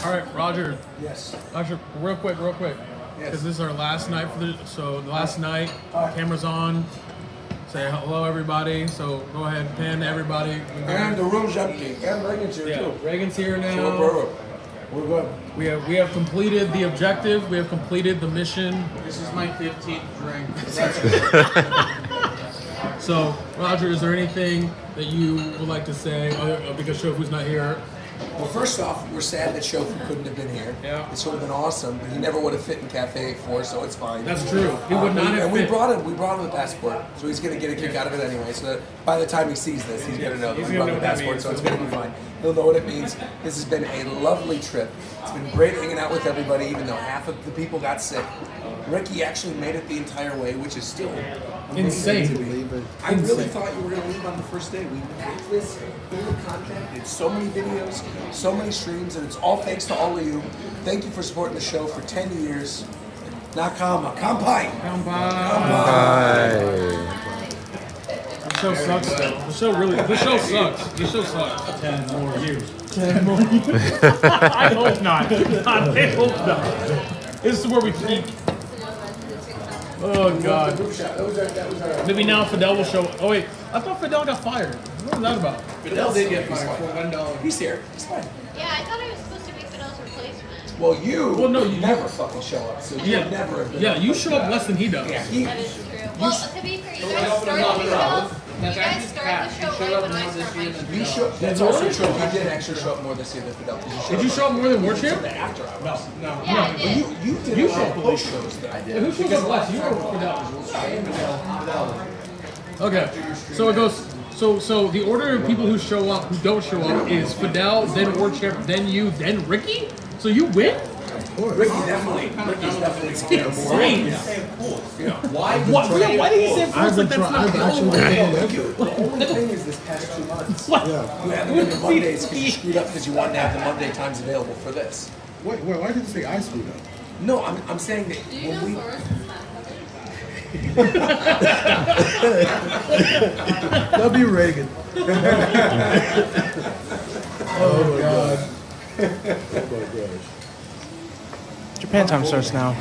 All right, Roger. Yes. Roger, real quick. Yes. Because this is our last night for the last night. Camera's on. Say hello, everybody. So go ahead, pan to everybody. And the room's empty. And Reagan's here too. Reagan's here now. So we're good. We have completed the objective. We have completed the mission. This is my 15th drink. So, Roger, is there anything that you would like to say? Because Shofu's not here. Well, first off, we're sad that Shofu couldn't have been here. Yeah. This would have been awesome, but he never would have fit in Cafe 84, so it's fine. That's true. He would not have And fit. we brought him the passport, so he's going to get a kick out of it anyway. So that by the time he sees this, he's going to know that we brought him the passport, so it's going to be fine. He'll know what it means. This has been a lovely trip. It's been great hanging out with everybody, even though half of the people got sick. Ricky actually made it the entire way, which is still Insane. to me. I really thought you were going to leave on the first day. We packed this full of content, did so many videos, so many streams, and it's all thanks to all of you. Thank you for supporting the show for 10 years. Nakama, kampai! The show sucks. The show sucks. The show sucks. 10 more years. I hope not. I hope not. This is where we peak. Oh God. Maybe now Fidel will show. Oh wait, I thought Fidel got fired. What was that about? Fidel did get fired for $1. He's here. He's fine. Yeah, I thought I was supposed to be Fidel's replacement. Well, you no, you never fucking show up, so you would never have been. Yeah, you show up less than he does. Yeah, That is true. Well, to be fair, you guys started the show. You guys started the show right when I started my You show, that's also true. You did actually show up more this year than Fidel. Did you show up more than War Champ? After I was. No. Yeah, I did. You did You a lot of showed post shows that I did. Who shows up less? You or Fidel? Okay, so it goes. So the order of people who show up, who don't show up, is Fidel, then War Champ, then you, then Ricky. So you win. Ricky's definitely Insane. Why did he say first? Like that's not The only thing is this past 2 months. What? You haven't been to Mondays because you screwed up because you wanted to have the Monday times available for this. Wait, why did you say I screwed up? No, I'm saying that Do you know when we. Soros is That'll be Reagan. Oh God. Oh my gosh. Japan time starts now.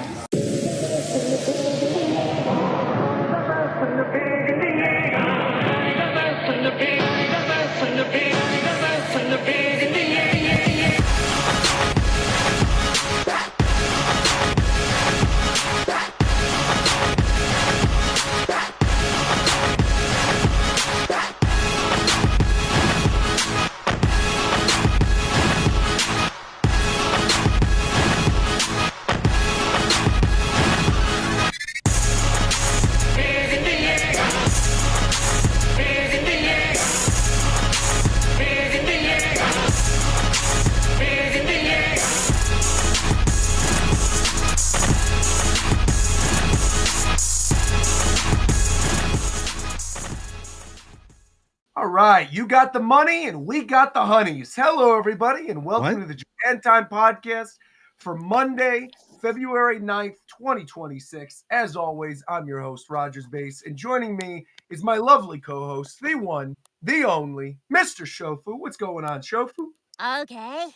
All right, you got the money and we got the honeys. Hello, everybody, and welcome to the Japan Time Podcast for Monday, February 9th, 2026. As always, I'm your host, Rogers Base, and joining me is my lovely co-host, the one, the only, Mr. Shofu. What's going on, Shofu? Okay.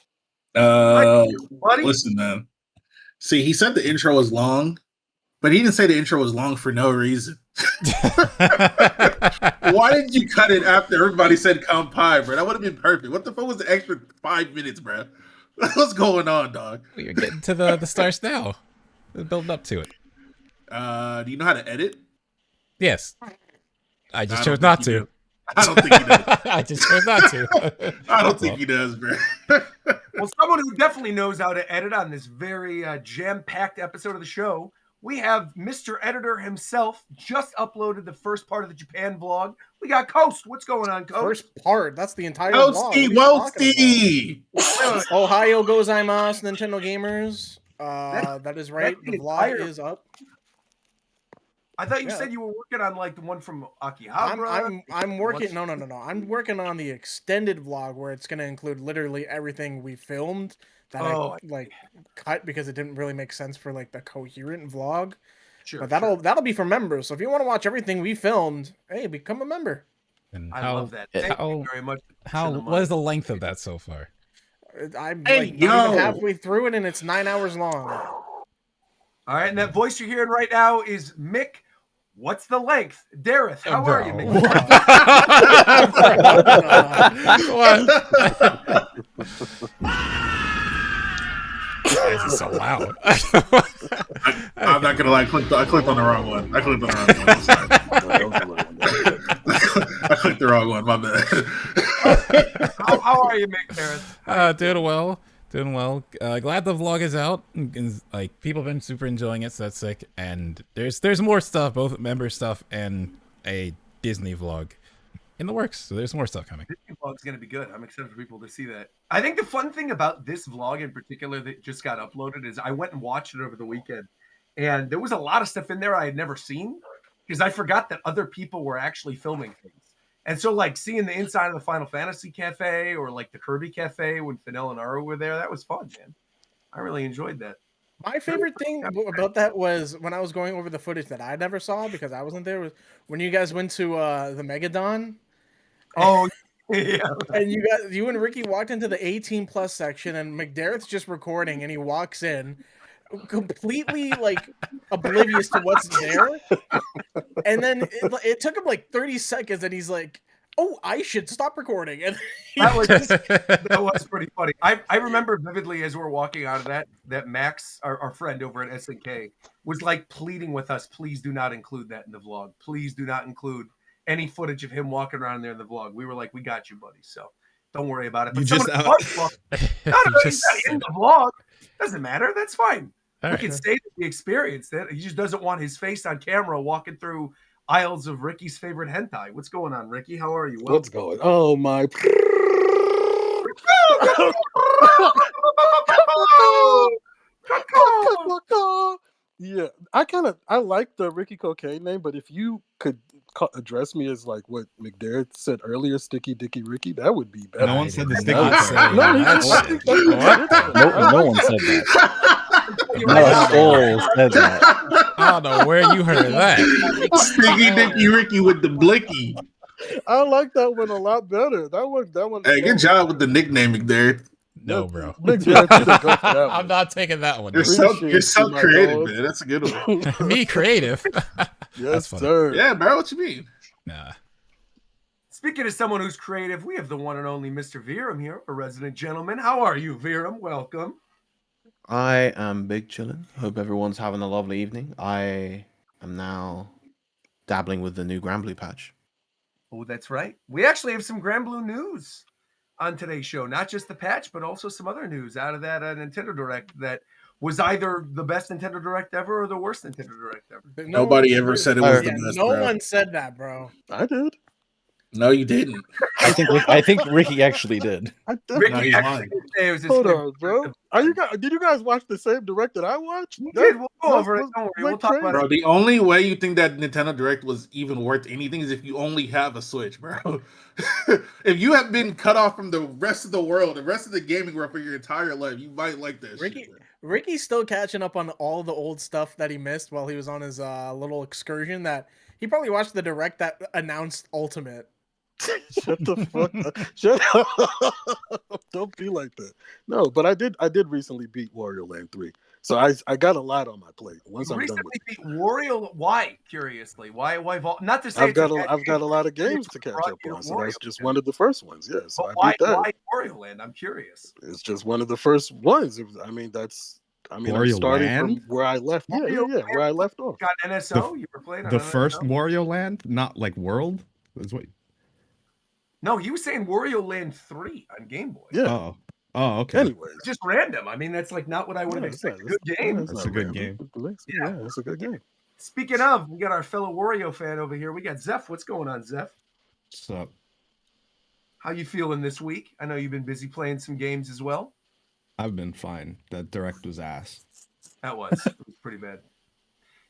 Buddy? Listen, man. See, he said the intro was long, but he didn't say the intro was long for no reason. Why did you cut it after everybody said "kampai," bro? That would have been perfect. What the fuck was the extra 5 minutes, bro? What's going on, dog? You're getting to the stars now. Building up to it. Do you know how to edit? Yes. I just chose not to. I don't think he does. I just chose not to. I don't think he does, bro. Well, someone who definitely knows how to edit on this very jam-packed episode of the show, we have Mr. Editor himself, just uploaded the first part of the Japan vlog. We got Coast. What's going on, Coast? First part. That's the entire vlog. What are you Woasty! talking about? Ohio gozaimasu, Nintendo gamers. That is right. that's The the vlog entire- is up. I thought you Yeah. said you were working on like the one from Akihabara. I'm working. No. I'm working on the extended vlog where it's going to include literally everything we filmed that I like cut because it didn't really make sense for like the coherent vlog. Sure, But that'll be for members. So if you want to watch everything we filmed, hey, become a member. And I love that. Thank you very much. What is the length of that so far? I'm Hey, like not even yo. halfway through it, and it's 9 hours long. All right, and that voice you're hearing right now is Mick. What's the length? Dareth, how are you, Mick? Why is it so loud? I'm not gonna lie. I clicked on the wrong one. I clicked on the wrong one. I'm sorry. I clicked the wrong one. My bad. How are you, Mick, Dareth? Doing well. Doing well. Glad the vlog is out. Like, people have been super enjoying it, so that's sick. And there's more stuff, both member stuff and a Disney vlog in the works. So there's more stuff coming. Disney vlog's gonna be good. I'm excited for people to see that. I think the fun thing about this vlog in particular that just got uploaded is I went and watched it over the weekend, and there was a lot of stuff in there I had never seen because I forgot that other people were actually filming things. And so, like, seeing the inside of the Final Fantasy Cafe or, like, the Kirby Cafe when Fennel and Aru were there, that was fun, man. I really enjoyed that. My favorite thing about that was when I was going over the footage that I never saw because I wasn't there, was when you guys went to the Megadon. Oh, yeah. And you and Ricky walked into the 18+ section, and McDarrett's just recording, and he walks in completely, like, oblivious to what's there. And then it took him like 30 seconds, and he's like, "Oh, I should stop recording." And that was pretty funny. I remember vividly as we're walking out of that Max, our friend over at SNK, was like pleading with us, "Please do not include that in the vlog. Please do not include any footage of him walking around there in the vlog." We were like, "We got you, buddy. So don't worry about it." But he's not in the vlog. Doesn't matter. That's fine. We can say that we experienced it. He just doesn't want his face on camera walking through aisles of Ricky's favorite hentai. What's going on, Ricky? How are you? What's going on? Oh, my. Yeah, I like the Ricky Cocaine name, but if you could address me as like what McDarrett said earlier, Sticky Dicky Ricky, that would be better. No one said the sticky. No one said that. Not a soul said that. I don't know where you heard that. Sticky Dicky Ricky with the blicky. I like that one a lot better. That one. Hey, good job with the nickname, McDarrett. No, bro. I'm not taking that one. You're so creative, man. That's a good one. Me creative? Yes, sir. Yeah, bro. What you mean? Nah. Speaking of someone who's creative, we have the one and only Mr. Viram here, a resident gentleman. How are you, Viram? Welcome. I am big chillin'. Hope everyone's having a lovely evening. I am now dabbling with the new Granblue patch. Oh, that's right. We actually have some Granblue news on today's show. Not just the patch, but also some other news out of that Nintendo Direct that was either the best Nintendo Direct ever or the worst Nintendo Direct ever. Nobody ever said it was the best. No one said that, bro. I did. No, you didn't. I think Ricky actually did. Ricky actually did say it was his Hold favorite. on, bro. Did you guys watch the same Direct that I watched? We did. We'll go over it. Don't worry. We'll talk about Bro, it. the only way you think that Nintendo Direct was even worth anything is if you only have a Switch, bro. If you have been cut off from the rest of the world, the rest of the gaming world for your entire life, you might like that shit. Ricky's still catching up on all the old stuff that he missed while he was on his little excursion. That he probably watched the Direct that announced Ultimate. Shut the fuck up. Shut up. Don't be like that. No, but I did recently beat Wario Land 3. So I got a lot on my plate. Once I'm done with it. Beat Wario. Why? Curiously, why? Not to say I've got a lot of games to catch up on. So that's just one of the first ones. Yeah. So I beat that. Why Wario Land? I'm curious. It's just one of the first ones. I'm starting from where I left. Yeah. Where I left off. Got NSO. You were playing on the NSO? first Wario Land, not like World. Is what? No, he was saying Wario Land 3 on Game Boy. Yeah. Oh, okay. Anyways, just random. I mean, that's like not what I would have expected. Good game. That's a good game. Yeah, it's a good game. Speaking of, we got our fellow Wario fan over here. We got Zeph. What's going on, Zeph? What's up? How you feeling this week? I know you've been busy playing some games as well. I've been fine. That Direct was ass. That was. It was pretty bad.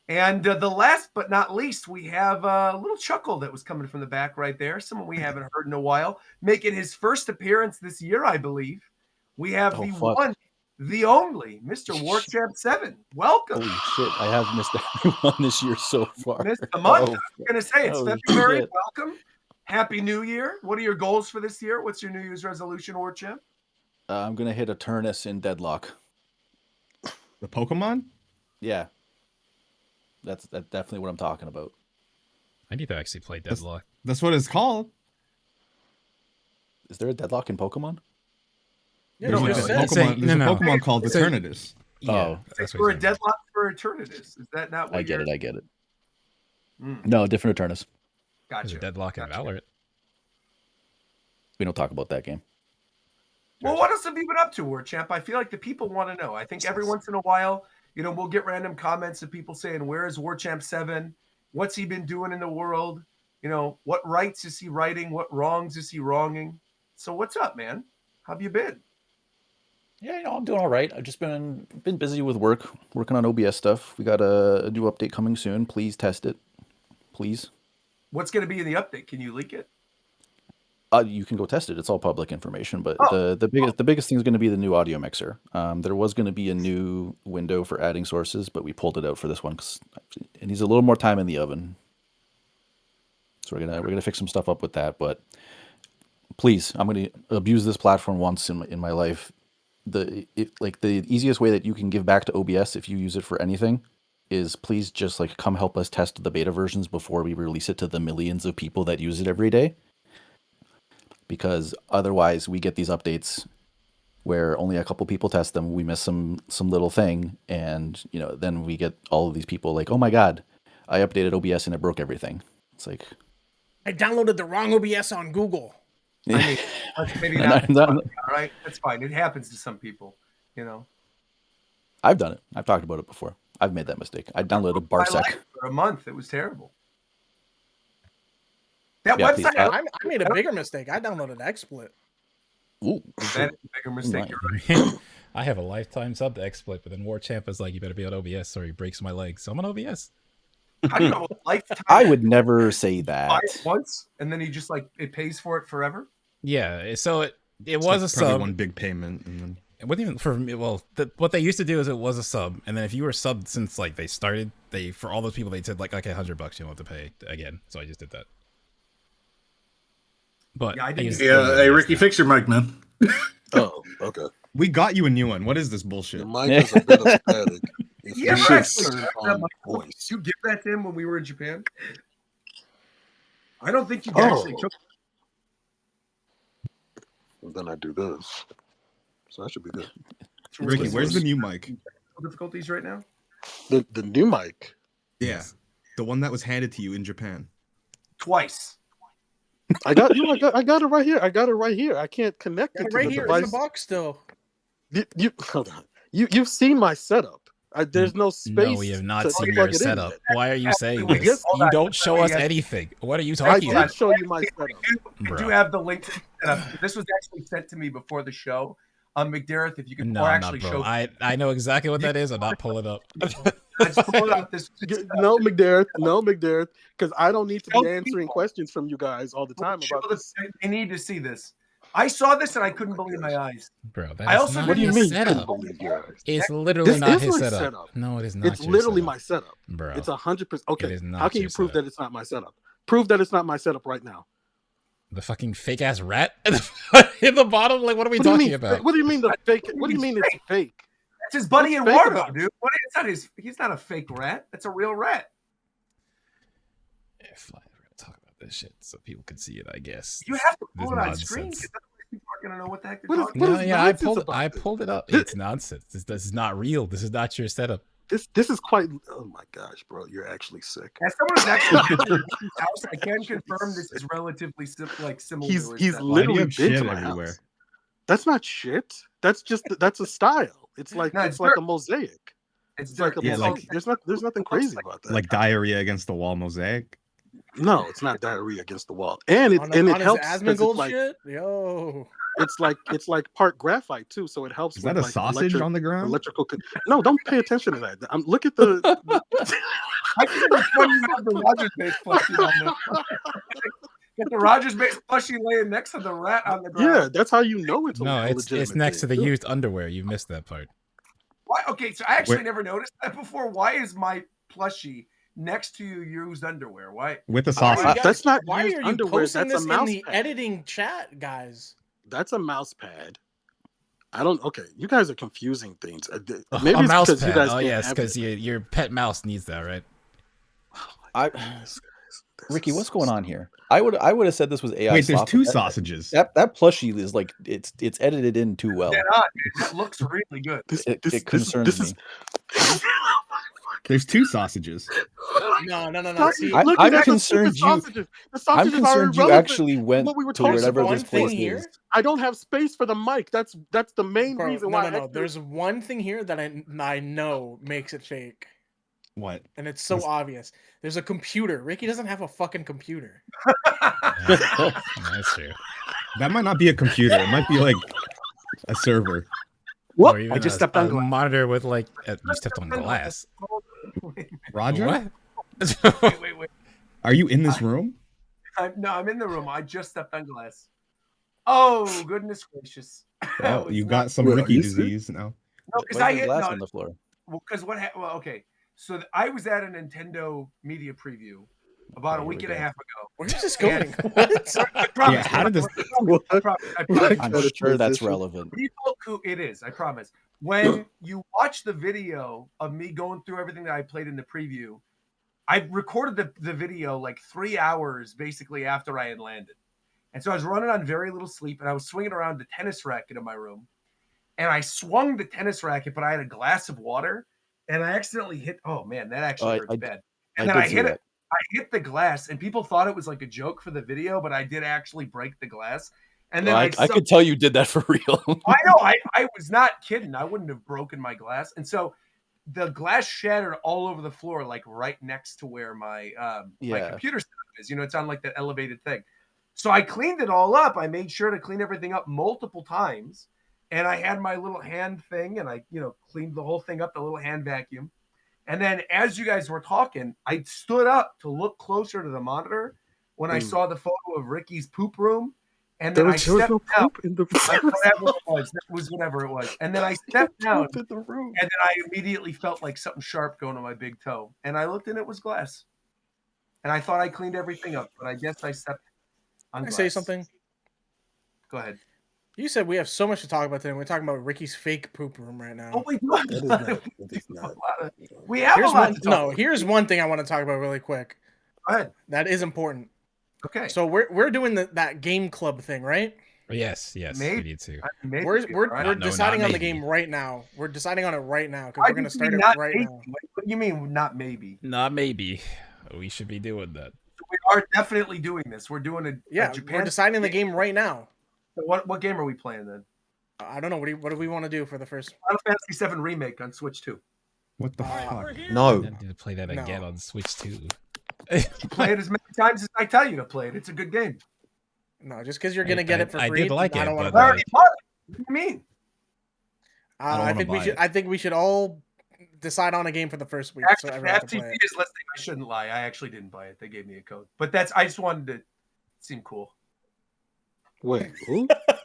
And the last but not least, we have a little chuckle that was coming from the back right there. Someone we haven't heard in a while, making his first appearance this year, I believe. We have one, the only, Mr. Warchamp 7. Welcome. Holy shit, I have missed everyone this year so far. Missed a month. I'm going to say it's February. Shit. Welcome. Happy New Year. What are your goals for this year? What's your New Year's resolution, Warchamp? I'm gonna hit a Turnus in Deadlock. The Pokemon? Yeah, that's definitely what I'm talking about. I need to actually play Deadlock. That's what it's called. Is there a Deadlock in Pokemon? Yeah, There's you a just said. Pokemon. There's a No. Pokemon called It's a- Eternatus. Yeah, Oh, that's For what a he's saying. deadlock for Eternatus. Is that not what I get you're... it. I get it. Mm, No, different Turnus. There's gotcha. a Deadlock in Gotcha. Valorant. We don't talk about that game. Well, what else have you been up to, War Champ? I feel like the people want to know. I think every once in a while, we'll get random comments of people saying, "Where is War Champ 7? What's he been doing in the world? What rights is he righting? What wrongs is he wronging?" So what's up, man? How have you been? Yeah, I'm doing all right. I've just been busy with working on OBS stuff. We got a new update coming soon. Please test it, please. What's going to be in the update? Can you leak it? You can go test it. It's all public information. But the biggest thing is going to be the new audio mixer. There was going to be a new window for adding sources, but we pulled it out for this one because it needs a little more time in the oven. So we're gonna fix some stuff up with that. But please, I'm going to abuse this platform once in my life. The easiest way that you can give back to OBS if you use it for anything is please just come help us test the beta versions before we release it to the millions of people that use it every day. Because otherwise we get these updates where only a couple people test them, we miss some little thing, and then we get all of these people like, oh my god, I updated OBS and it broke everything. It's like, I downloaded the wrong OBS on Google. I mean, maybe not. All right, that's fine. It happens to some people, I've done it. I've talked about it before. I've made that mistake. I downloaded Barsec for a month. It was terrible. That Yeah, website. I made a bigger mistake. I downloaded XSplit. Ooh, That is a bigger mistake. Nice. I have a lifetime sub to XSplit, but then War Champ is like, you better be on OBS or he breaks my leg. So I'm on OBS. How do you know lifetime? I would never say that. Buy it once and then he just it pays for it forever. Yeah, so it It's was like a probably sub. one big payment, and then It wasn't even for me. Well, what they used to do is it was a sub, and then if you were subbed since they started, for all those people they said okay, $100 you don't have to pay again. So I just did that. But Yeah, I didn't- Hey, Ricky, fix your mic, man. Oh, okay. we got you a new one. What is this bullshit? The mic is a bit of static. If Yeah, you right. should turn on voice. Did you give that to him when we were in Japan? I don't think you Oh. actually took. And then I do this. So that should be good. Ricky, where's the new mic? difficulties right now? The new mic. Yeah, the one that was handed to you in Japan. Twice. I got I got it right here. I got it right here. I can't connect it to Right the here in device. the box still. You hold on. You've seen my setup. There's no space. No, we have not to seen plug your it in setup. yet. Why are you saying Wait, this? yes, hold You on. don't show Wait, us yes. anything. What are you I talking about? did show you my setup. I do Bro. have the link to this was actually sent to me before the show. McDareth, if you could No, or I'm actually not, show bro. I know exactly what that is. I'm not pulling up. let's pull out this. No, McDareth, because I don't need to be answering questions from you guys all the time Show about this. this. I need to see this. I saw this and I couldn't believe my eyes. Bro, I that's also not What do you his mean? You couldn't setup. believe your eyes? It's literally This not is his my setup. setup. No, it is not. It's your literally setup. my setup. Bro. It's 100%. Okay, It is not how can you your prove setup. that it's not my setup? Prove that it's not my setup right now. The fucking fake ass rat in the bottom. Like, what are we What do you talking mean? about? What do you mean the fake? What do you mean it's fake? That's his buddy What's in fake Wargo, about it? dude. It's not his. He's not a fake rat. That's a real rat. Yeah, fine. We're gonna talk about this shit so people can see it. I guess You have to This pull it on screen nonsense. because otherwise people aren't gonna know what the heck they're What is- talking what about. is I nonsense pulled. about I this? pulled it up. It's nonsense. This is not real. This is not your setup. This is quite. Oh my gosh, bro, you're actually sick. As someone who's actually been to his house, I can confirm this is relatively similar. He's to his setup. Why do you literally have been to shit my everywhere? house. That's not shit. That's a style. It's like No, it's it's like dirt. a mosaic. It's It's like a dirt. Yeah, mosaic. There's nothing crazy about that. Like diarrhea against the wall mosaic. No, it's not diarrhea agaast the wall, and it On, and on it helps his 'cause Asmongold it's like shit? Yo. it's like part graphite too, so it helps. Is with that a like sausage on the ground? electrical. No, don't pay attention to that. Look at the. I think it's funny you have the Rogers base plushie on there. Get the Rogers base plushie laying next to the rat on the ground. Yeah, that's how you know it's a No, it's legitimate next to thing. the used underwear. You missed that part. Why? Okay, so I actually Wait. never noticed that before. Why is my plushie next to used underwear? Why? With a Why are you sausage. guys- That's not Why used are you underwear, posting that's a this in mouse the pad. editing chat, guys? That's a mouse pad. I don't. Okay, you guys are confusing things. Maybe it's mouse because pad. you guys. Oh don't yes, have because it. your pet mouse needs that, right? Ricky, what's going on here? I would have said this was AI. Wait, there's software. two sausages. That plushie is like it's edited in too well. That looks really good. It concerns me. There's two sausages. No. See, I'm concerned you. I'm concerned you actually went what we were to talking whatever about this place here. is. I don't have space for the mic. That's the main reason why. No. There's one thing here that I know makes it fake. What? And it's so obvious. There's a computer. Ricky doesn't have a fucking computer. That's true. That might not be a computer. It might be like a server. What? Or even I just stepped on glass. monitor with like you stepped on glass. Roger? What? Wait. Are you in this room? I'm in the room. I just stepped on glass. Oh, goodness gracious. Oh, you got some Ricky disease now. No, because I hit glass on the floor. Well, because well, okay. So I was at a Nintendo media preview about a week and a half ago. Where's this going? What? Yeah, how did this? I promise. I'm sure that's relevant. It is. I promise. When you watch the video of me going through everything that I played in the preview, I recorded the video like 3 hours basically after I had landed. And so I was running on very little sleep, and I was swinging around the tennis racket in my room. And I swung the tennis racket, but I had a glass of water, and I accidentally hit. Oh man, that actually hurts bad. And then I hit it. I hit the glass, and people thought it was like a joke for the video, but I did actually break the glass. And then I could tell you did that for real. I know. I was not kidding. I wouldn't have broken my glass. And so the glass shattered all over the floor, like right next to where my computer setup is. It's on like that elevated thing. So I cleaned it all up. I made sure to clean everything up multiple times. And I had my little hand thing, and I, cleaned the whole thing up, the little hand vacuum. And then as you guys were talking, I stood up to look closer to the monitor when I saw the photo of Ricky's poop room. And then I stepped down. Whatever it was. And then I stepped down, and then I immediately felt like something sharp going to my big toe. And I looked, and it was glass. And I thought I cleaned everything up, but I guess I stepped on glass. Can I say something? Go ahead. You said we have so much to talk about today. We're talking about Ricky's fake poop room right now. Oh, we do. We have a lot to talk about. Here's one thing I want to talk about really quick. Go ahead. That is important. Okay. So we're doing that game club thing, right? Yes, we need to. We're deciding on the game right now. We're deciding on it right now because we're going to start it right now. What do you mean, not maybe? Not maybe. We should be doing that. We are definitely doing this. We're doing a Japan. We're deciding the game right now. So what game are we playing then? I don't know. What do we want to do for the first? Final Fantasy VII Remake on Switch 2. What the fuck? No. I need to play that again on Switch 2. Play it as many times as I tell you to play it. It's a good game. No, just because you're gonna get it for free. I did like it. Don't want but, I already bought it. What do you mean? I think we should all decide on a game for the first week. Actually, so everyone can play FTP it. is listing. I shouldn't lie. I actually didn't buy it. They gave me a code. But I just wanted to seem cool. Wait, who? I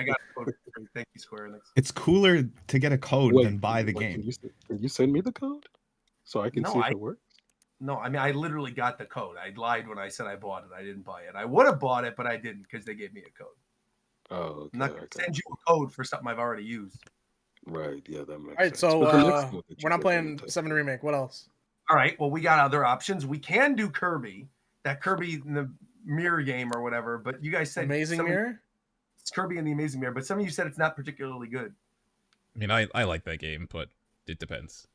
got a code. Thank you, Square Enix. It's cooler to get a code than buy the game. Can you send me the code so I can see if it works? No, I mean, I literally got the code. I lied when I said I bought it. I didn't buy it. I would have bought it, but I didn't because they gave me a code. Oh, okay, I'm not going to send you a code for something I've already used. Right, yeah, that makes All right, sense. so we're not playing 7 Remake. What else? All right, well, we got other options. We can do Kirby, that Kirby in the Mirror game or whatever, but you guys said Amazing Mirror? It's Kirby in the Amazing Mirror, but some of you said it's not particularly good. I mean, I like that game, but it depends.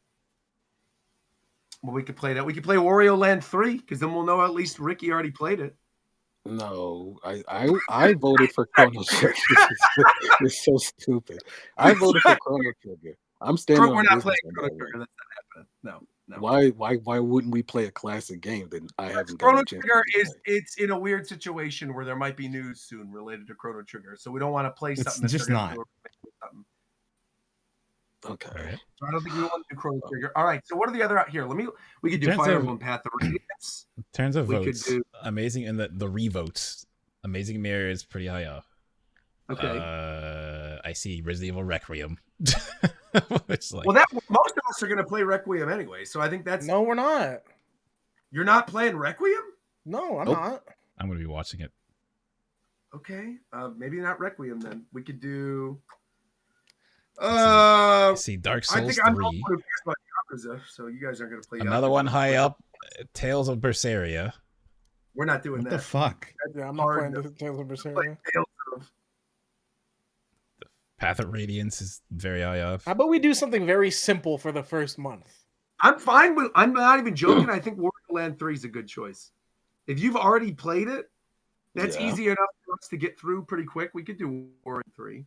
Well, we could play that. We could play Wario Land 3, because then we'll know at least Ricky already played it. No, I voted for Chrono Trigger. It's so stupid. I voted for Chrono Trigger. I'm standing on We're not business playing on Chrono that Trigger. one. That's not happening. No. Why wouldn't we play a classic game that I haven't Chrono gotten a chance Trigger to play? it's in a weird situation where there might be news soon related to Chrono Trigger, so we don't want to play It's something. just not. Something. Okay. So I don't think we want to do Chrono Trigger. All right. So what are the other out here? We could do Fire Emblem Path of Radiance. In terms of We votes, could do- amazing, and the revotes. Amazing Mirror is pretty high up. Okay. I see Resident Evil Requiem. It's like, Well, that most of us are going to play Requiem anyway, so I think that's. No, we're not. You're not playing Requiem? No, I'm Nope. not. I'm going to be watching it. Okay, maybe not Requiem then. We could do. See Dark Souls I think I'm 3. going about Yakuza, so you guys aren't going to play Another Yakuza. one high up, Tales of Berseria. We're not doing What that. the fuck? Yeah, I'm not playing the Tales of Berseria. Path of Radiance is very high up. How about we do something very simple for the first month? I'm fine with. I'm not even joking. I think Wario Land 3 is a good choice. If you've already played it, that's easy enough for us to get through pretty quick. We could do Wario 3.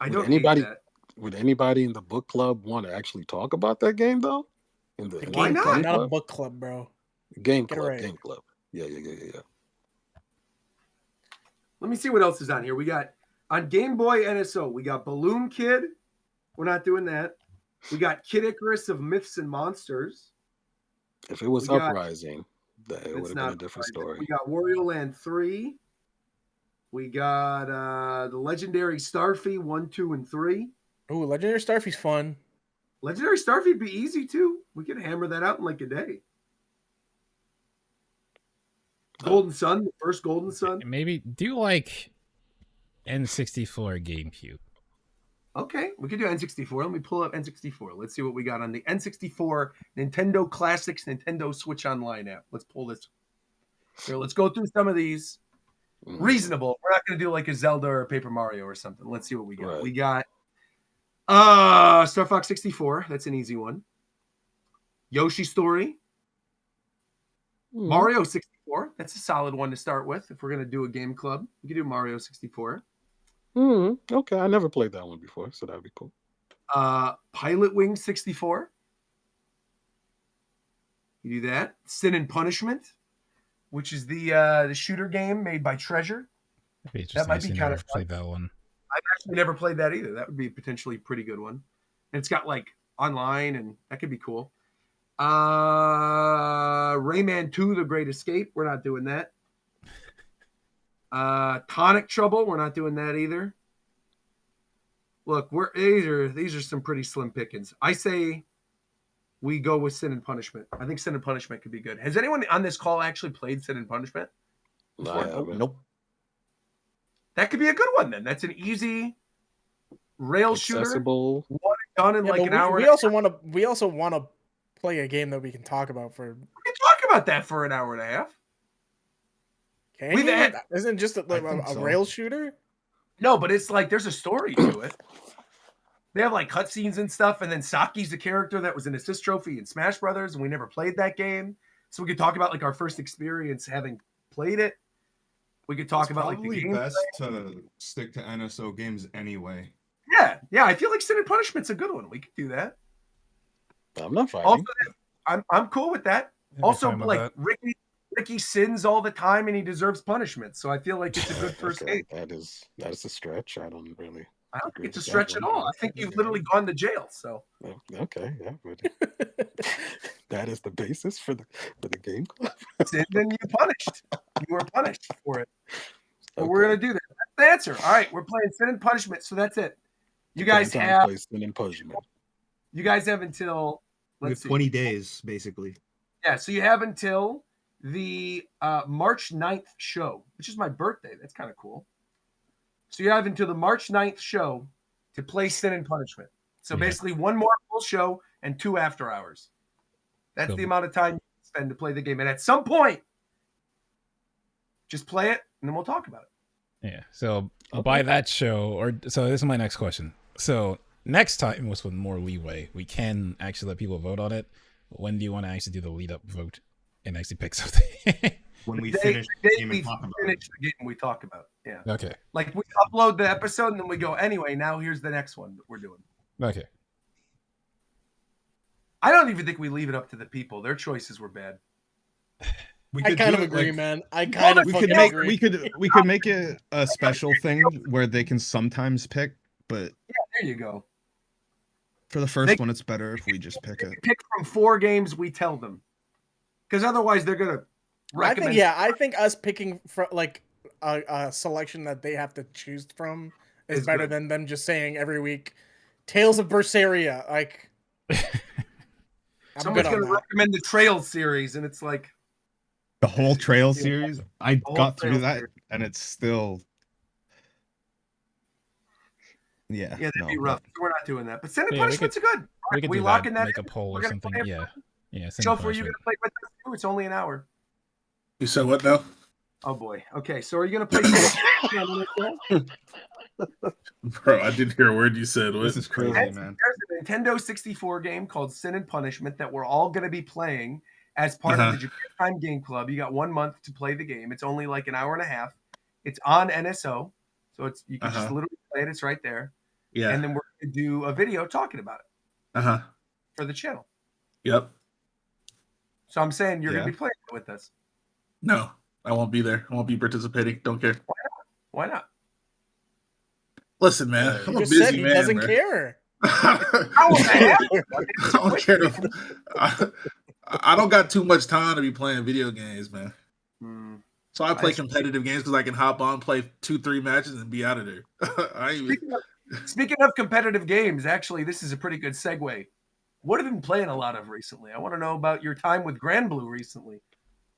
I don't hate that. Would anybody in the book club want to actually talk about that game though? Why not? Not a book club, bro. Game Get it club. right. Game club. Yeah. Let me see what else is on here. We got on Game Boy NSO. We got Balloon Kid. We're not doing that. We got Kid Icarus of Myths and Monsters. If it was Uprising, it would have been a different story. We got Wario Land 3. We got the Legendary Starfy 1, 2, and 3. Ooh, Legendary Starfy's fun. Legendary Starfy would be easy too. We could hammer that out in like a day. Golden Sun, the first Golden Sun. Maybe do like N64 GameCube. Okay, we could do N64. Let me pull up N64. Let's see what we got on the N64 Nintendo Classics Nintendo Switch Online app. Let's pull this. Here, let's go through some of these. Reasonable. We're not going to do like a Zelda or a Paper Mario or something. Let's see what we got. Right. We got Star Fox 64. That's an easy one. Yoshi Story. Mario 64. That's a solid one to start with. If we're going to do a game club, we can do Mario 64. Okay, I never played that one before, so that'd be cool. Pilot Wing 64. You do that. Sin and Punishment, which is the shooter game made by Treasure. That might be kind of fun. Played that one. I've actually never played that either. That would be potentially a pretty good one. And it's got like online, and that could be cool. Rayman 2: The Great Escape. We're not doing that. Tonic Trouble. We're not doing that either. Look, these are some pretty slim pickings. I say we go with Sin and Punishment. I think Sin and Punishment could be good. Has anyone on this call actually played Sin and Punishment? Nope. That could be a good one then. That's an easy rail shooter. Accessible. One and done in like an hour. We also want to play a game that we can talk about for. We can talk about that for an hour and a half. Isn't it just a rail shooter? No, but it's like there's a story to it. They have like cutscenes and stuff, and then Saki's a character that was an assist trophy in Smash Brothers, and we never played that game. So we could talk about like our first experience having played it. We could talk about like the game. Best to stick to NSO games anyway. Yeah. I feel like Sin and Punishment's a good one. We could do that. I'm not fighting. Also, I'm cool with that. Also, like Ricky sins all the time, and he deserves punishment. So I feel like it's a good first game. That is a stretch. I don't think it's a stretch at all. I think you've literally gone to jail. So okay, yeah, but that is the basis for the game club. Sin, then you punished. You were punished for it. So we're gonna do that. That's the answer. All right, we're playing Sin and Punishment. So that's it. You guys have Sin and Punishment. You guys have until we have 20 days, basically. Yeah, so you have until the March 9th show, which is my birthday. That's kind of cool. So you have until the March 9th show to play Sin and Punishment. So basically one more full show and 2 after hours. That's the amount of time you spend to play the game. And at some point, just play it, and then we'll talk about it. Yeah, so by that show, so this is my next question. So next time, with more leeway, we can actually let people vote on it. When do you want to actually do the lead-up vote and actually pick something? When we finish the game and talk about it. The game we talk about. Yeah. Okay. Like we upload the episode and then we go, anyway, now here's the next one that we're doing. Okay. I don't even think we leave it up to the people. Their choices were bad. I kind of agree, man. I kind of agree. We could make it a special thing where they can sometimes pick, but there you go. For the first one, it's better if we just pick it. Pick from 4 games we tell them, because otherwise they're gonna recommend. I think us picking from like a selection that they have to choose from is better than them just saying every week, Tales of Berseria. Like, someone's gonna recommend the Trail series, and it's like the whole Trail series. I got through that and it's still. Yeah, that'd be rough. We're not doing that. But Sin and Yeah, Punishment's good. We could we do locking that make in? a poll We're or gonna something. play it Yeah. Yeah. Shelf, were you going to play with us too? It's only an hour. You said what now? Oh boy. Okay, so are you going to play? Bro, I didn't hear a word you said. What? This is crazy, man. There's a Nintendo 64 game called Sin and Punishment that we're all going to be playing as part of the Japan Time Game Club. You got 1 month to play the game. It's only like an hour and a half. It's on NSO, so you can just literally play it. It's right there. Yeah. And then we're going to do a video talking about it. For the channel. Yep. So I'm saying you're going to be playing it with us. No, I won't be there. I won't be participating. Don't care. Why not? Listen, man. I'm a just busy said he man. doesn't man. care. I don't care. I don't got too much time to be playing video games, man. So I play competitive games because I can hop on, play 2-3 matches, and be out of there. Speaking of competitive games, actually, this is a pretty good segue. What have you been playing a lot of recently? I want to know about your time with Grand Blue recently.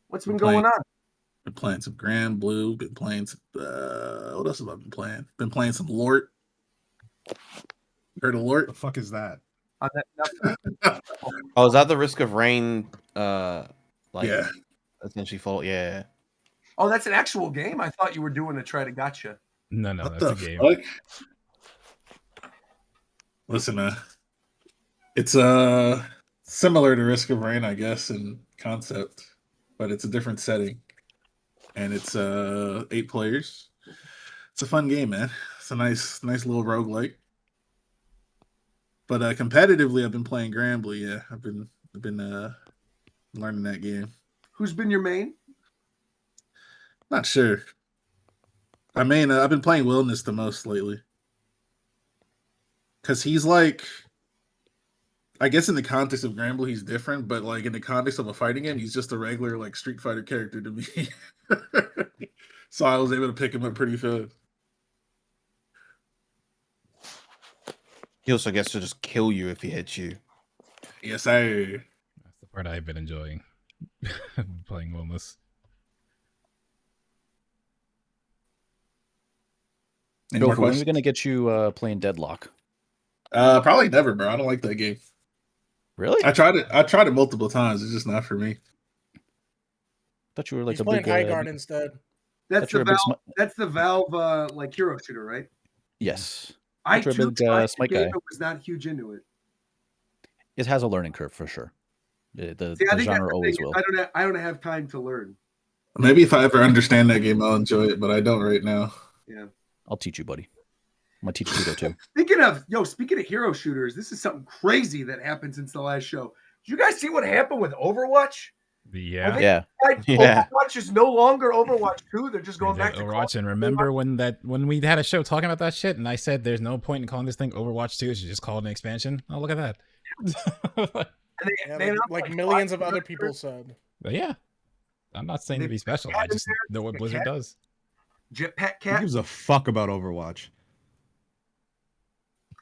What's been going on? Been playing some Grand Blue. Been playing some, what else have I been playing? Been playing some Lort. Heard of Lort? The fuck is that? Oh, is that the Risk of Rain? Yeah. Essentially fault. Yeah. Oh, that's an actual game. I thought you were doing a try to gotcha. No, What that's the a game. fuck? Listen, man. It's similar to Risk of Rain, I guess, in concept, but it's a different setting. And it's 8 players. It's a fun game, man. It's a nice little roguelike. But competitively, I've been playing Grand Blue. Yeah, I've been learning that game. Who's been your main? Not sure. I've been playing Wilderness the most lately. Because he's like, I guess in the context of Grand Blue, he's different, but like in the context of a fighting game, he's just a regular like Street Fighter character to me. So I was able to pick him up pretty fast. He also gets to just kill you if he hits you. Yes, sir. That's the part I've been enjoying. Playing Wilderness. Any more When are we questions? going to get you playing Deadlock? Probably never, bro. I don't like that game. Really? I tried it multiple times. It's just not for me. Thought you were like He's a playing big High Guard instead. That's you're the a big Valve. That's the Valve like hero shooter, right? Yes. I Thought you're a too big tried the Smite game, guy. but was not huge into it. It has a learning curve for sure. The See, I the think that's genre the always thing. will. I don't have time to learn. Maybe if I ever understand that game, I'll enjoy it, but I don't right now. Yeah. I'll teach you, buddy. I'm gonna teach you Tito too. Speaking of hero shooters, this is something crazy that happened since the last show. Did you guys see what happened with Overwatch? Yeah. Yeah. Overwatch is no longer Overwatch 2. They're just going back to Overwatch. And remember when we had a show talking about that shit, and I said there's no point in calling this thing Overwatch 2. You should just call it an expansion. Oh, look at that. Like millions of other people said. But yeah, I'm not saying to be special. I just know what Blizzard does. Jetpack Who Cat. gives a fuck about Overwatch?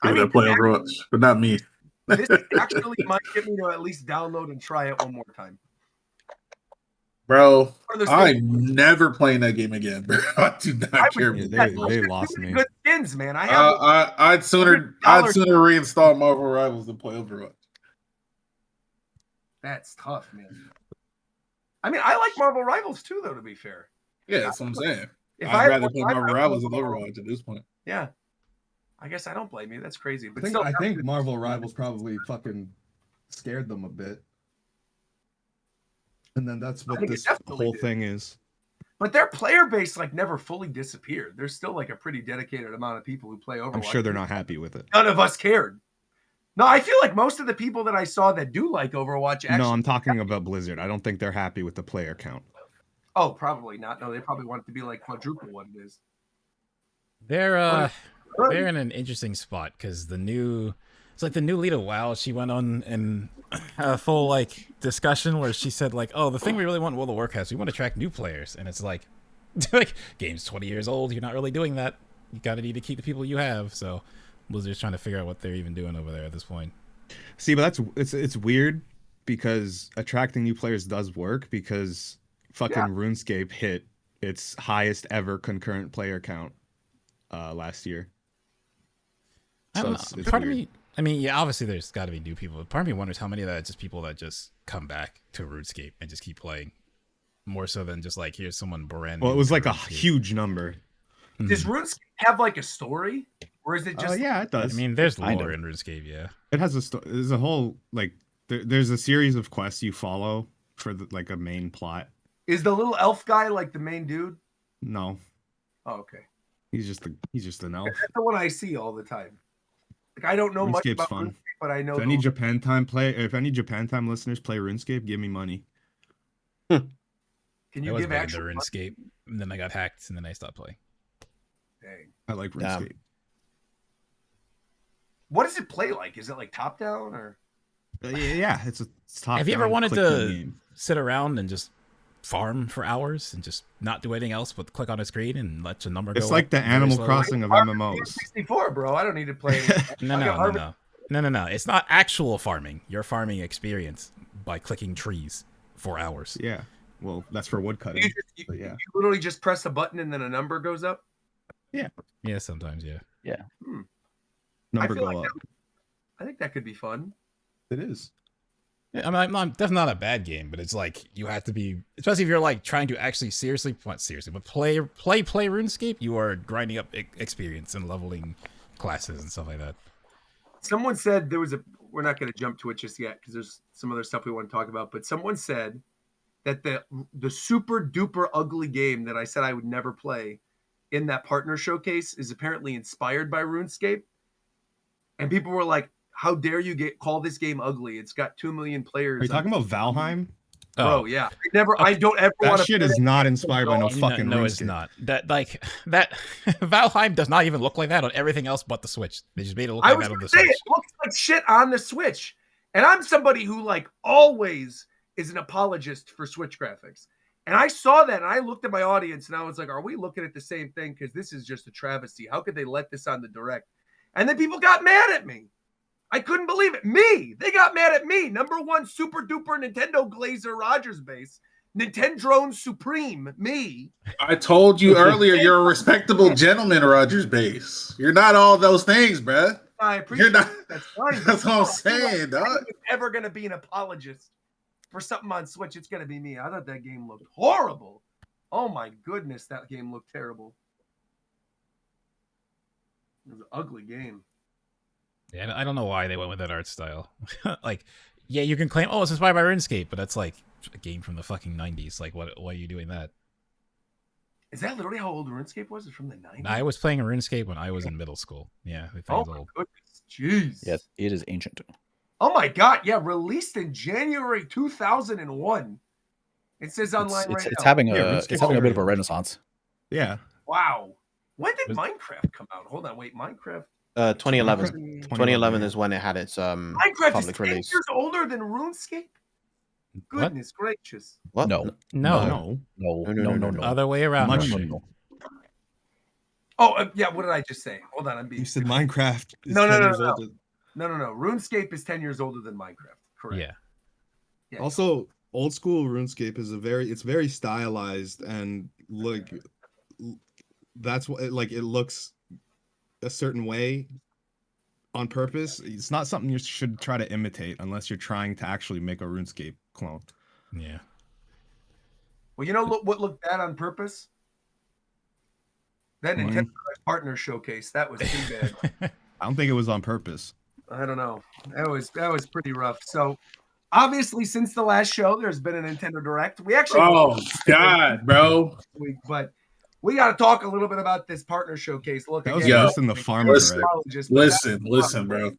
People that play Overwatch, but not me. This actually might get me to at least download and try it one more time. Bro, I'm never playing that game again, bro. I do not care. They lost me. Good skins, man. I'd sooner reinstall Marvel Rivals than play Overwatch. That's tough, man. I mean, I like Marvel Rivals too, though. To be fair. Yeah, that's what I'm saying. If I'd rather play Marvel Rivals than Overwatch at this point. Yeah. I guess I don't blame you. That's crazy. But I think Marvel Rivals probably fucking scared them a bit. And then that's what this whole thing is. But their player base like never fully disappeared. There's still like a pretty dedicated amount of people who play Overwatch. I'm sure they're not happy with it. None of us cared. No, I feel like most of the people that I saw that do like Overwatch actually. No, I'm talking about Blizzard. I don't think they're happy with the player count. Oh, probably not. No, they probably want it to be like quadruple what it is. They're in an interesting spot because the new lead of WoW, she went on in a full like discussion where she said like, oh, the thing we really want in World of Warcraft, we want to attract new players, and it's like game's 20 years old, you're not really doing that. You gotta need to keep the people you have. So Blizzard's trying to figure out what they're even doing over there at this point. See, but it's weird because attracting new players does work because fucking RuneScape hit its highest ever concurrent player count last year. I don't So know. it's Part of weird. me, I mean, yeah, obviously there's got to be new people. Part of me wonders how many of that is just people that just come back to RuneScape and just keep playing, more so than just like here's someone brand new. Well, it was to like a RuneScape. huge number. Does RuneScape have like a story, or is it just? Yeah, it does. I mean, there's Kind lore of. in RuneScape, yeah. It has there's a whole like there's a series of quests you follow for like a main plot. Is the little elf guy like the main dude? No, Oh, okay. he's just an elf. That's the one I see all the time. Like I don't know much RuneScape's about fun. RuneScape, but I know. If any Japan Time listeners play RuneScape, give me money. Can I you was give big actual? into RuneScape, and then I got hacked, and then I stopped playing. Dang. I like Damn. RuneScape. What does it play like? Is it like top down or? Yeah, it's top. Have you ever wanted click to game. sit around and just farm for hours and just not do anything else but click on a screen and let your number go? It's like the up very Animal slowly? Crossing of MMOs. 64, bro. I don't need to play. No. It's not actual farming. You're farming experience by clicking trees for hours. Yeah. Well, that's for wood cutting. You But yeah. you literally just press a button and then a number goes up. Yeah, sometimes, yeah. Yeah. Number feel go like up. I think that could be fun. It is. Yeah, I'm definitely not a bad game, but it's like you have to be, especially if you're like trying to actually not seriously, but play RuneScape. You are grinding up experience and leveling classes and stuff like that. Someone said there was we're not going to jump to it just yet because there's some other stuff we want to talk about, but someone said that the super duper ugly game that I said I would never play in that partner showcase is apparently inspired by RuneScape. And people were like, how dare you call this game ugly? It's got 2 million players. Are you talking about Valheim? Bro, yeah. I don't ever want That to. shit is not inspired by no fucking No, RuneScape. it's not. That Valheim does not even look like that on everything else but the Switch. They just made it look I like was that on the gonna say Switch. it looks like shit on the Switch. And I'm somebody who like always is an apologist for Switch graphics. And I saw that and I looked at my audience and I was like, are we looking at the same thing? Because this is just a travesty. How could they let this on the direct? And then people got mad at me. I couldn't believe it. They got mad at me. Number one super duper Nintendo Glazer Rogers base. Nintendrone Supreme, me. I told you earlier, you're a respectable gentleman, Rogers Base. You're not all those things, bruh. I appreciate not- that. That's fine. That's what I'm saying, dog. If I'm ever going to be an apologist for something on Switch, it's going to be me. I thought that game looked horrible. Oh my goodness, that game looked terrible. It was an ugly game. Yeah, I don't know why they went with that art style. Like, yeah, you can claim, oh, it's inspired by RuneScape, but that's like a game from the fucking 90s. Like, why are you doing that? Is that literally how old RuneScape was? It's from the 90s? I was playing RuneScape when I was in middle school. Yeah, I think Oh it's my old. goodness. Jeez. Yes, it is ancient. Oh my God. Yeah, released in January 2001. It says online right It's now. having RuneScape's it's having a bit of a very old. renaissance. Yeah. Wow. When did Minecraft come out? Hold on, wait. Minecraft. 2011. 2011 is when it had its Minecraft is public 10 release. years older than RuneScape? Goodness gracious. What? No. No. No. Other way around. Much- Archie. No. Oh, yeah. What did I just say? Hold on. I'm being. You said Minecraft is No, 10 years no. old. No. RuneScape is 10 years older than Minecraft. Correct. Yeah. Yeah. Also, old school RuneScape is it's very stylized and like that's what like it looks a certain way on purpose. It's not something you should try to imitate unless you're trying to actually make a RuneScape clone. Yeah. Well, you know what looked bad on purpose? That Nintendo partner showcase. That was too bad. I don't think it was on purpose. I don't know. That was pretty rough. So obviously, since the last show, there's been a Nintendo Direct. We actually Oh God, bro. But we got to talk a little bit about this partner showcase. Look, That was again, worse than the farmer listen, direct. Listen, bro.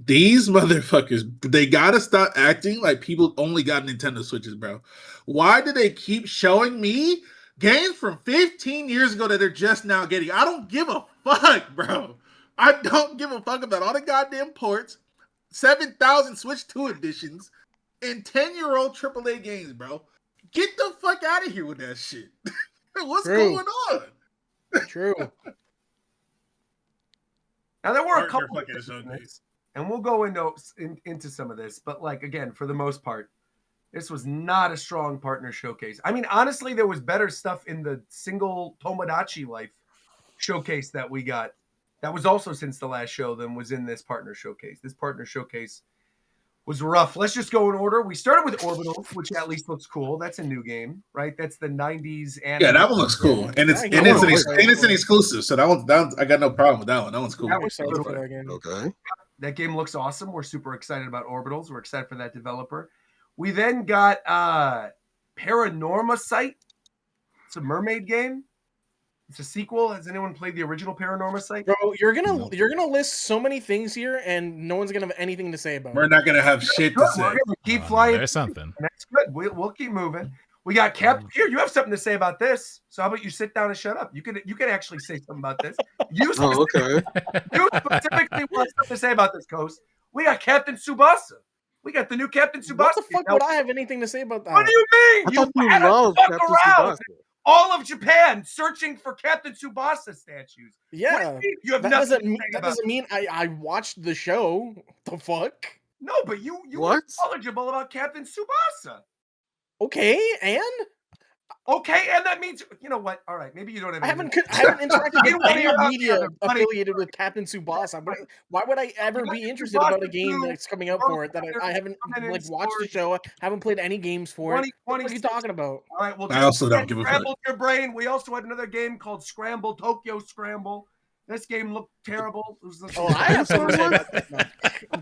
These motherfuckers, they gotta stop acting like people only got Nintendo Switches, bro. Why do they keep showing me games from 15 years ago that they're just now getting? I don't give a fuck, bro. I don't give a fuck about all the goddamn ports, 7,000 Switch 2 editions, and 10-year-old AAA games, bro. Get the fuck out of here with that shit. What's True. going on? True. Now there were a Partner couple of fucking showcase. and we'll go into some of this, but like again, for the most part, This was not a strong partner showcase. I mean, honestly, there was better stuff in the single Tomodachi Life showcase that we got. That was also since the last show than was in this partner showcase. This partner showcase was rough. Let's just go in order. We started with Orbital, which at least looks cool. That's a new game, right? That's the 90s anime. Yeah, that one looks cool. And it's an exclusive. So that one I got no problem with that one. That one's cool. Okay. That game looks awesome. We're super excited about Orbitals. We're excited for that developer. We then got Paranorma Site. It's a mermaid game. It's a sequel. Has anyone played the original Paranorma Site? Bro, you're gonna list so many things here, and no one's gonna have anything to say about it. We're not gonna have shit to say. We're gonna keep flying. There's something. That's good. We'll keep moving. We got Cap. Here, you have something to say about this. So how about you sit down and shut up? You can actually say something about this. You specifically want something to say about this, Coast. We got Captain Tsubasa. We got the new Captain Tsubasa. What the fuck would I have anything to say about that? What do you mean? You had to fuck around. All of Japan searching for Captain Tsubasa statues. Yeah, you have that nothing. doesn't mean I watched the show. The fuck? No, but you were knowledgeable about Captain Tsubasa. Okay, and that means you know what? All right, maybe you don't have. I haven't interacted with any media affiliated with Captain Tsubasa. Why would I ever be interested about a game that's coming out for it that I haven't watched the show, haven't played any games for it? What are you talking about? All right, well, I also don't give a fuck. Scramble your brain. We also had another game called Scramble, Tokyo Scramble. This game looked terrible. I have something to say about that.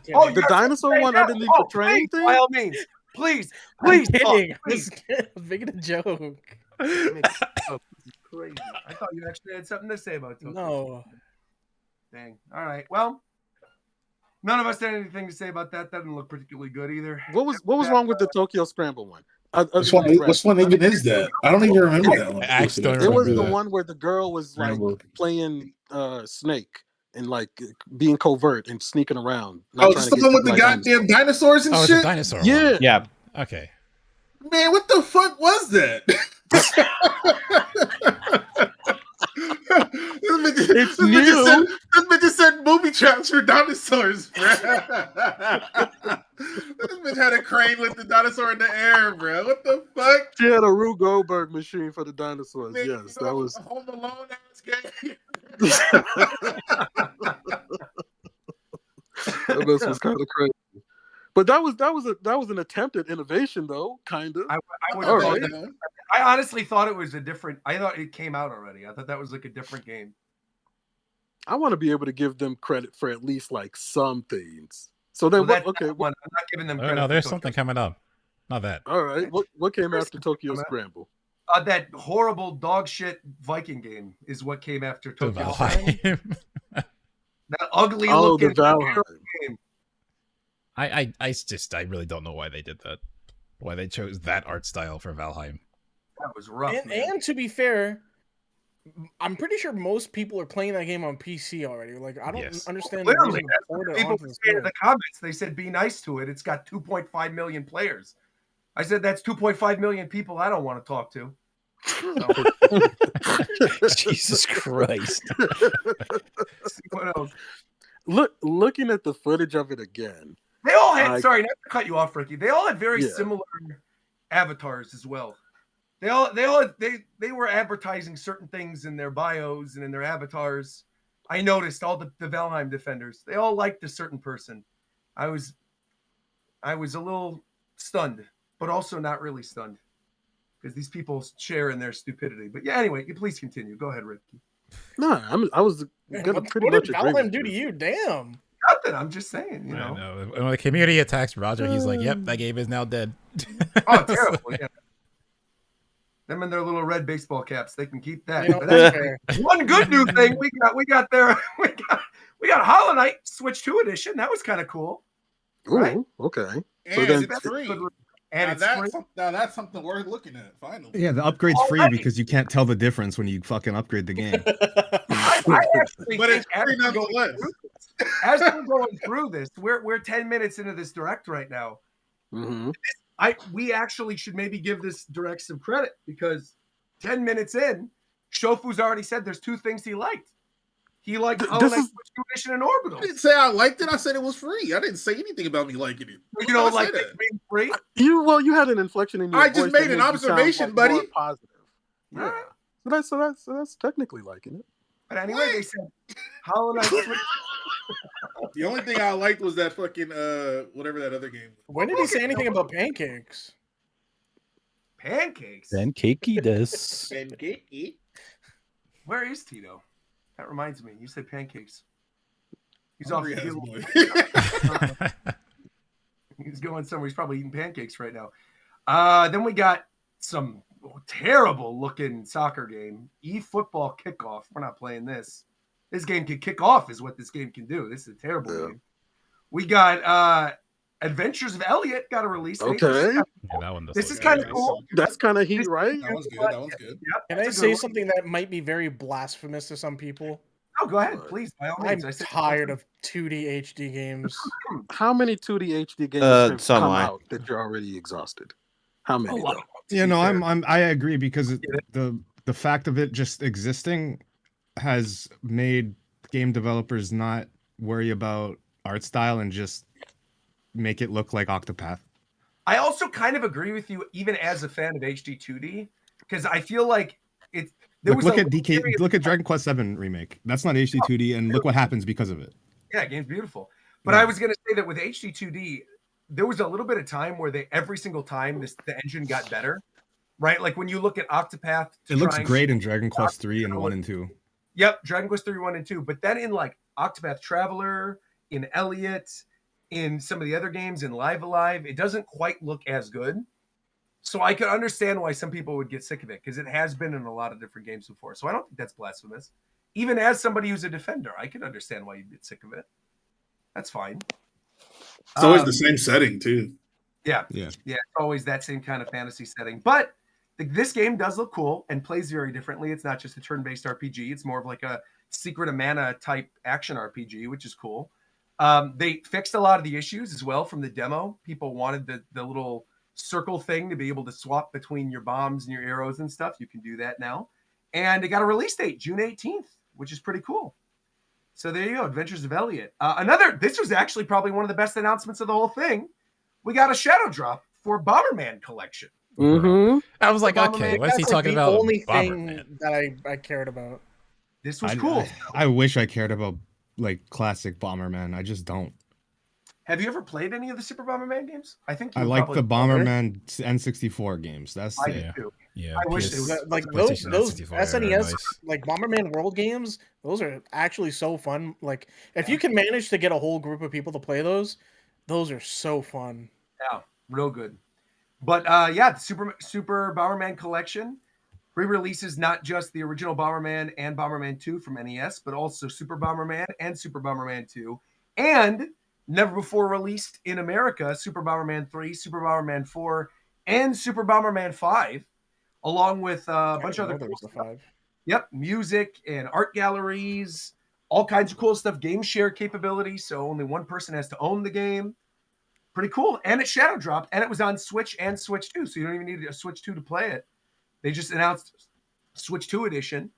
No, the dinosaur one underneath the train thing? By all means. Please. I'm kidding. I was making a joke. Crazy. I thought you actually had something to say about Tokyo. No. Dang. All right. Well, none of us had anything to say about that. That didn't look particularly good either. What was wrong with the Tokyo Scramble one? Which one even is that? I don't even remember that one. It was the one where the girl was like playing Snake and like being covert and sneaking around. Oh, it's the one with the goddamn dinosaurs and shit? It's a dinosaur one. Yeah. Okay. Man, what the fuck was that? It's new. This bitch just said booby traps for dinosaurs, bro. This bitch had a crane with the dinosaur in the air, bro. What the fuck? She had a Rube Goldberg machine for the dinosaurs. Man, yes, that was Home Alone ass game. That was kind of crazy. But that was an attempt at innovation, though, kind of. I honestly thought it was a different. I thought it came out already. I thought that was like a different game. I want to be able to give them credit for at least like some things. So then, I'm not giving them credit. No, there's something coming up. Not that. All right, what came after Tokyo Scramble? That horrible dog shit Viking game is what came after Tokyo Scramble. That ugly looking game. I really don't know why they did that. Why they chose that art style for Valheim. That was rough. And to be fair, I'm pretty sure most people are playing that game on PC already. Like, I don't understand. Literally, people in the comments, they said, "Be nice to it. It's got 2.5 million players." I said, "That's 2.5 million people I don't want to talk to." Jesus Christ! What else? Looking at the footage of it again. They all had. Sorry, not to cut you off, Ricky. They all had very similar avatars as well. They were advertising certain things in their bios and in their avatars. I noticed all the Valheim defenders. They all liked a certain person. I was a little stunned, but also not really stunned because these people share in their stupidity. But yeah, anyway, you please continue. Go ahead, Ricky. No, I was gonna pretty much agree. What did Valheim do to you? Damn. Nothing. I'm just saying, you know. When the community attacks Roger, he's like, "Yep, that game is now dead." Oh, terrible! Yeah. Them and their little red baseball caps, they can keep that. One good new thing we got Hollow Knight Switch 2 edition. That was kind of cool. Right? Ooh, okay. And so it's free. And that's something worth looking at. Finally. Yeah, the upgrade's free because you can't tell the difference when you fucking upgrade the game. I actually but it's free nonetheless. As we're going through this, we're 10 minutes into this direct right now. Mm-hmm. We actually should maybe give this direct some credit because 10 minutes in, Shofu's already said there's two things he liked. He liked Th- Hollow this Knight is- Switch 2 Edition and Orbital. I didn't say I liked it. I said it was free. I didn't say anything about me liking it. You don't I like said it being free? You had an inflection in your I voice. just that made an made you sound, observation, like, buddy. more positive. Yeah. So that's technically liking it. But anyway, they said Hollow Knight Switch. The only thing I liked was that fucking whatever that other game was. When did he say anything about pancakes? Pancakes? Pancakey des. Pancakey. Where is Tito? That reminds me. You said pancakes. He's Hungry off. ass boy. He's going somewhere. He's probably eating pancakes right now. Then we got some terrible looking soccer game. eFootball Kickoff. We're not playing this. This game can kick off is what this game can do. This is a terrible game. We got Adventures of Elliot got a release date. Okay. Yeah, that one does This look is kind of nice. cool. That's kind of heat, right? That one's good. That one's good. Yep, Can I that's a say good one. something that might be very blasphemous to some people? Oh, go ahead, please. By all means. I'm tired of 2D HD games. How many 2D HD games have some come I- out that you're already exhausted? How many? though? Yeah, no, I agree because the fact of it just existing has made game developers not worry about art style and just make it look like Octopath. I also kind of agree with you, even as a fan of HD 2D, because I feel like it's. Look at DK. Look at Dragon Quest VII remake. That's not HD 2D, and look what happens because of it. Yeah, game's beautiful. But I was going to say that with HD 2D, there was a little bit of time where every single time the engine got better, right? Like when you look at Octopath. It looks great in Dragon Quest 3 and 1 and 2. Yep, Dragon Quest 3, 1, and 2. But then in like Octopath Traveler, in Elliot, in some of the other games, in Live Alive, it doesn't quite look as good. So I could understand why some people would get sick of it because it has been in a lot of different games before. So I don't think that's blasphemous. Even as somebody who's a defender, I can understand why you'd get sick of it. That's fine. It's always the same setting too. Yeah. It's always that same kind of fantasy setting. But this game does look cool and plays very differently. It's not just a turn-based RPG. It's more of like a Secret of Mana type action RPG, which is cool. They fixed a lot of the issues as well from the demo. People wanted the little circle thing to be able to swap between your bombs and your arrows and stuff. You can do that now. And it got a release date, June 18th, which is pretty cool. So there you go, Adventures of Elliot. This was actually probably one of the best announcements of the whole thing. We got a shadow drop for Bomberman Collection. Mm-hmm. I was like, okay, what's he talking about? The only Bomberman. thing that I cared about. This was cool. I wish I cared about like classic Bomberman. I just don't. Have you ever played any of the Super Bomberman games? I think you I would like probably the Bomberman N64 games. That's I it. do. Yeah, I wish PS it was Like PlayStation those N64 are SNES, nice. like Bomberman World games, those are actually so fun. Like if you can manage to get a whole group of people to play those are so fun. Yeah, real good. But the Super Bomberman Collection re-releases not just the original Bomberman and Bomberman 2 from NES, but also Super Bomberman and Super Bomberman 2, and never before released in America, Super Bomberman 3, Super Bomberman 4, and Super Bomberman 5, along with a bunch of other cool stuff. Yep, music and art galleries, all kinds of cool stuff, game share capability, so only one person has to own the game. Pretty cool. And it shadow dropped, and it was on Switch and Switch 2, so you don't even need a Switch 2 to play it. They just announced Switch 2 edition,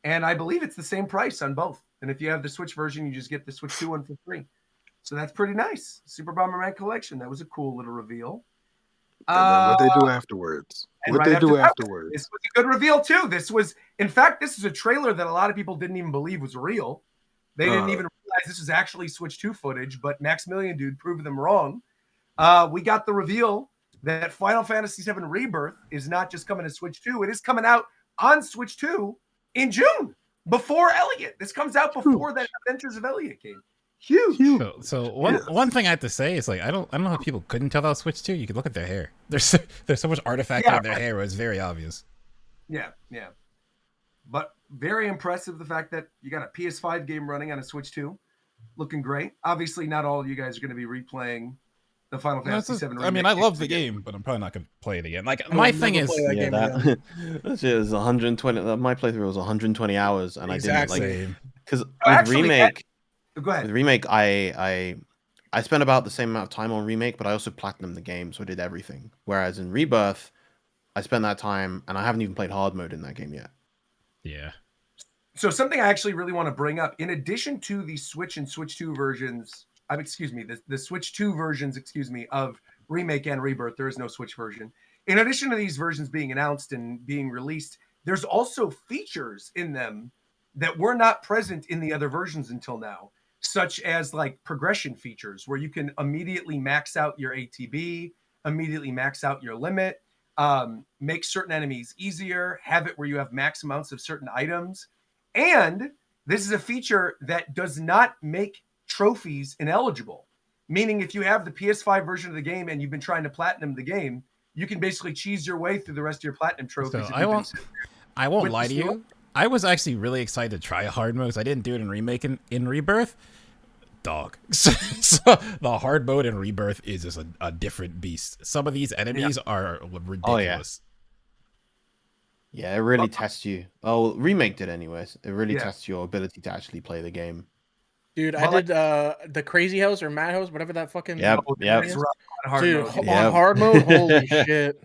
and I believe it's the same price on both. And if you have the Switch version, you just get the Switch 2 one for free. So that's pretty nice. Super Bomberman Collection. That was a cool little reveal. And then what they do afterwards? And What right they do after that, afterwards? This was a good reveal too. This is a trailer that a lot of people didn't even believe was real. They didn't even realize this was actually Switch 2 footage, but Maximilian Dude proved them wrong. We got the reveal that Final Fantasy VII Rebirth is not just coming to Switch 2, it is coming out on Switch 2 in June, before Elliot. This comes out before that Adventures of Elliot game. Huge. So one thing I have to say is like I don't know how people couldn't tell that was Switch 2. You could look at their hair. There's so much artifact on their hair. It was very obvious. Yeah. But very impressive the fact that you got a PS5 game running on a Switch 2. Looking great. Obviously, not all of you guys are going to be replaying the Final Fantasy VII. I mean, I love the game, but I'm probably not going to play it again. Like my thing is, that shit was 120. My playthrough was 120 hours, and I didn't like because with remake. Go ahead. With remake, I spent about the same amount of time on remake, but I also platinumed the game, so I did everything. Whereas in Rebirth, I spent that time, and I haven't even played hard mode in that game yet. Yeah. So something I actually really want to bring up, in addition to the Switch and Switch 2 versions, the Switch 2 versions, of Remake and Rebirth, there is no Switch version. In addition to these versions being announced and being released, there's also features in them that were not present in the other versions until now, such as like progression features where you can immediately max out your ATB, immediately max out your limit, make certain enemies easier, have it where you have max amounts of certain items. And this is a feature that does not make trophies ineligible, meaning if you have the PS5 version of the game and you've been trying to platinum the game, you can basically cheese your way through the rest of your platinum trophies. So I won't lie to you. I was actually really excited to try hard mode because I didn't do it in Remake and in Rebirth. Dog. So the hard mode in Rebirth is just a different beast. Some of these enemies are ridiculous. Oh, yeah. Yeah, it really tests you. Oh, Remake did anyways. It really tests your ability to actually play the game. Dude, I did the Crazy House or Mad House, whatever that fucking Yep. is. Dude, on hard mode, holy shit.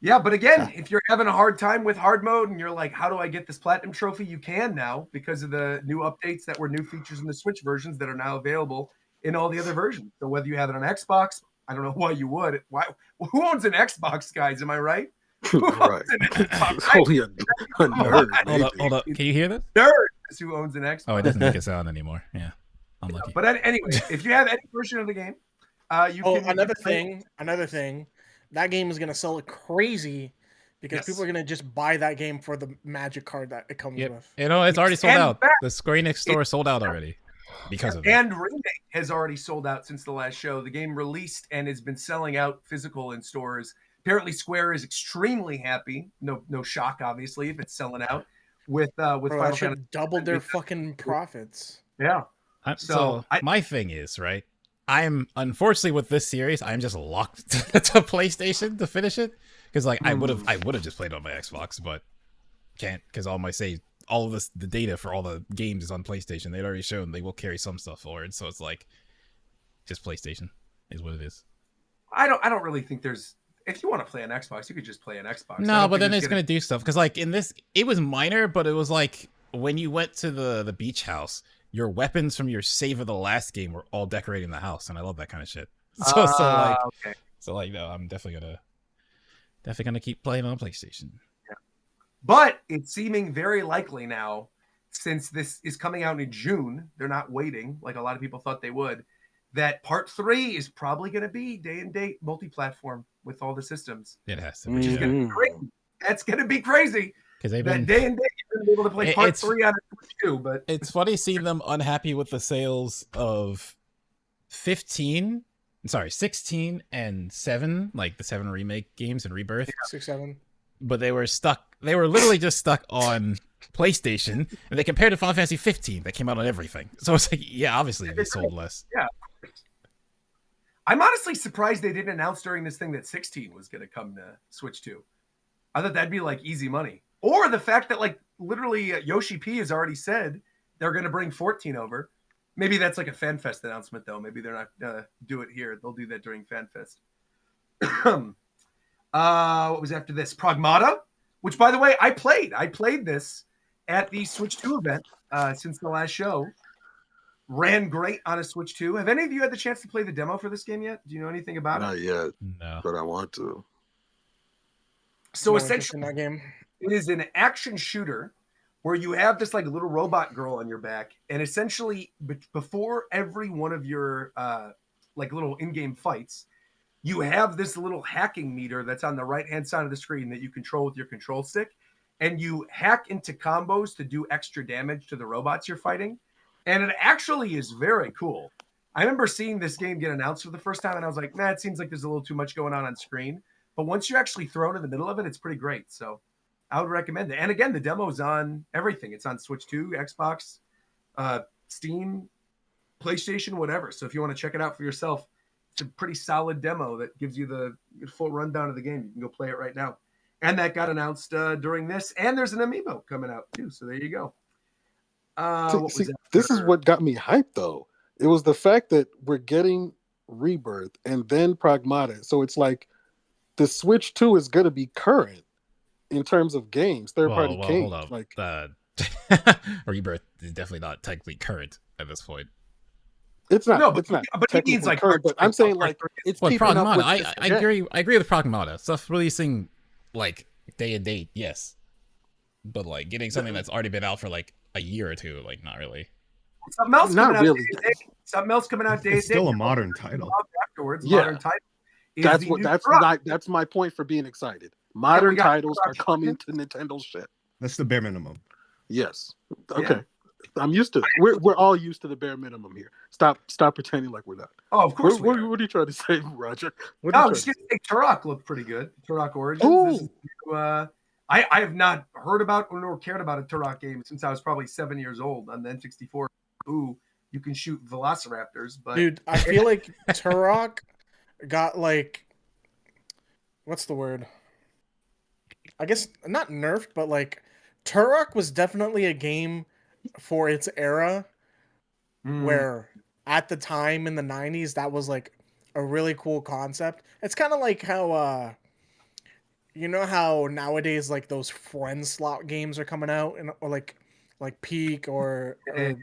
Yeah, but again, if you're having a hard time with hard mode and you're like, how do I get this platinum trophy? You can now because of the new updates that were new features in the Switch versions that are now available in all the other versions. So whether you have it on Xbox, I don't know why you would. Who owns an Xbox, guys? Am I right? Right. Only a nerd. Hold up. Can you hear this? Nerd is who owns an Xbox. Oh, it doesn't make a sound anymore. Yeah. Unlucky. But anyway, if you have any version of the game, you can. Another thing. That game is going to sell like crazy because people are going to just buy that game for the magic card that it comes with. You know, it's already sold out. The Square Enix store sold out already because of that. And Remake has already sold out since the last show. The game released and has been selling out physical in stores. Apparently, Square is extremely happy. No shock, obviously, if it's selling out with Final Fantasy. Doubled their fucking profits. Yeah. My thing is, right? I'm unfortunately with this series, I'm just locked to PlayStation to finish it because like I would have just played it on my Xbox, but can't because all of this the data for all the games is on PlayStation. They'd already shown they will carry some stuff forward, so it's like just PlayStation is what it is. I don't really think there's. If you want to play on Xbox, you could just play on Xbox. No, but then it's gonna do stuff because like in this, it was minor, but it was like when you went to the beach house. Your weapons from your save of the last game were all decorating the house, and I love that kind of shit. So no, I'm definitely gonna keep playing on PlayStation. Yeah. But it's seeming very likely now, since this is coming out in June, they're not waiting like a lot of people thought they would. That Part 3 is probably going to be day and date multi-platform with all the systems. It has to be. Which is going to be crazy. That's going to be crazy. Because they've been day and date, you're going to be able to play Part 3 on Switch 2. But it's funny seeing them unhappy with the sales of 16 and 7, like the 7 remake games and Rebirth. 6, 7. But they were literally just stuck on PlayStation, and they compared to Final Fantasy 15 that came out on everything. So it's like, yeah, obviously they sold less. Yeah. I'm honestly surprised they didn't announce during this thing that 16 was going to come to Switch 2. I thought that'd be like easy money. Or the fact that like literally Yoshi P has already said they're going to bring 14 over. Maybe that's like a FanFest announcement though. Maybe they're not going to do it here. They'll do that during FanFest. What was after this? Pragmata, which by the way, I played this at the Switch 2 event since the last show. Ran great on a Switch 2. Have any of you had the chance to play the demo for this game yet? Do you know anything about it? Not yet. No. But I want to. So essentially, that game. It is an action shooter where you have this like little robot girl on your back, and essentially before every one of your like little in-game fights, you have this little hacking meter that's on the right-hand side of the screen that you control with your control stick, and you hack into combos to do extra damage to the robots you're fighting, and it actually is very cool. I remember seeing this game get announced for the first time, and I was like, it seems like there's a little too much going on screen. But once you're actually thrown in the middle of it, it's pretty great. So I would recommend it. And again, the demo's on everything. It's on Switch 2, Xbox, Steam, PlayStation, whatever. So if you want to check it out for yourself, it's a pretty solid demo that gives you the full rundown of the game. You can go play it right now. And that got announced during this. And there's an amiibo coming out too. So there you go. This is what got me hyped though. It was the fact that we're getting Rebirth and then Pragmata. So it's like the Switch 2 is going to be current in terms of games, third-party well, games. hold up. Like Rebirth is definitely not technically current at this point. it's not. No, it's not. but he means technically like current, but I'm saying like it's Well, keeping up Pragmata, with. I agree. I agree with Pragmata. Stuff releasing like day and date, yes, but like getting something that's already been out for like a year or two, like not really. Something else Not coming really. out. Something else coming out. It's still a modern title. Afterwards, Yeah. modern title. That's what. That's my point for being excited. Modern titles are coming to Nintendo shit. That's the bare minimum. Yes. Okay. I'm used to it. We're all used to the bare minimum here. Stop pretending like we're not. Oh, of course. What are you trying to say, Roger? I'm just gonna say Turok looked pretty good. Turok Origins. This is, I have not heard about nor cared about a Turok game since I was probably 7 years old on the N64. Ooh, you can shoot velociraptors, but dude, I feel like Turok got like, what's the word? I guess not nerfed, but like Turok was definitely a game for its era where at the time in the 90s that was like a really cool concept. It's kind of like how you know how nowadays like those friend slot games are coming out and or like Peak or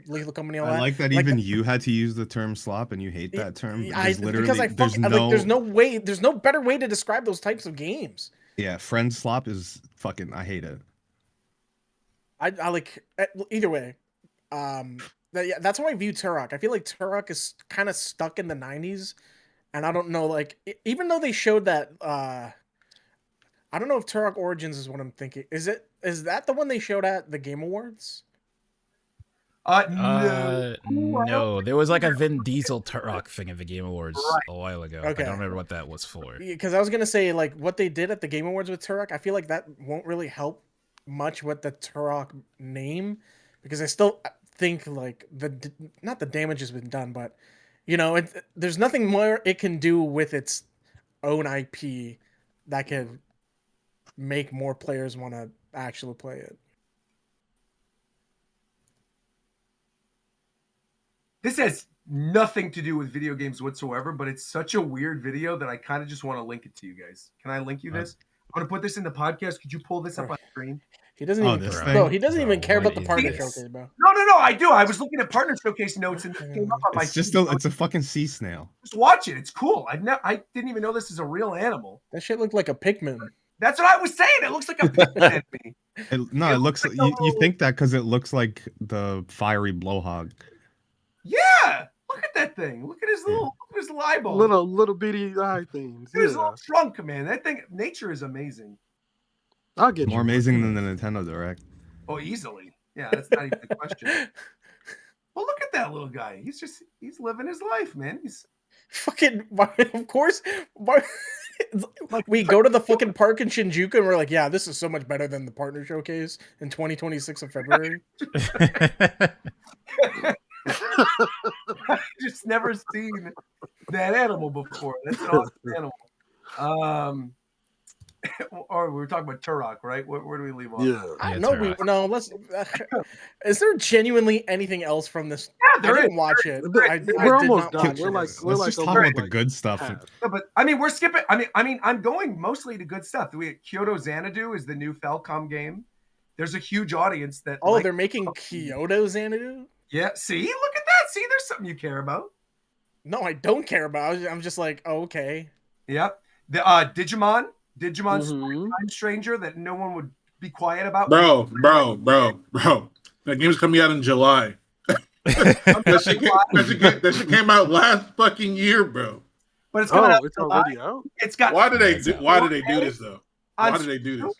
Lethal Company. All I that. like that even you had to use the term slop and you hate that term. There's there's no way, there's no better way to describe those types of games. Yeah, friend slop is fucking. I hate it. I like either way. That's how I view Turok. I feel like Turok is kind of stuck in the 90s, and I don't know. Like even though they showed that, I don't know if Turok Origins is what I'm thinking. Is that the one they showed at the Game Awards? No. There was like a Vin Diesel Turok thing at the Game Awards a while ago. Okay. I don't remember what that was for. Because I was gonna say like what they did at the Game Awards with Turok. I feel like that won't really help much with the Turok name, because I still think like not the damage has been done, but you know there's nothing more it can do with its own IP that can make more players want to actually play it. This has nothing to do with video games whatsoever, but it's such a weird video that I kind of just want to link it to you guys. Can I link you this? I'm going to put this in the podcast. Could you pull this up on screen? He doesn't he doesn't even care about the partner showcase, bro. No, I do. I was looking at partner showcase notes and it came up on my it's a fucking sea snail. Just watch it. It's cool. I didn't even know this is a real animal. That shit looked like a Pikmin. That's what I was saying. It looks like a Pikmin to me. It looks like you think that because it looks like the fiery blowhog. Yeah, look at that thing. Look at his little eyeball. Little bitty eye things. Look at his little trunk, man. That thing, nature is amazing. I'll get more amazing than the Nintendo Direct. Oh, easily. Yeah, that's not even a question. Well, look at that little guy. He's living his life, man. He's fucking, of course. We go to the fucking park in Shinjuku and we're like, yeah, this is so much better than the partner showcase in 2026 of February. I've just never seen that animal before. That's an awesome animal. Or we were talking about Turok, right? Where do we leave off? Let's. Is there genuinely anything else from this? Yeah, I didn't watch it. We're almost done. Let's just talk about the good stuff. No, but I mean, we're skipping. I mean, I'm going mostly to good stuff. We Kyoto Xanadu is the new Falcom game. There's a huge audience that. Oh, they're making Kyoto Xanadu. Yeah. See, look at that. See, there's something you care about. No, I don't care about. I'm just like, oh, okay. Yep. The Digimon Time Stranger that no one would be quiet about. Bro. That game's coming out in July. that shit came out last fucking year, bro. But it's coming out. It's already out. It's got. Why did they do this though? Why did they do this?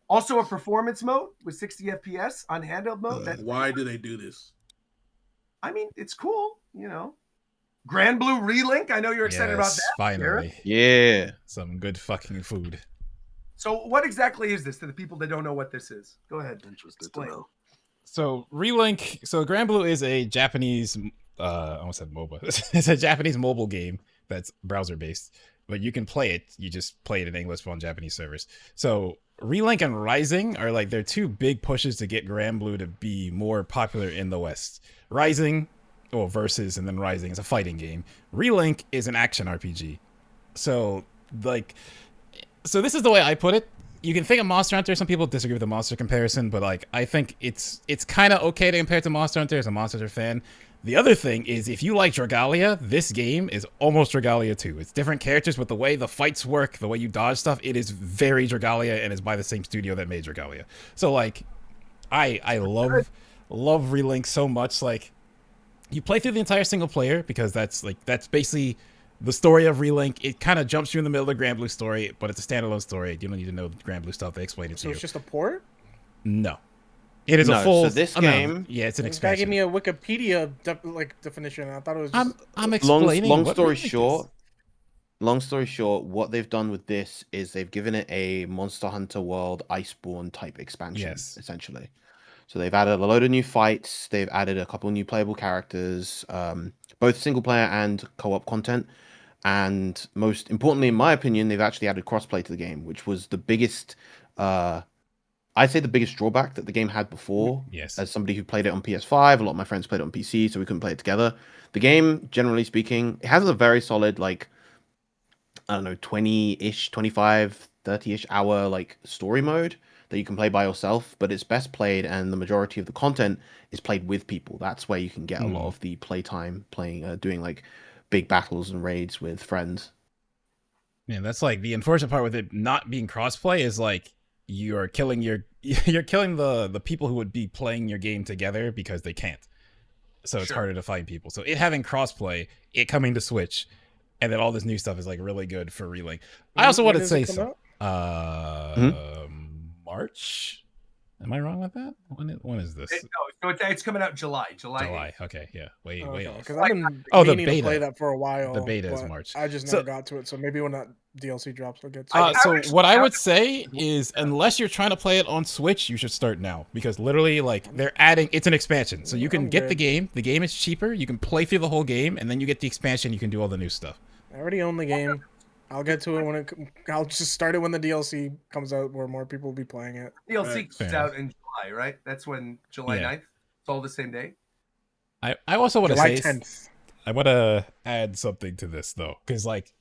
Also, a performance mode with 60 FPS on handheld mode. Why do they do this? I mean, it's cool, you know. Grand Blue Relink. I know you're excited about that. Finally. Eric. Yeah. Some good fucking food. So what exactly is this to the people that don't know what this is? Go ahead. Interested to know. So Relink, Grand Blue is a Japanese I almost said MOBA. It's a Japanese mobile game that's browser based, but you can play it. You just play it in English on Japanese servers. So Relink and Rising are like they're two big pushes to get Grand Blue to be more popular in the West. Rising, Versus, and then Rising is a fighting game. Relink is an action RPG. So this is the way I put it. you can think of Monster Hunter. Some people disagree with the Monster comparison, but like I think it's kind of okay to compare it to Monster Hunter as a Monster Hunter fan. The other thing is, if you like Dragalia, this game is almost Dragalia 2. It's different characters, but the way the fights work, the way you dodge stuff, it is very Dragalia, and is by the same studio that made Dragalia. So like, I love Relink so much. Like, you play through the entire single player because that's basically the story of Relink. It kind of jumps you in the middle of the Granblue story, but it's a standalone story. You don't need to know the Granblue stuff. They explain it to you. So it's just a port? No. It is a full. So this game, yeah, it's an This guy expansion. gave me a Wikipedia definition. I thought it was. Just... I'm explaining. Long story short, what they've done with this is they've given it a Monster Hunter World Iceborne type expansion, essentially. So they've added a load of new fights. They've added a couple new playable characters, both single player and co-op content. And most importantly, in my opinion, they've actually added crossplay to the game, which was the biggest. I'd say the biggest drawback that the game had before. Yes. As somebody who played it on PS5, a lot of my friends played it on PC, so we couldn't play it together. The game, generally speaking, it has a very solid, like, I don't know, 20-ish, 25, 30-ish hour, like, story mode that you can play by yourself, but it's best played, and the majority of the content is played with people. That's where you can get a lot of the playtime doing, like, big battles and raids with friends. Yeah, that's like the unfortunate part with it not being crossplay is like, you're killing the people who would be playing your game together because they can't. So it's harder to find people. So it having crossplay, it coming to Switch, and then all this new stuff is like really good for Relink. I also want to say so. March. Am I wrong with that? When is this? No, it's coming out July. July. Okay, yeah. Way off. Because I've been the meaning beta. to play that for a while. The beta is but March. I just never got to it. So maybe when that DLC drops, I'll get to it. So what I would say is, unless you're trying to play it on Switch, you should start now, because literally, like, they're adding. It's an expansion, so you can get the game. The game is cheaper. You can play through the whole game, and then you get the expansion. You can do all the new stuff. I already own the game. I'll get to it when I'll just start it when the DLC comes out, where more people will be playing it. DLC comes out in July, right? That's when July 9th. It's all the same day. I also want to July say 10th. I want to add something to this though, because like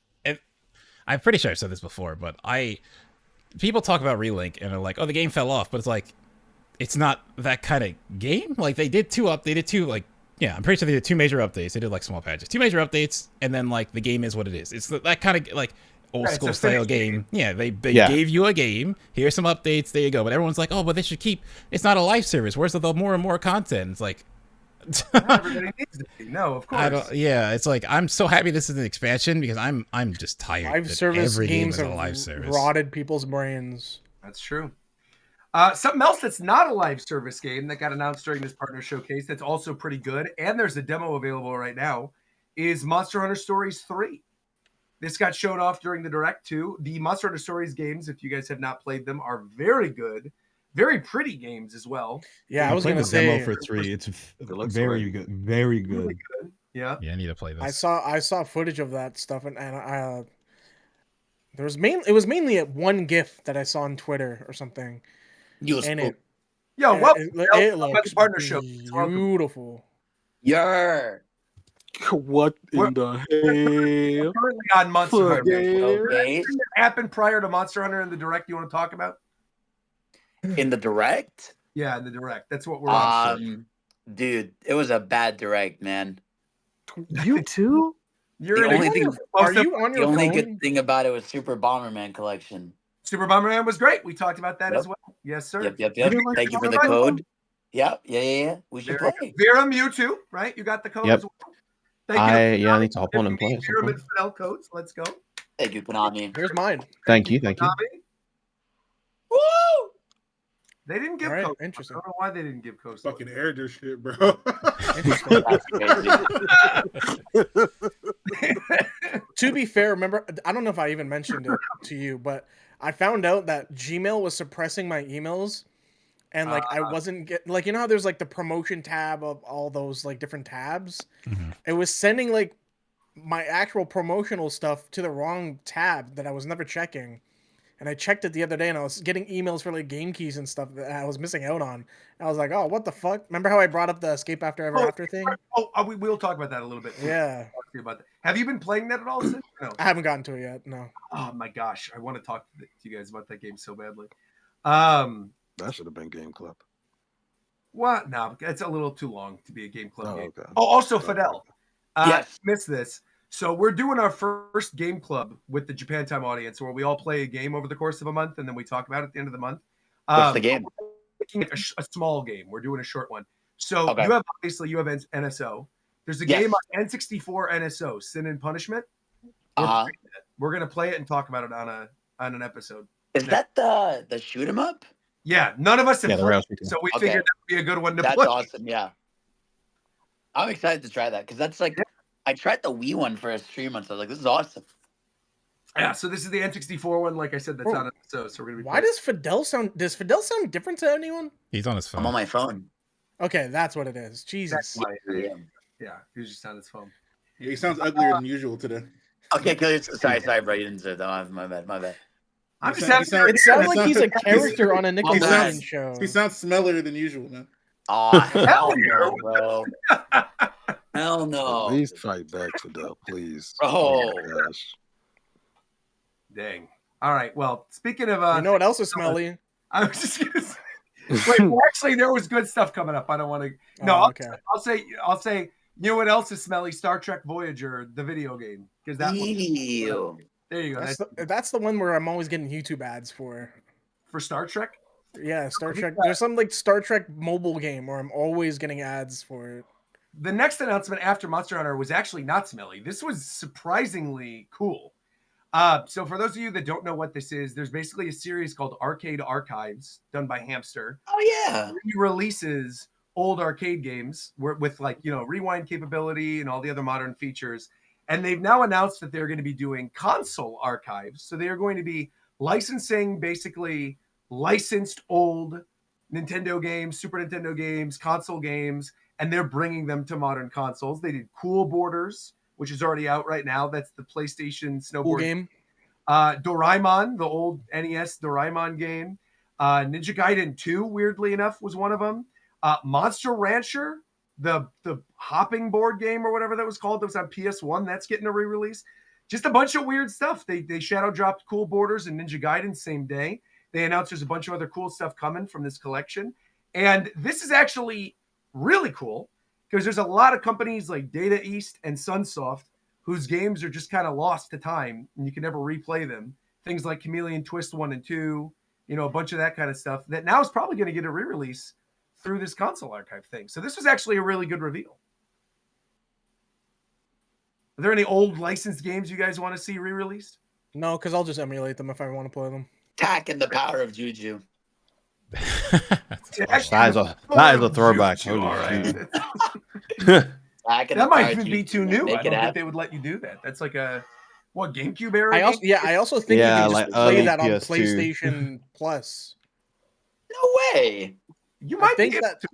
I'm pretty sure I've said this before, but people talk about Relink and are like, oh, the game fell off, but it's like it's not that kind of game. Like they did two, I'm pretty sure they did 2 major updates. They did like small patches, 2 major updates, and then like the game is what it is. It's that kind of like old school style game. Yeah, they gave you a game. Here's some updates. There you go. But everyone's like, oh, but they should keep. It's not a live service. Where's the more and more content? It's like. Everybody needs to be. No, of course. It's like I'm so happy this is an expansion because I'm just tired. Live service every games game is have a live service. rotted people's brains. That's true. Something else that's not a live service game that got announced during this partner showcase that's also pretty good, and there's a demo available right now, is Monster Hunter Stories 3. This got shown off during the Direct too. The Monster Hunter Stories games, if you guys have not played them, are very good. Very pretty games as well. Yeah, I was going gonna to say demo for 3. It's very good. Very good. Really good. Yeah. Yeah, I need to play this. I saw footage of that stuff, and it was mainly at one GIF that I saw on Twitter or something. It looks partner show. Beautiful. Yeah. What in the hell? Currently on Monster Hunter. Okay. Anything that happened prior to Monster Hunter in the Direct you want to talk about? In the Direct? Yeah, in the Direct. That's what we're on. Dude, it was a bad Direct, man. You too? The only phone? good thing about it was Super Bomberman Collection. Super Bomberman was great. We talked about that as well. Yes, sir. Yep. Thank you for the code. Yeah. We should play. Vera Mewtwo, right? You got the code as well. I need to hop on and play. Vera and Fidel codes. Let's go. Thank you, Konami. Here's mine. Thank you. Woo! They didn't give codes. Interesting. I don't know why they didn't give codes. Fucking aired their shit, bro. To be fair, remember, I don't know if I even mentioned it to you, but I found out that Gmail was suppressing my emails, and like I wasn't like, you know how there's like the promotion tab of all those like different tabs. It was sending like my actual promotional stuff to the wrong tab that I was never checking. And I checked it the other day, and I was getting emails for like game keys and stuff that I was missing out on. And I was like, "Oh, what the fuck?" Remember how I brought up the Escape After Ever After thing? We'll talk about that a little bit. Yeah. see about that. Have you been playing that at all? Sid? No. I haven't gotten to it yet. No. Oh my gosh, I want to talk to you guys about that game so badly. That should have been Game Club. What? No, it's a little too long to be a Game Club game. Okay. Oh, also Fidel. Yes. Missed this. So we're doing our first Game Club with the Japan Time audience, where we all play a game over the course of a month, and then we talk about it at the end of the month. What's the game? A small game. We're doing a short one. So Okay. you have NSO. There's a game on N64 NSO, Sin and Punishment. We're gonna play it and talk about it on an episode. Is that the shoot 'em up? Yeah, none of us have played, shooting. so we Okay. figured that would be a good one to That's play. awesome. Yeah, I'm excited to try that because that's like I tried the Wii one for a stream once. I was like, this is awesome. Yeah, so this is the N64 one, like I said, that's on NSO. So we're gonna be. Why does Fidel sound different to anyone? He's on his phone. I'm on my phone. Okay, that's what it is. Jesus. Yeah, he's just on his phone. Yeah, he sounds uglier than usual today. Okay, sorry, bro. You didn't say that. My bad. I'm just It sounds like he's a character on a Nickelodeon show. He sounds smellier than usual, man. Oh, hell no, bro. Hell no. Please fight back, Fidel, please. Oh. my gosh. Dang. All right. Well, speaking of, You know what else is smelly? I was just gonna say. Wait, well, actually, there was good stuff coming up. I don't want to. No, okay. I'll say. You know what else is smelly? Star Trek Voyager, the video game, because that. Ew. There you go. That's the one where I'm always getting YouTube ads for Star Trek. Yeah, Star Trek. There's some like Star Trek mobile game where I'm always getting ads for it. The next announcement after Monster Hunter was actually not smelly. This was surprisingly cool. So for those of you that don't know what this is, there's basically a series called Arcade Archives done by Hamster. Oh yeah. He releases old arcade games with like, rewind capability and all the other modern features. And they've now announced that they're going to be doing console archives. So they are going to be licensing basically licensed old Nintendo games, Super Nintendo games, console games, and they're bringing them to modern consoles. They did Cool Borders, which is already out right now. That's the PlayStation snowboard Cool game. Doraemon, the old NES Doraemon game. Ninja Gaiden 2, weirdly enough, was one of them. Monster Rancher, the hopping board game or whatever that was called, that was on PS1. That's getting a re-release. Just a bunch of weird stuff. They shadow dropped Cool Borders and Ninja Gaiden same day. They announced there's a bunch of other cool stuff coming from this collection. And this is actually really cool because there's a lot of companies like Data East and Sunsoft whose games are just kind of lost to time and you can never replay them. Things like Chameleon Twist 1 and 2, a bunch of that kind of stuff that now is probably going to get a re-release through this console archive thing. So this was actually a really good reveal. Are there any old licensed games you guys want to see re-released? No, because I'll just emulate them if I want to play them. Tack and the Power of Juju. That is a throwback. Holy shit. That might even be too new. I don't think they would let you do that. That's like a GameCube era. I also think you can just play that on PS2. PlayStation Plus. No way. You might think be that.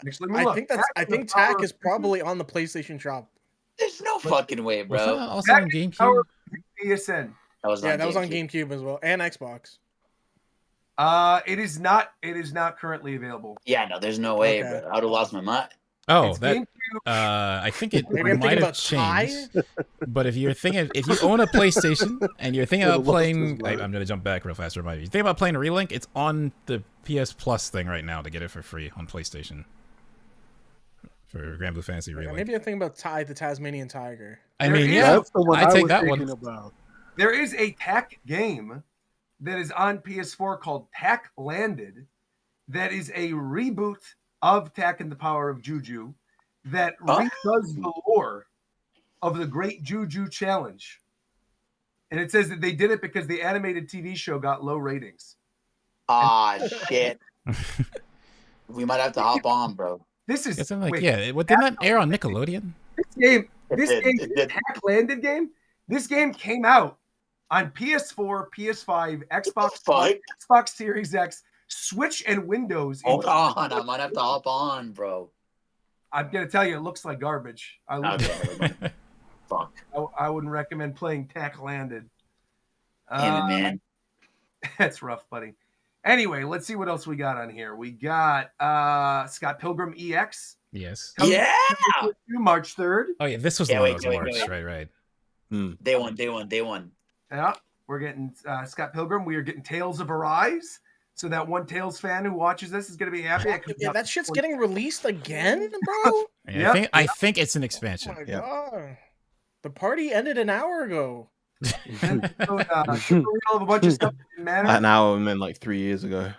I think TAC is probably on the PlayStation Shop. There's no fucking way, bro. Was that also on GameCube? PSN. That was on GameCube as well and Xbox. It is not. It is not currently available. Yeah, no, there's no way, bro. I would have lost my mind. Oh, I think it might have changed. But if you own a PlayStation and you're thinking about playing, I'm gonna jump back real fast. Remind you, think about playing Relink. It's on the PS Plus thing right now to get it for free on PlayStation for Grand Blue Fantasy Relink. Maybe I'm thinking about Ty the Tasmanian Tiger. I mean, yeah, I take that one. There is a TAC game that is on PS4 called TAC Landed. That is a reboot of TAC and the Power of Juju that redoes the lore of the Great Juju Challenge. And it says that they did it because the animated TV show got low ratings. Shit. We might have to hop on, bro. This is didn't that air on Nickelodeon? This TAC Landed game. This game came out on PS4, PS5, Xbox One, Xbox Series X, Switch, and Windows. Hold on, I might have to hop on, bro. I'm gonna tell you, it looks like garbage. Fuck. I wouldn't recommend playing TAC Landed. Damn it, man. That's rough, buddy. Anyway, let's see what else we got on here. We got Scott Pilgrim EX. Yes. Yeah. March 3rd. Oh yeah, this was the one that was March, right? Day one. Yeah, we're getting Scott Pilgrim. We are getting Tales of Arise. So that one Tales fan who watches this is going to be happy. Yeah, that shit's getting released again, bro. Yeah, I think it's an expansion. Oh my god, the party ended an hour ago. Showed, of a bunch of stuff that didn't matter. An hour and then like 3 years ago.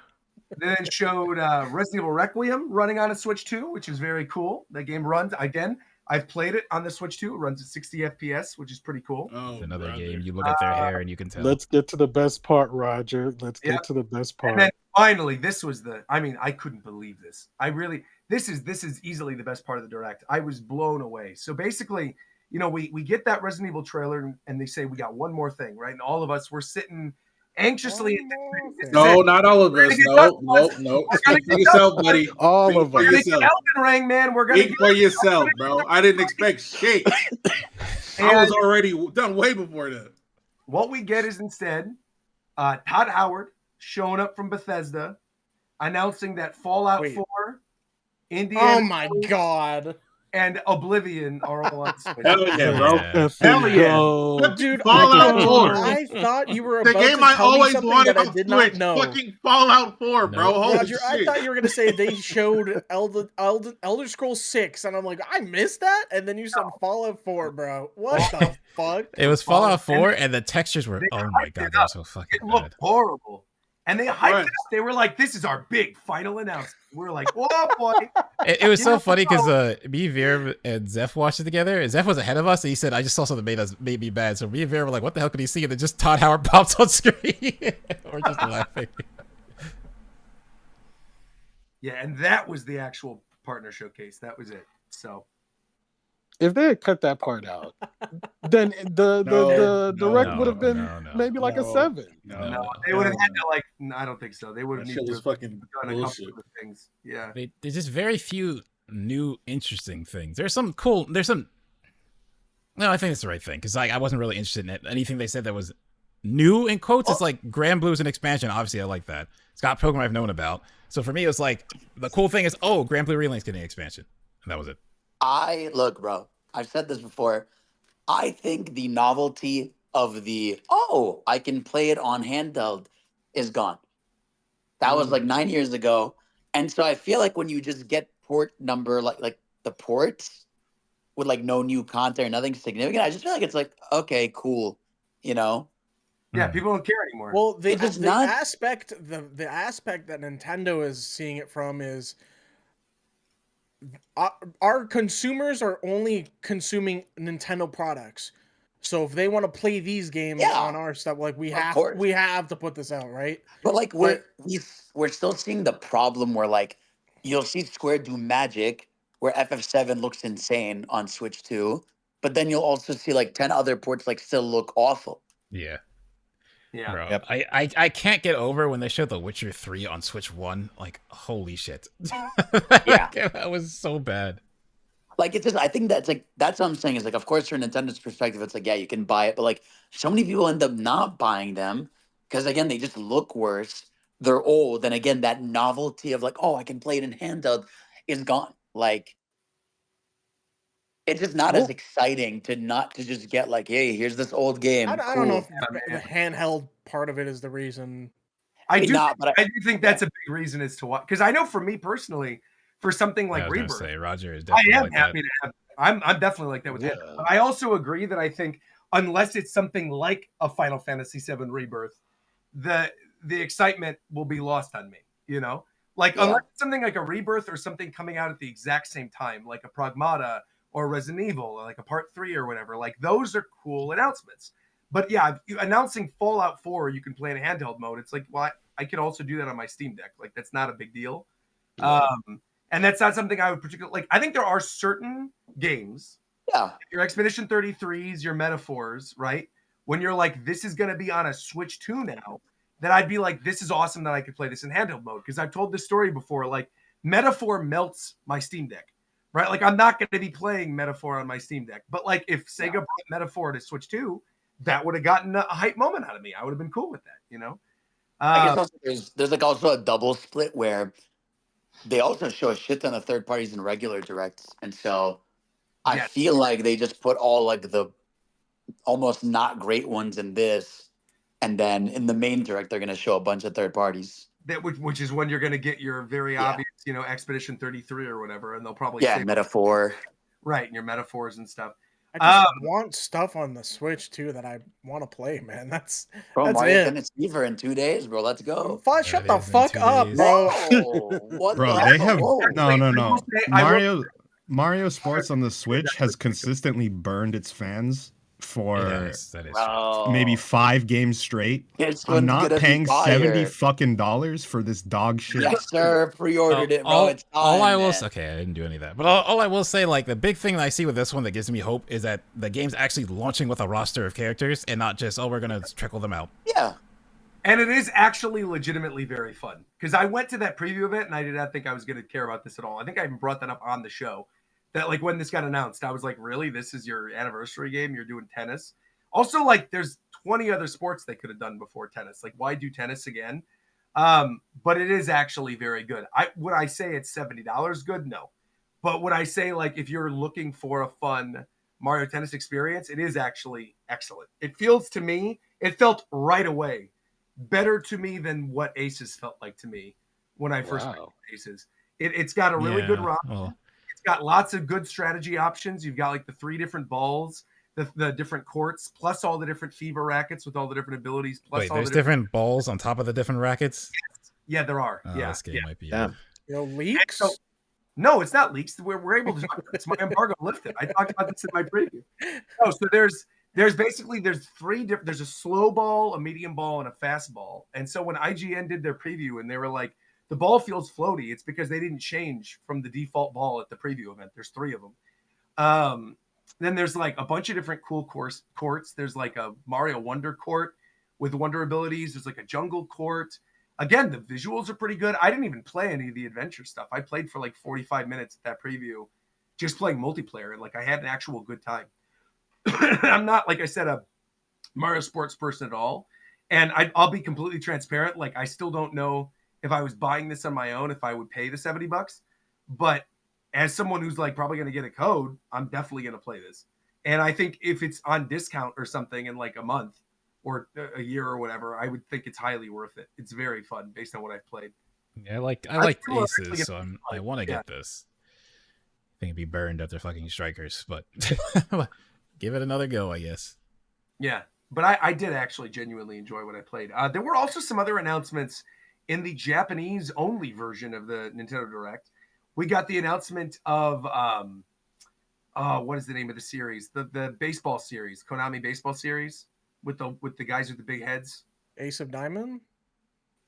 They then showed Resident Evil Requiem running on a Switch 2, which is very cool. The game runs, again, I've played it on the Switch 2. It runs at 60 FPS, which is pretty cool. It's another game. You look at their hair and you can tell. Let's get to the best part, Roger. Let's get to the best part. And then finally, this was I couldn't believe this. This is easily the best part of the Direct. I was blown away. So basically, we get that Resident Evil trailer and they say we got one more thing, right? And all of us, we're sitting anxiously. No, not all of us. No. Speak for yourself, buddy. All of us. Elden Ring, man. We're gonna speak for yourself, bro. I didn't expect shit. I was already done way before that. What we get is instead Todd Howard showing up from Bethesda, announcing that Fallout 4, Indiana. Oh my god. And Oblivion are all on Switch. Hell yeah, bro. Hell yeah. Dude, Fallout 4. I thought you were the about game to I tell me always something wanted that I on did Switch. not know. Fucking Fallout 4, bro. Holy Roger, shit. I thought you were going to say they showed Elder Scrolls 6, and I'm like, I missed that? And then you said Fallout 4, bro. What the fuck? It was Fallout 4, and the textures were, oh my god, they were so fucking It looked horrible. And they hyped it up. They were like, this is our big final announcement. We're like, oh boy. It was so funny because me, Veer, and Zeph watched it together. And Zeph was ahead of us, and he said, I just saw something that made me bad. So me and Veer were like, what the hell could he see? And then just Todd Howard pops on screen. We're just laughing. Yeah, and that was the actual partner showcase. That was it. So if they had cut that part out, then the Direct would have been maybe like a 7. No, they would have had to I don't think so. They would have needed to fucking done a couple of things. Yeah. There's just very few new interesting things. There's some cool. No, I think it's the right thing because I wasn't really interested in it. Anything they said that was new in quotes, it's like Grand Blue's an expansion. Obviously, I like that. Scott Pilgrim I've known about. So for me, it was like the cool thing is, Grand Blue Relink's getting an expansion, and that was it. Look, bro, I've said this before. I think the novelty of I can play it on handheld is gone. That was like 9 years ago. And so I feel like when you just get port number, like the ports with like no new content or nothing significant, I just feel like it's like, okay, cool. Yeah, people don't care anymore. Well, the aspect that Nintendo is seeing it from is our consumers are only consuming Nintendo products. So if they want to play these games on our stuff, like we have to put this out, right? But like we're still seeing the problem where like you'll see Square do Magic where FF7 looks insane on Switch 2, but then you'll also see like 10 other ports like still look awful. Yeah. Yeah. Bro, yep. I can't get over when they showed The Witcher 3 on Switch 1. Like, holy shit. Yeah. That was so bad. Like, it's just, I think that's what I'm saying is like, of course, from Nintendo's perspective, it's like, yeah, you can buy it. But like, so many people end up not buying them because, again, they just look worse. They're old. And again, that novelty of like, I can play it in handheld is gone. Like, it's just not as exciting to just get like, hey, here's this old game. I don't know if the handheld part of it is the reason. I do think that's a big reason as to why. Because I know for me personally, for something like Rebirth, Roger is I am happy to have. I'm definitely like that with it. But I also agree that I think unless it's something like a Final Fantasy VII Rebirth, the excitement will be lost on me. Unless it's something like a Rebirth or something coming out at the exact same time, like a Pragmata or Resident Evil, or like a Part 3 or whatever. Like, those are cool announcements. But yeah, announcing Fallout 4, you can play in a handheld mode. It's like, well, I could also do that on my Steam Deck. Like, that's not a big deal. Yeah. And that's not something I would particularly like. I think there are certain games, your Expedition 33s, your Metaphors, right? When you're like, this is going to be on a Switch 2 now, that I'd be like, this is awesome that I could play this in handheld mode. Because I've told this story before, like, Metaphor melts my Steam Deck. Right, like I'm not going to be playing Metaphor on my Steam Deck, but like if Sega brought Metaphor to Switch 2, that would have gotten a hype moment out of me. I would have been cool with that, I guess also there's like also a double split where they also show a shit ton of third parties in regular directs, and so I feel like they just put all like the almost not great ones in this, and then in the main direct they're going to show a bunch of third parties. That which is when you're going to get your very obvious, Expedition 33 or whatever, and they'll probably say Metaphor, right, and your metaphors and stuff. I just want stuff on the Switch too that I want to play, man. That's Mario it. Tennis Fever in 2 days, bro. Let's go. Shut the fuck up, bro. What Bro, the they hell? have Whoa. no. Mario Sports on the Switch has consistently burned its fans for that is maybe 5 games straight. I'm not paying $70 for this dog shit. Yes, sir. Pre-ordered it, bro. It's all I will man. okay, I didn't do any of that, but all I will say, like, the big thing that I see with this one that gives me hope is that the game's actually launching with a roster of characters and not just we're gonna trickle them out. Yeah. And it is actually legitimately very fun because I went to that preview event and I did not think I was going to care about this at all. I think I even brought that up on the show. That, like, when this got announced, I was like, really? This is your anniversary game? You're doing tennis? Also, like, there's 20 other sports they could have done before tennis. Like, why do tennis again? But it is actually very good. Would I say it's $70 good? No. But would I say, like, if you're looking for a fun Mario Tennis experience, it is actually excellent. It felt right away better to me than what Aces felt like to me when I first played Aces. It's got a really good run. Well, it's got lots of good strategy options. You've got like the 3 different balls, the different courts, plus all the different FIBA rackets with all the different abilities. Plus wait, all there's the different balls on top of the different rackets? Yeah, there are. This game might be leaks? So, no, it's not leaks. We're able to talk about this. My embargo lifted. I talked about this in my preview. Oh, so there's 3 different. There's a slow ball, a medium ball, and a fast ball. And so when IGN did their preview and they were like, the ball feels floaty, it's because they didn't change from the default ball at the preview event. There's 3 of them. Then there's like a bunch of different cool courts. There's like a Mario Wonder court with wonder abilities. There's like a jungle court. Again, the visuals are pretty good. I didn't even play any of the adventure stuff. I played for like 45 minutes at that preview, just playing multiplayer. And like, I had an actual good time. I'm not, like I said, a Mario Sports person at all. And I'll be completely transparent. Like, I still don't know if I was buying this on my own, if I would pay the $70. But as someone who's like probably going to get a code, I'm definitely going to play this. And I think if it's on discount or something in like a month or a year or whatever, I would think it's highly worth it. It's very fun based on what I've played. Yeah, I like Aces, so I want to get this. I think it'd be burned after fucking Strikers, but give it another go, I guess. Yeah, but I did actually genuinely enjoy what I played. There were also some other announcements in the Japanese only version of the Nintendo Direct. We got the announcement of what is the name of the series? The baseball series, Konami baseball series with the guys with the big heads. Ace of Diamond?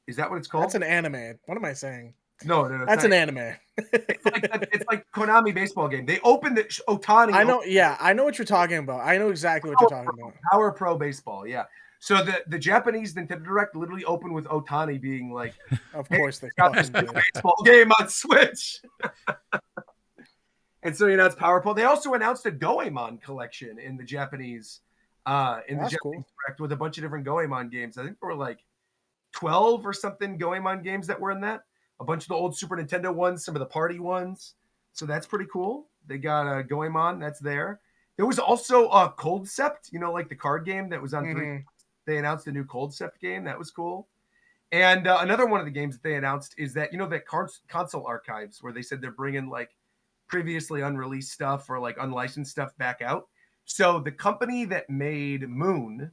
Is that what it's called? That's an anime. What am I saying? No, that's an anime. it's like Konami baseball game. They opened the Otani. I know. Yeah, I know what you're talking about. I know exactly what you're talking about. Power Pro Baseball. Yeah. So the Japanese Nintendo Direct literally opened with Otani being like, "Of course they got this baseball game on Switch." And so it's Power Pro. They also announced a Goemon collection in the Japanese Japanese Direct with a bunch of different Goemon games. I think there were like 12 or something Goemon games that were in that. A bunch of the old Super Nintendo ones, some of the party ones. So that's pretty cool. They got a Goemon that's there. There was also a Cold Sept, like the card game that was on 3. They announced a new Cold Sept game. That was cool. And another one of the games that they announced is that, that console archives where they said they're bringing like previously unreleased stuff or like unlicensed stuff back out. So the company that made Moon,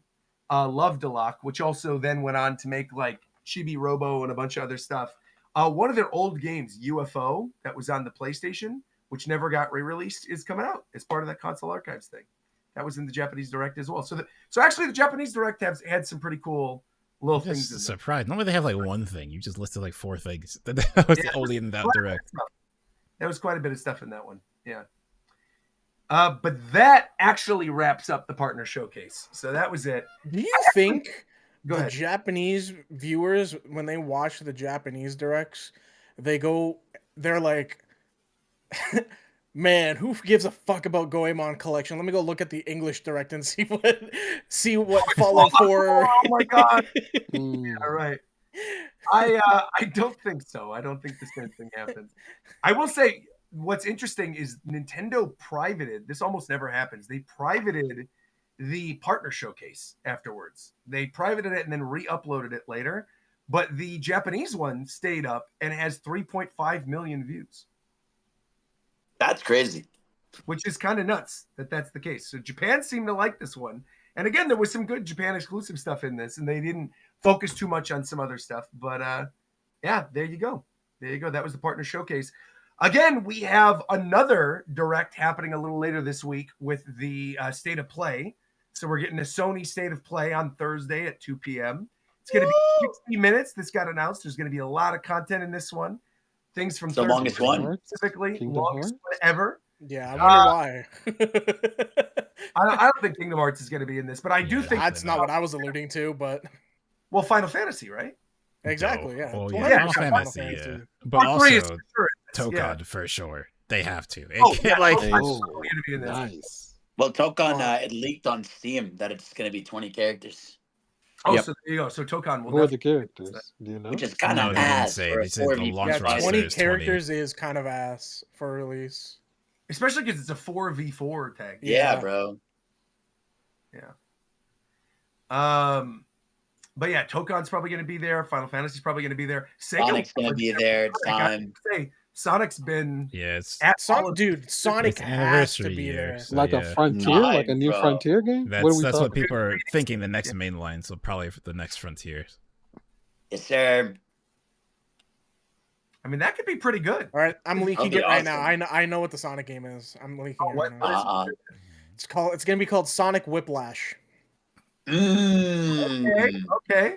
Love Deluxe, which also then went on to make like Chibi Robo and a bunch of other stuff. One of their old games, UFO, that was on the PlayStation, which never got re-released, is coming out as part of that console archives thing. That was in the Japanese Direct as well. So actually, the Japanese Direct had some pretty cool little things. I'm surprised. Normally they have like one thing. You just listed like 4 things. That was only in that Direct. There was quite a bit of stuff in that one. Yeah. But that actually wraps up the partner showcase. So that was it. Do you think the Japanese viewers, when they watch the Japanese Directs, they're like, man, who gives a fuck about Goemon Collection? Let me go look at the English Direct and see what Fallout 4. Oh my god! Yeah, right. I don't think so. I don't think the same thing happens. I will say what's interesting is Nintendo privated. This almost never happens. They privated the partner showcase afterwards. They privated it and then re-uploaded it later. But the Japanese one stayed up and has 3.5 million views. That's crazy. Which is kind of nuts that that's the case. So Japan seemed to like this one. And again, there was some good Japan exclusive stuff in this, and they didn't focus too much on some other stuff. But yeah, there you go. There you go. That was the partner showcase. Again, we have another direct happening a little later this week with the State of Play. So we're getting a Sony State of Play on Thursday at 2 p.m. It's going to be 60 minutes. This got announced. There's going to be a lot of content in this one. Things from the longest one. Specifically, longest one ever. Yeah, I wonder why. I don't think Kingdom Hearts is going to be in this, but I do think that's not what I was alluding to. But well, Final Fantasy, right? Exactly. Yeah. Oh, Well, yeah. Final Fantasy. Yeah. But also Tokon for sure. They have to. Nice. Well, Tokon it leaked on Steam that it's going to be 20 characters. Oh, so there you go. So Tokon will. Who are the characters? Do you know? Which is kind of ass. They said the launch roster 20 is characters is kind of ass for release. Especially because it's a 4v4 tag. Yeah, bro. Yeah. But yeah, Tokon's probably going to be there. Final Fantasy's probably going to be there. Sonic's going to be there. It's time. Sonic's been. Yes. Sonic has to be there. So like a Frontier, like a new Frontier game. That's what people are thinking. The next main line, so probably the next Frontier. Yes, sir. I mean, that could be pretty good. All right, I'm leaking it right now. I know what the Sonic game is. I'm leaking it right now. It's going to be called Sonic Whiplash. Okay.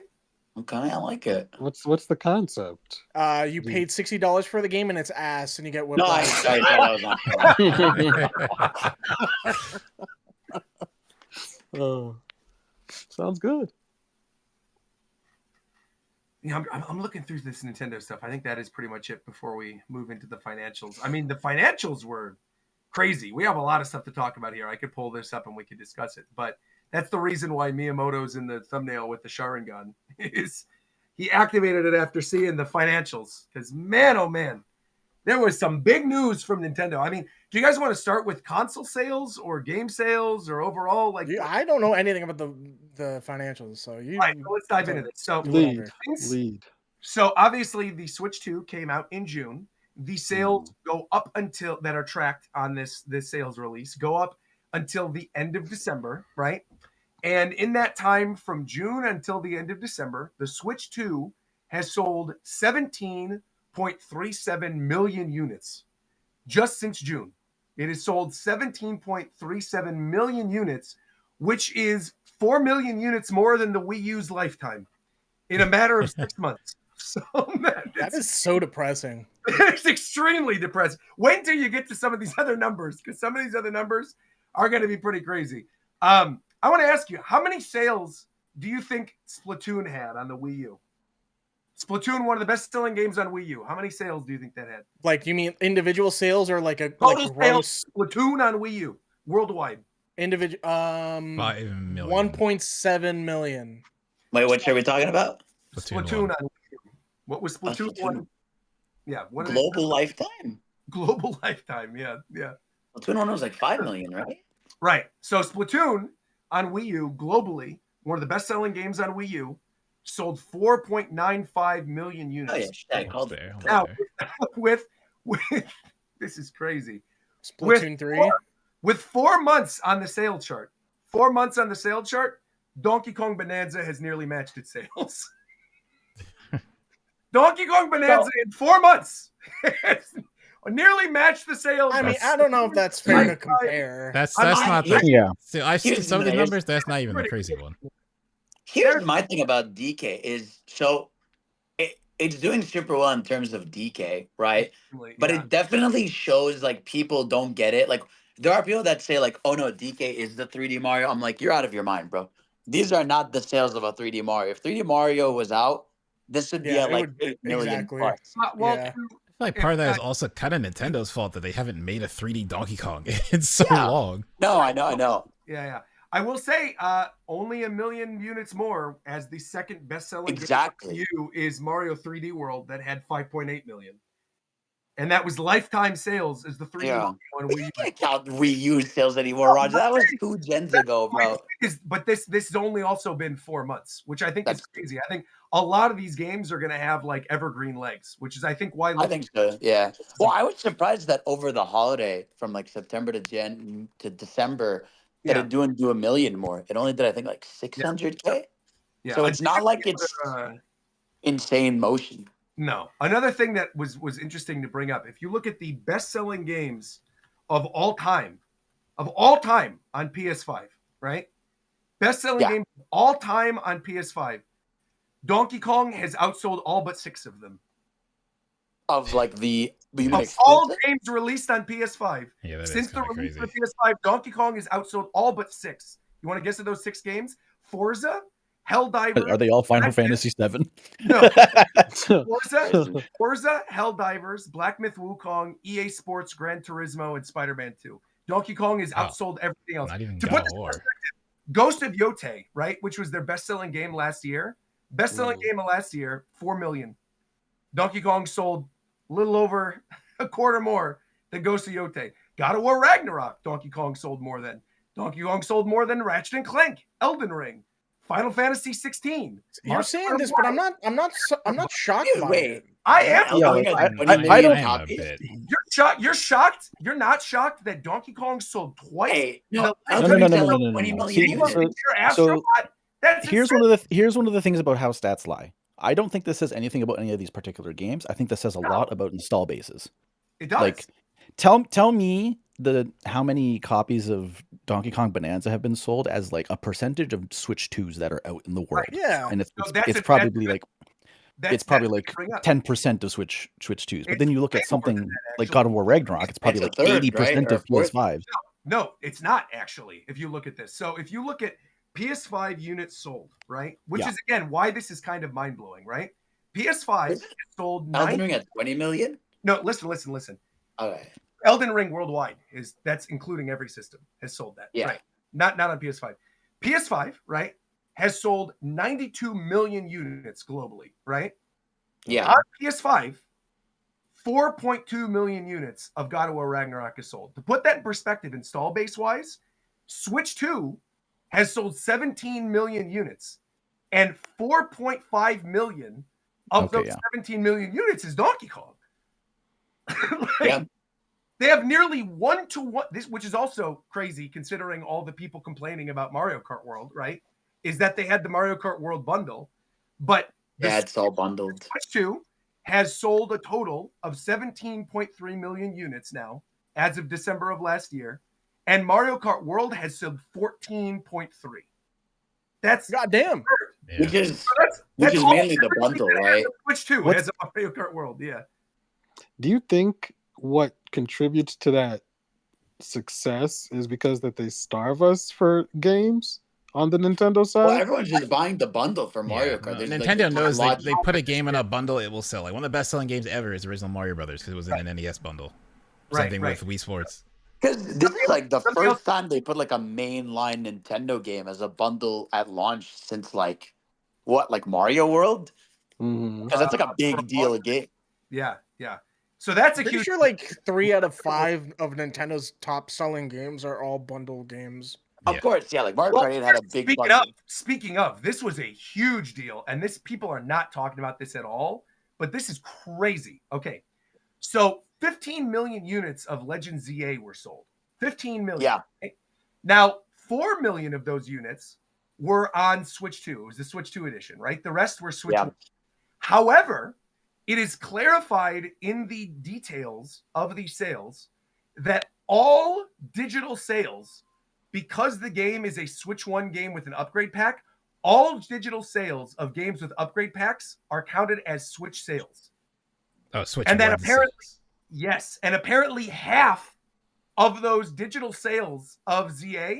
I like it. What's the concept? You paid $60 for the game and it's ass, and you get whiplash. Oh, sounds good. Yeah, I'm looking through this Nintendo stuff. I think that is pretty much it before we move into the financials. I mean, the financials were crazy. We have a lot of stuff to talk about here. I could pull this up and we could discuss it, but that's the reason why Miyamoto's in the thumbnail with the Sharingan. Is he activated it after seeing the financials? Because man, oh man, there was some big news from Nintendo. I mean, do you guys want to start with console sales or game sales or overall? Like, I don't know anything about the financials, so let's dive into this. So lead. So obviously, the Switch 2 came out in June. The sales go up until that are tracked on this sales release go up until the end of December, right? And in that time from June until the end of December, the Switch 2 has sold 17.37 million units just since June. It has sold 17.37 million units, which is 4 million units more than the Wii U's lifetime in a matter of 6 months. So that is so depressing. It's extremely depressing. Wait until you get to some of these other numbers, because some of these other numbers are going to be pretty crazy. I want to ask you, how many sales do you think Splatoon had on the Wii U? Splatoon, one of the best-selling games on Wii U. How many sales do you think that had? Like, you mean individual sales or like a total sales? Splatoon on Wii U worldwide. Individual. 5 million. 1.7 million. Wait, what are we talking about? Splatoon on Wii U. What was Splatoon 1? Yeah, global lifetime. Global lifetime. Yeah. Splatoon 1 was like 5 million, right? Right. So Splatoon on Wii U globally, one of the best-selling games on Wii U, sold 4.95 million units. Oh, yeah, there. Now, with this is crazy. Splatoon 3? With 4 months on the sale chart, Donkey Kong Bonanza has nearly matched its sales. Donkey Kong Bonanza in 4 months nearly matched the sales. I mean, I don't know if that's fair to compare. That's not the See, I've seen some of the numbers. That's not even the crazy one. Here's my thing about DK is it's doing super well in terms of DK, right? But it definitely shows like people don't get it. Like there are people that say like, oh no, DK is the 3D Mario. I'm like, you're out of your mind, bro. These are not the sales of a 3D Mario. If 3D Mario was out, this would be at like 8 million plus. I feel like part of that is also kind of Nintendo's fault that they haven't made a 3D Donkey Kong in so long. No, I know. Yeah. I will say only 1 million units more as the second best-selling game for you is Mario 3D World that had 5.8 million. And that was lifetime sales as the 3D Mario on Wii U. You can't count Wii U sales anymore, Roger. That was 2 gens ago, bro. But this has only also been 4 months, which I think is crazy. I think a lot of these games are going to have like evergreen legs, which is I think why. I think so. Yeah. Well, I was surprised that over the holiday, from like September to December, that it didn't do 1 million more. It only did, I think, like 600K. Yeah. So it's not like it's insane motion. No. Another thing that was interesting to bring up, if you look at the best-selling games of all time on PS5, right? Best-selling game of all time on PS5. Donkey Kong has outsold all but 6 of them. Of like of all games released on PS5 since the release crazy. of the PS5, Donkey Kong has outsold all but 6. You want to guess at those 6 games? Forza, Helldivers. Are they all Final Fantasy VII? No. Forza, Helldivers, Black Myth Wukong, EA Sports, Gran Turismo, and Spider-Man 2. Donkey Kong has outsold everything else. To put this in perspective, Ghost of Yote, right, which was their best-selling game last year. Best-selling game of last year, 4 million. Donkey Kong sold a little over a quarter more than Ghost of Yote. God of War Ragnarok, Donkey Kong sold more than. Donkey Kong sold more than Ratchet and Clank, Elden Ring, Final Fantasy 16. You're saying this, but I'm not shocked by it. I am. You're shocked. You're shocked. You're not shocked that Donkey Kong sold twice. Hey, No. Here's one of the things about how stats lie. I don't think this says anything about any of these particular games. I think this says a lot about install bases. It does. Like, tell me how many copies of Donkey Kong Bonanza have been sold as like a percentage of Switch 2s that are out in the world. Yeah, and it's probably like 10% of Switch 2s. But then you look at something like God of War Ragnarok, it's probably like 80% of PS5s. No, it's not actually. If you look at this, so if you look at PS5 units sold, right? Which is again why this is kind of mind blowing, right? PS5 sold Elden Ring at 20 million. No, listen. Okay. Elden Ring worldwide that's including every system has sold that. Yeah. Right. Not on PS5. PS5, right, has sold 92 million units globally, right? Yeah. On PS5, 4.2 million units of God of War Ragnarok is sold. To put that in perspective, install base wise, Switch 2 has sold 17 million units, and 4.5 million of those 17 million units is Donkey Kong. They have nearly 1-to-1, this, which is also crazy considering all the people complaining about Mario Kart World, right? Is that they had the Mario Kart World bundle, but it's all bundled. Switch 2 has sold a total of 17.3 million units now as of December of last year, and Mario Kart World has sold 14.3. That's goddamn. Which is mainly the bundle, right? Switch 2 has a Mario Kart World, yeah. Do you think what contributes to that success is because that they starve us for games on the Nintendo side? Well, everyone's just buying the bundle for Mario Kart. Nintendo knows they put a game in a bundle, it will sell. Like one of the best-selling games ever is original Mario Brothers because it was in an NES bundle. Same thing with Wii Sports. Because this is like the first time they put like a mainline Nintendo game as a bundle at launch since like Mario World? Because that's like a big deal game. Yeah. So that's a pretty huge. Sure, like 3 out of 5 of Nintendo's top-selling games are all bundle games. Of course, like Mario Kart 8 had a big bundle. Speaking of, this was a huge deal, and people are not talking about this at all, but this is crazy. Okay, so 15 million units of Legend ZA were sold. 15 million. Yeah. Okay? Now, 4 million of those units were on Switch 2. It was the Switch 2 edition, right? The rest were Switch 1. However, it is clarified in the details of these sales that all digital sales, because the game is a Switch 1 game with an upgrade pack, all digital sales of games with upgrade packs are counted as Switch sales. Oh, Switch. And then apparently half of those digital sales of ZA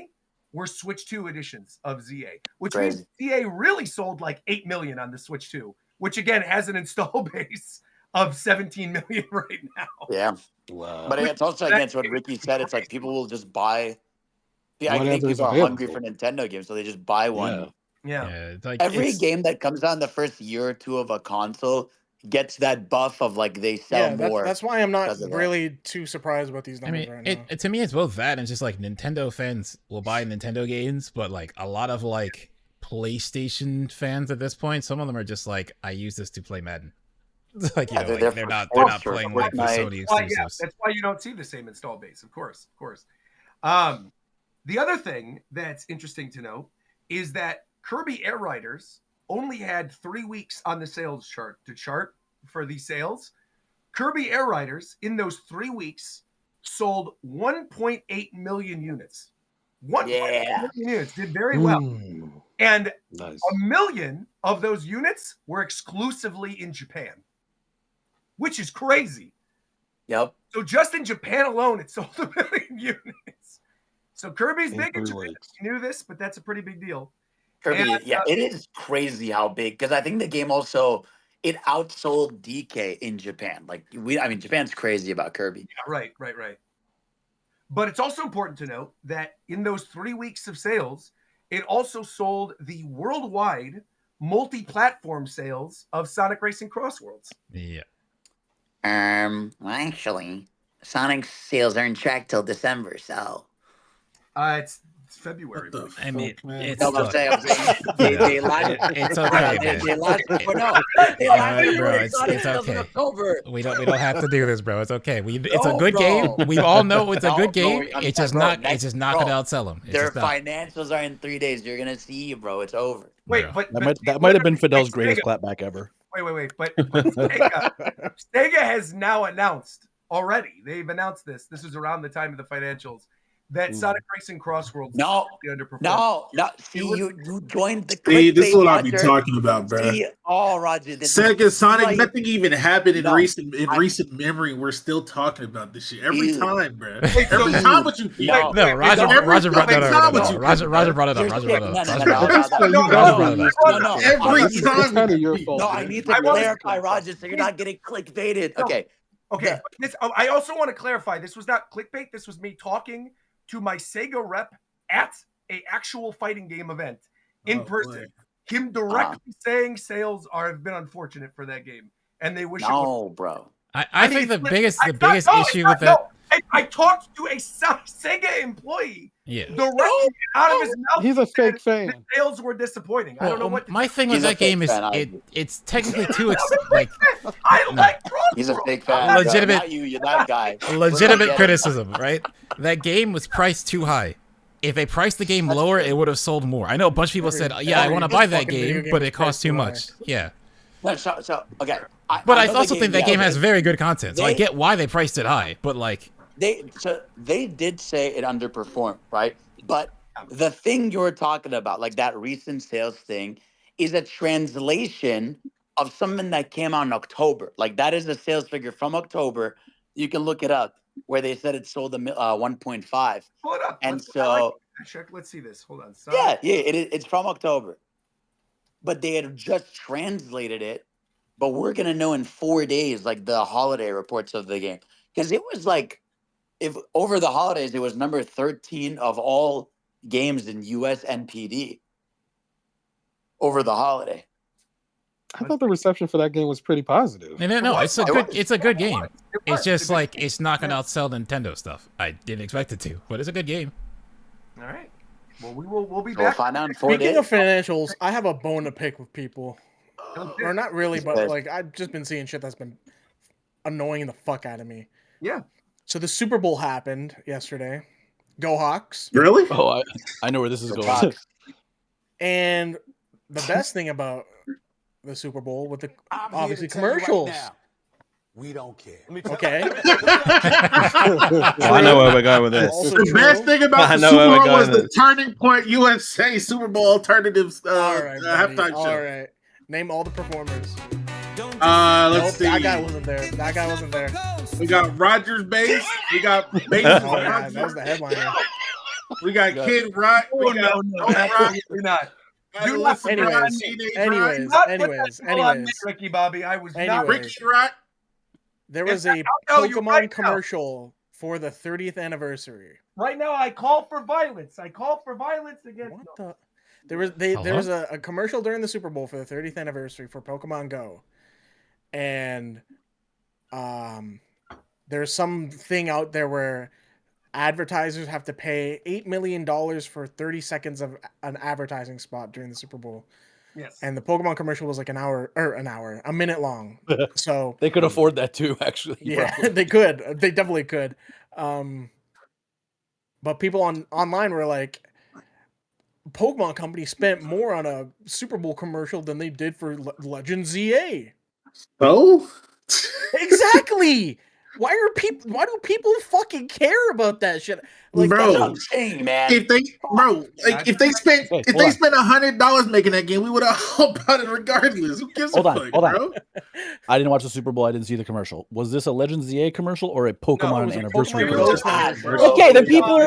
were Switch 2 editions of ZA, which means ZA really sold like 8 million on the Switch 2, which again has an install base of 17 million right now. Yeah. Wow. But it's also against what Ricky said. It's like people will just buy. I think people are hungry for Nintendo games, so they just buy one. Yeah. Every game that comes out in the first year or two of a console gets that buff of like they sell more. That's why I'm not because of that. really too surprised about these I numbers mean, right now. to me, it's both that and just like Nintendo fans will buy Nintendo games, but like a lot of like PlayStation fans at this point, some of them are just like, I use this to play Madden. Like, you know, like, they're not playing like the Sony exclusives. That's why you don't see the same install base, of course. The other thing that's interesting to note is that Kirby Air Riders only had 3 weeks on the sales chart to chart for these sales. Kirby Air Riders in those 3 weeks sold 1.8 million units. 1.8 million units did very well. And nice. 1 million of those units were exclusively in Japan, which is crazy. Yep. So just in Japan alone, it sold 1 million units. So Kirby's big in Japan. You knew this, but that's a pretty big deal. Kirby, And, it is crazy how big, because I think the game also, it outsold DK in Japan. Like Japan's crazy about Kirby. Yeah, right. But it's also important to note that in those 3 weeks of sales, it also sold the worldwide multi-platform sales of Sonic Racing Crossworlds. Yeah. Well, actually, Sonic sales aren't tracked till December, so. It's February. I mean, it's no, I'm saying they lied. It's okay, man. They lied. Bro, it's okay. We don't have to do this, bro. It's okay. It's a good game. We all know it's a good game. It's just not gonna outsell them. Their financials are in 3 days. You're gonna see, bro. It's over. Wait, but that might have been Fidel's greatest clapback ever. Wait. But Sega has now announced already. They've announced this. This was around the time of the financials. That Sonic Racing Crossworlds underperformed. No. See, you joined the. See, this is what I be talking about, bro. Roger. Sega Sonic, nothing even happened in recent memory. We're still talking about this shit every time, bro. Every time what you Roger brought that up. Roger brought it up. Every time. No, I need to clarify, Roger, so you're not getting clickbaited. Okay. I also want to clarify. This was not clickbait. This was me talking to my Sega rep at a actual fighting game event in person. Him directly saying sales have been unfortunate for that game, and they wish. Bro. I think the biggest issue with that. I talked to a Sega employee. Yeah. Directly out of his mouth. He's a fake fan. The sales were disappointing. I don't know what. My thing with that game is it's technically too He's a fake fan. Legitimate. Not you. You're that guy. Legitimate criticism, right? That game was priced too high. If they priced the game lower, it would have sold more. I know a bunch of people said, "Yeah, I want to buy that game, but it costs too much." Yeah. No, so okay. But I also think that game has very good content, so I get why they priced it high. But like. They did say it underperformed, right? But the thing you're talking about, like that recent sales thing, is a translation of something that came out in October. Like that is a sales figure from October. You can look it up where they said it sold 1.5. Pull it up. And let's see this. Hold on. Yeah, it's from October. But they had just translated it. But we're gonna know in 4 days, like the holiday reports of the game, because it was like. If over the holidays, it was number 13 of all games in US NPD over the holiday. I thought the reception for that game was pretty positive. No, it's a good game. It's just like it's not gonna outsell Nintendo stuff. I didn't expect it to, but it's a good game. All right. Well, we'll be We'll back. find out in 4 days. Speaking of financials, I have a bone to pick with people. Or not really, but like I've just been seeing shit that's been annoying the fuck out of me. Yeah. So the Superbowl happened yesterday. Go Hawks. Really? Oh, I know where this is going. And the best thing about the Super Bowl with the obviously commercials. We don't care. Okay. I know where we're going with this. The best thing about the Super Bowl was the Turning Point USA Super Bowl alternatives halftime show. All right. Name all the performers. Let's see. That guy wasn't there. We got Rogers Bass. We got Bass. That was the headliner. We got Kid Rock. We got We're not. Anyways. Ricky Bobby, I was not. Ricky Rock. There was a Pokemon commercial for the 30th anniversary. Right now, I call for violence. Against. What the? There was a commercial during the Super Bowl for the 30th anniversary for Pokemon Go. and there's something out there where advertisers have to pay $8 million for 30 seconds of an advertising spot during the Super Bowl. Yes. And the Pokemon commercial was like a minute long. So they could afford that too, actually. Yeah, probably. they could. They definitely could. But people online were like, Pokemon Company spent more on a Super Bowl commercial than they did for Legend ZA. Oh? Exactly. Why do people fucking care about that shit? Like, bro, that's what I'm saying, man. If they spent $100 making that game, we would have all bought it regardless. Who gives a fuck, bro? I didn't watch the Super Bowl. I didn't see the commercial. Was this a Legends ZA commercial or a Pokemon anniversary commercial? Okay, then people are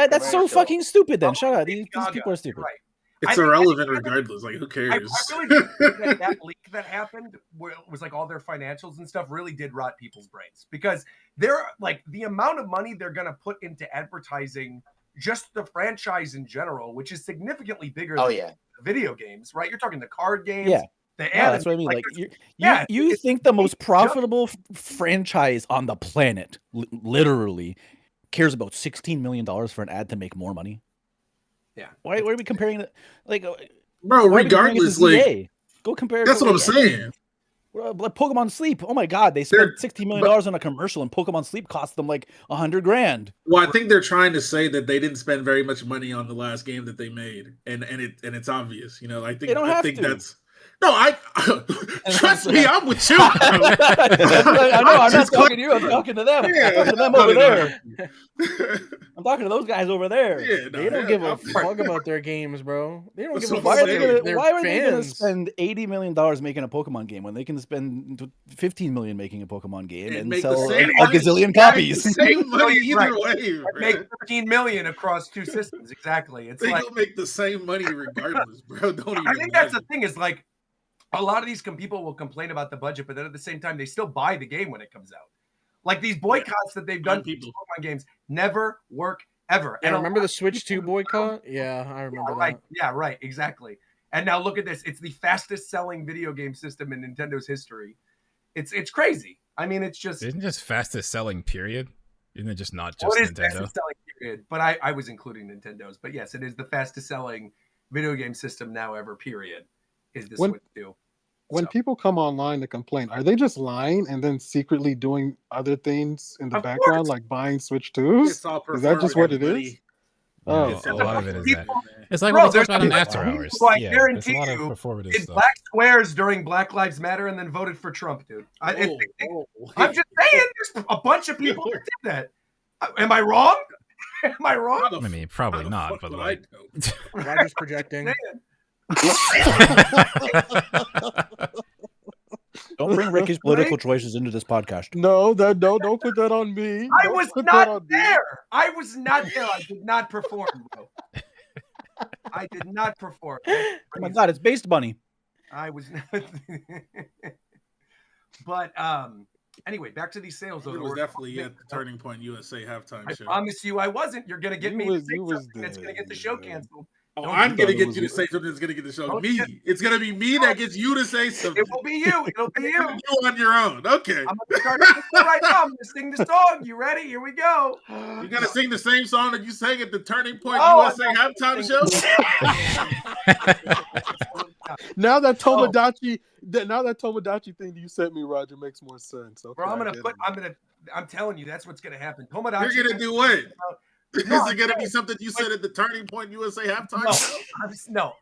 that's so fucking stupid. Then shut up. These people are stupid. Right. It's irrelevant regardless. Like, who cares? I really do think that leak that happened, where it was like all their financials and stuff, really did rot people's brains, because they're like the amount of money they're going to put into advertising just the franchise in general, which is significantly bigger than video games, right? You're talking the card games. Yeah. The that's what I mean. Like you think the most profitable franchise on the planet, literally, cares about $16 million for an ad to make more money? Yeah. Why are we comparing it? Like, bro, regardless, like, go compare. That's what I'm saying. Like Pokemon Sleep. Oh my God, they spent $16 million on a commercial, and Pokemon Sleep cost them like $100,000. Well, I think they're trying to say that they didn't spend very much money on the last game that they made, and it's obvious. You know, I think that's. No, trust me, I'm with you. I know. I'm not talking to you. I'm talking to them. I'm talking to them over there. I'm talking to those guys over there. Yeah, they don't give a fuck about their games, bro. They don't give a fuck. Why are they going to spend $80 million making a Pokemon game when they can spend $15 million making a Pokemon game and sell a gazillion copies? Same money either way. Make $15 million across two systems. Exactly. It's they like will make the same money regardless, bro. I think that's the thing. Is like, a lot of these people will complain about the budget, but then at the same time, they still buy the game when it comes out. Like these boycotts that they've done for Pokemon games never work ever. And remember the Switch 2 boycott? Yeah, I remember that. Right. Yeah, right. Exactly. And now look at this. It's the fastest selling video game system in Nintendo's history. It's crazy. I mean, it's just... Isn't it just fastest selling, period? Isn't it just not just Nintendo? Fastest selling, period. But I was including Nintendo's. But yes, it is the fastest selling video game system now ever, period. Is this Switch 2. When people come online to complain, are they just lying and then secretly doing other things in the background, like buying Switch 2s? Is that just what it is? Oh, a lot of it is that. It's like what we talked about in After Hours. I guarantee you, did black squares during Black Lives Matter and then voted for Trump, dude. I'm just saying, there's a bunch of people that did that. Am I wrong? Am I wrong? I mean, probably not, but like... Roger's projecting. Don't bring Ricky's political choices into this podcast. No, don't put that on me. I was not there. I was not there. I did not perform, bro. I did not perform. Oh my God, it's Based Bunny. I was not. But anyway, back to these sales. It was definitely at the Turning Point USA halftime show. I promise you, I wasn't. You're gonna get me to say something that's gonna get the show canceled. Oh, I'm going to get you to say something that's going to get the show. Me. It's going to be me that gets you to say something. It will be you. It'll be you. You on your own. Okay. I'm going to start right now. I'm going to sing the song. You ready? Here we go. You're going to sing the same song that you sang at the Turning Point USA halftime show? Now that Tomodachi thing that you sent me, Roger, makes more sense. Okay, bro, I'm telling you, that's what's going to happen. Tomodachi. You're going to do what? Is it going to be something you said at the Turning Point USA halftime show?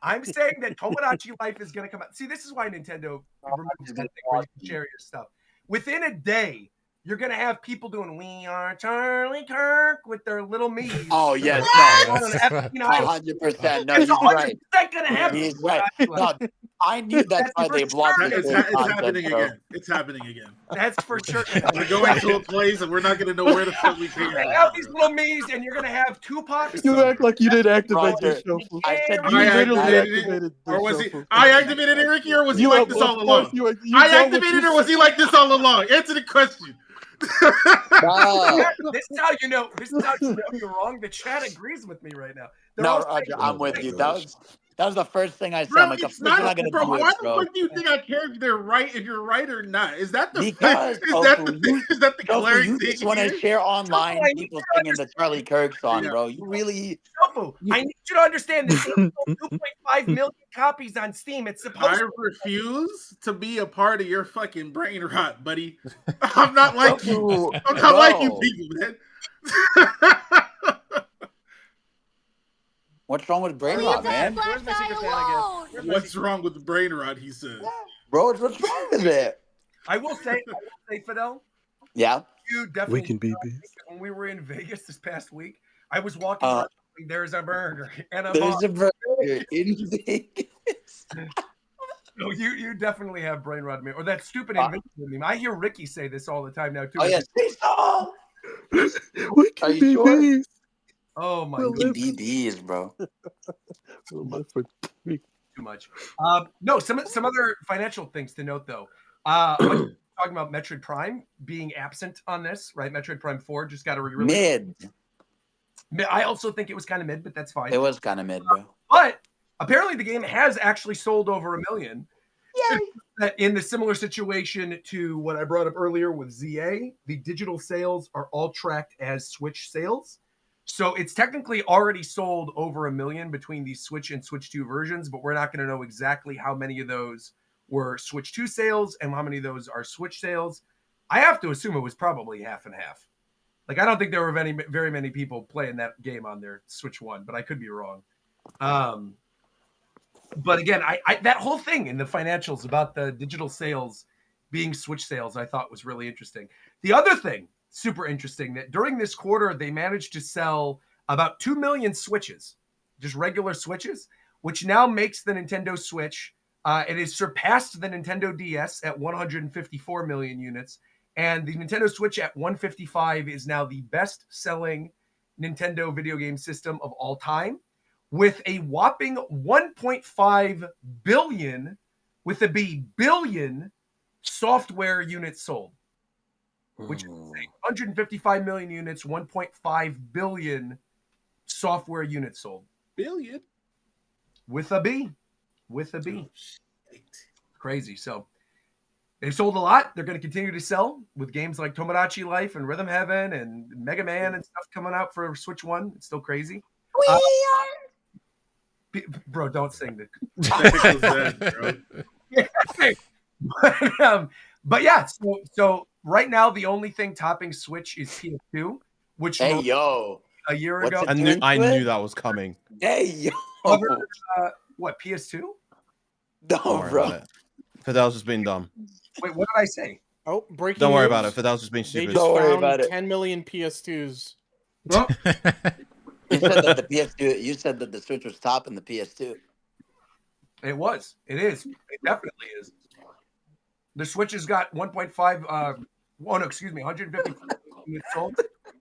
I'm saying that Tomodachi Life is going to come out. See, this is why Nintendo removes that thing where you can share your stuff. Within a day, you're going to have people doing "We Are Charlie Kirk" with their little me's. Oh, yes. No. 100%. No, he's right. That's going to happen. He's right. No, I knew that's why they blocked it. It's happening again. It's happening again. That's for sure. We're going to a place and we're not going to know where the fuck we came from. Out these little me's, and you're going to have Tupac. You act like you didn't activate this show. I said I activated it. Or was he? I activated it, Ricky, or was he like this all along? I activated it, or was he like this all along? Answer the question. This is how you know. This is how you know you're wrong. The chat agrees with me right now. No, Roger, I'm with you. That was That was the first thing I said. Bro, I'm like, it's of course you're not, not bro. gonna do Why it, the bro. fuck do you think I care if they're right, if you're right or not? Is that the Because is that the Tofu, glaring you thing just want to here? share online I need people you to singing the Charlie Kirk song, Yeah. bro. You really Tofu, I need you to understand this game sold 2.5 million copies on Steam. It's supposed I to. refuse to be a part of your fucking brain rot, buddy. I'm not like you. Tofu, I'm not like you bro. people, man. What's wrong with brain rot, man? Where's my secret Santa gift? What's wrong with the brain rot? He says. Bro, what's wrong with it? I will say, Fidel, Yeah. you definitely. We can be When we were in Vegas this past week, I was walking around. There's a burger and a There's a bar. burger in Vegas. No, you definitely have brain rot, man. Or that stupid invention meme. I hear Ricky say this all the time now too. Oh yeah, say so. We Are can you be sure? bees. Oh my We'll god. live- BBs, bro. we'll live for Too much. No, some other financial things to note though. Talking about Metroid Prime being absent on this, right? Metroid Prime 4 just got a re-release. Mid. I also think it was kind of mid, but that's fine. It was kind of mid, bro. But apparently the game has actually sold over 1 million. Yay. That in the similar situation to what I brought up earlier with ZA, the digital sales are all tracked as Switch sales. So it's technically already sold over 1 million between the Switch and Switch 2 versions, but we're not going to know exactly how many of those were Switch 2 sales and how many of those are Switch sales. I have to assume it was probably half and half. Like, I don't think there were very many people playing that game on their Switch 1, but I could be wrong. But again, I that whole thing in the financials about the digital sales being Switch sales, I thought was really interesting. The other thing, super interesting, that during this quarter, they managed to sell about 2 million Switches, just regular Switches, which now makes the Nintendo Switch, it has surpassed the Nintendo DS at 154 million units. And the Nintendo Switch at 155 is now the best-selling Nintendo video game system of all time, with a whopping 1.5 billion, with a B, billion software units sold, which is insane. 155 million units, 1.5 billion software units sold. Billion? With a B. With a B. Crazy. So they've sold a lot. They're going to continue to sell with games like Tomodachi Life and Rhythm Heaven and Mega Man and stuff coming out for Switch 1. It's still crazy. Bro, don't sing the. But yeah, so right now the only thing topping Switch is PS2, which Hey yo, a year What's ago. it I knew that was coming. Hey yo, what PS2? No, Don't worry bro. about it. Fidel's just being dumb. Wait, what did I say? Oh, breaking Don't worry news. about it. Fidel's just being They stupid. just Don't worry found about it. 10 million PS2s. Well, You said that the PS2. You said that the Switch was topping the PS2. it was. It is. It definitely is. The Switch has got 1.5. Oh no, excuse me, 150 units sold.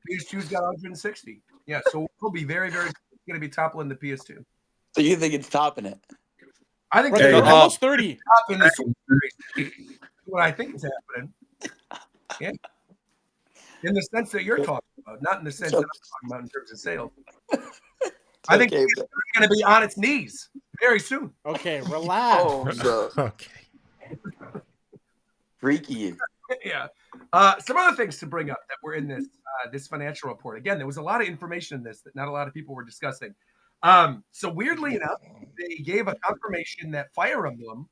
PS2's got 160. Yeah, so we'll be very going to be toppling the PS2. So you think it's topping it? I think Right, they're almost 30. topping the Switch series. What I think is happening. Yeah. In the sense that you're talking about, not in the sense that I'm talking about in terms of sales. I think it's going to be on its knees very soon. Okay, relax. Oh, bro. Okay. Freaky. Yeah. Some other things to bring up that were in this financial report. Again, there was a lot of information in this that not a lot of people were discussing. So weirdly enough, they gave a confirmation that Fire Emblem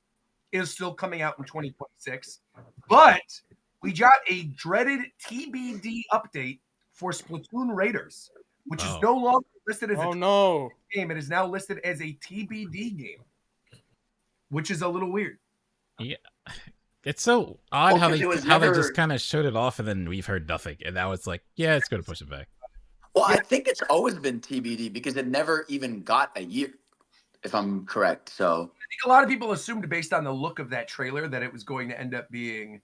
is still coming out in 2026, but we got a dreaded TBD update for Splatoon Raiders, which is no longer listed as a game. It is now listed as a TBD game, which is a little weird. Yeah. It's so odd how they never... just kind of showed it off and then we've heard nothing. And now it's like, yeah, it's going to push it back. Well, I think it's always been TBD because it never even got a year, if I'm correct. So I think a lot of people assumed based on the look of that trailer that it was going to end up being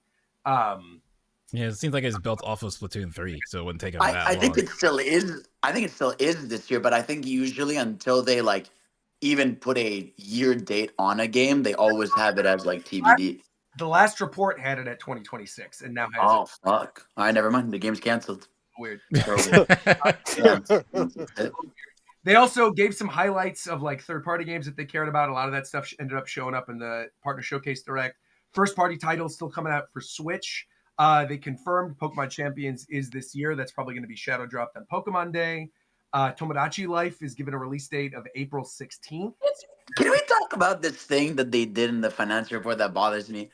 yeah, it seems like it's built off of Splatoon 3, so it wouldn't take them that long. I think it still is. I think it still is this year, but I think usually until they like even put a year date on a game, they always have it as like TBD. The last report had it at 2026, and now has Oh fuck! All right, never mind. The game's canceled. Weird. They also gave some highlights of like third-party games that they cared about. A lot of that stuff ended up showing up in the Partner Showcase Direct. First-party titles still coming out for Switch. They confirmed Pokemon Champions is this year. That's probably going to be shadow dropped on Pokemon Day. Tomodachi Life is given a release date of April 16th. Can we talk about this thing that they did in the financial report that bothers me?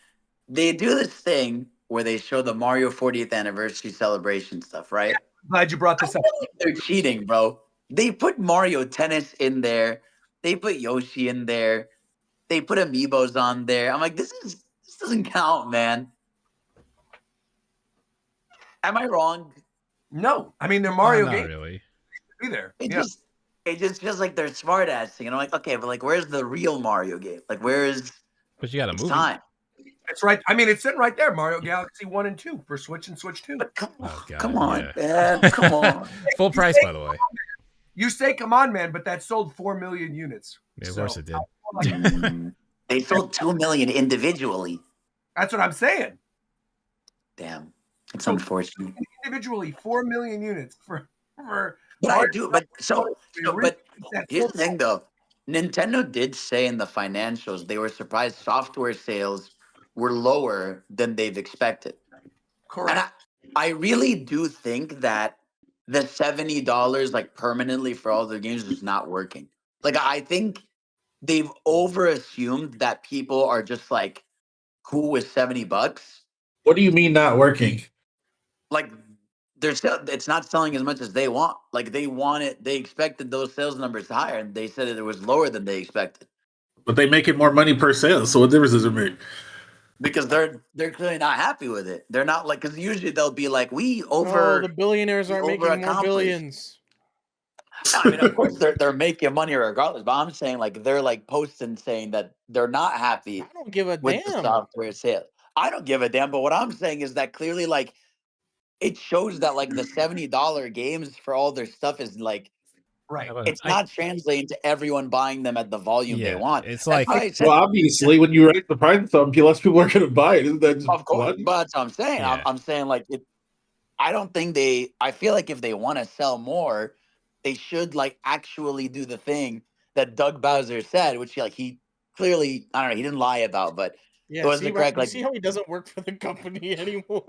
They do this thing where they show the Mario 40th anniversary celebration stuff, right? Glad you brought this up. They're cheating, bro. They put Mario Tennis in there. They put Yoshi in there. They put amiibos on there. I'm like, this doesn't count, man. Am I wrong? No, I mean they're Mario Not games. really. Be there. It just feels like they're smart assing, and I'm like, okay, but like, where's the real Mario game? Like, where's? But you got a movie. Time. It's right. I mean, it's sitting right there. Mario Galaxy 1 and 2 for Switch and Switch 2. But come on, God, come on, yeah. man, come on. Full price, by the way. You say, "Come on, man," but that sold 4 million units. Yeah, of course it did. They sold 2 million individually. That's what I'm saying. Damn, it's unfortunate. Individually, 4 million units for. But I do. But but here's the thing, though. Nintendo did say in the financials they were surprised software sales were lower than they've expected. Correct. And I really do think that the $70 like permanently for all their games is not working. Like I think they've over assumed that people are just like cool with $70. What do you mean not working? Like it's not selling as much as they want. Like they expected those sales numbers higher, and they said that it was lower than they expected. But they make it more money per sale, so what difference does it make? Because they're clearly not happy with it. They're not like, because usually they'll be like, the billionaires aren't making more billions. I mean, of course they're making money regardless, but I'm saying like they're like posting saying that they're not happy. I don't give a with damn. the software sale. I don't give a damn, but what I'm saying is that clearly like it shows that like the $70 games for all their stuff is like right. It's not translating to everyone buying them at the volume they want. It's That's like, why I said, well, obviously, when you raise the price of something, less people are going to buy it. Isn't that just of course, fun? but that's what I'm saying. Yeah. I'm saying like I don't think I feel like if they want to sell more, they should like actually do the thing that Doug Bowser said, which he clearly, I don't know, he didn't lie about, but it wasn't correct. Like, see how he doesn't work for the company anymore.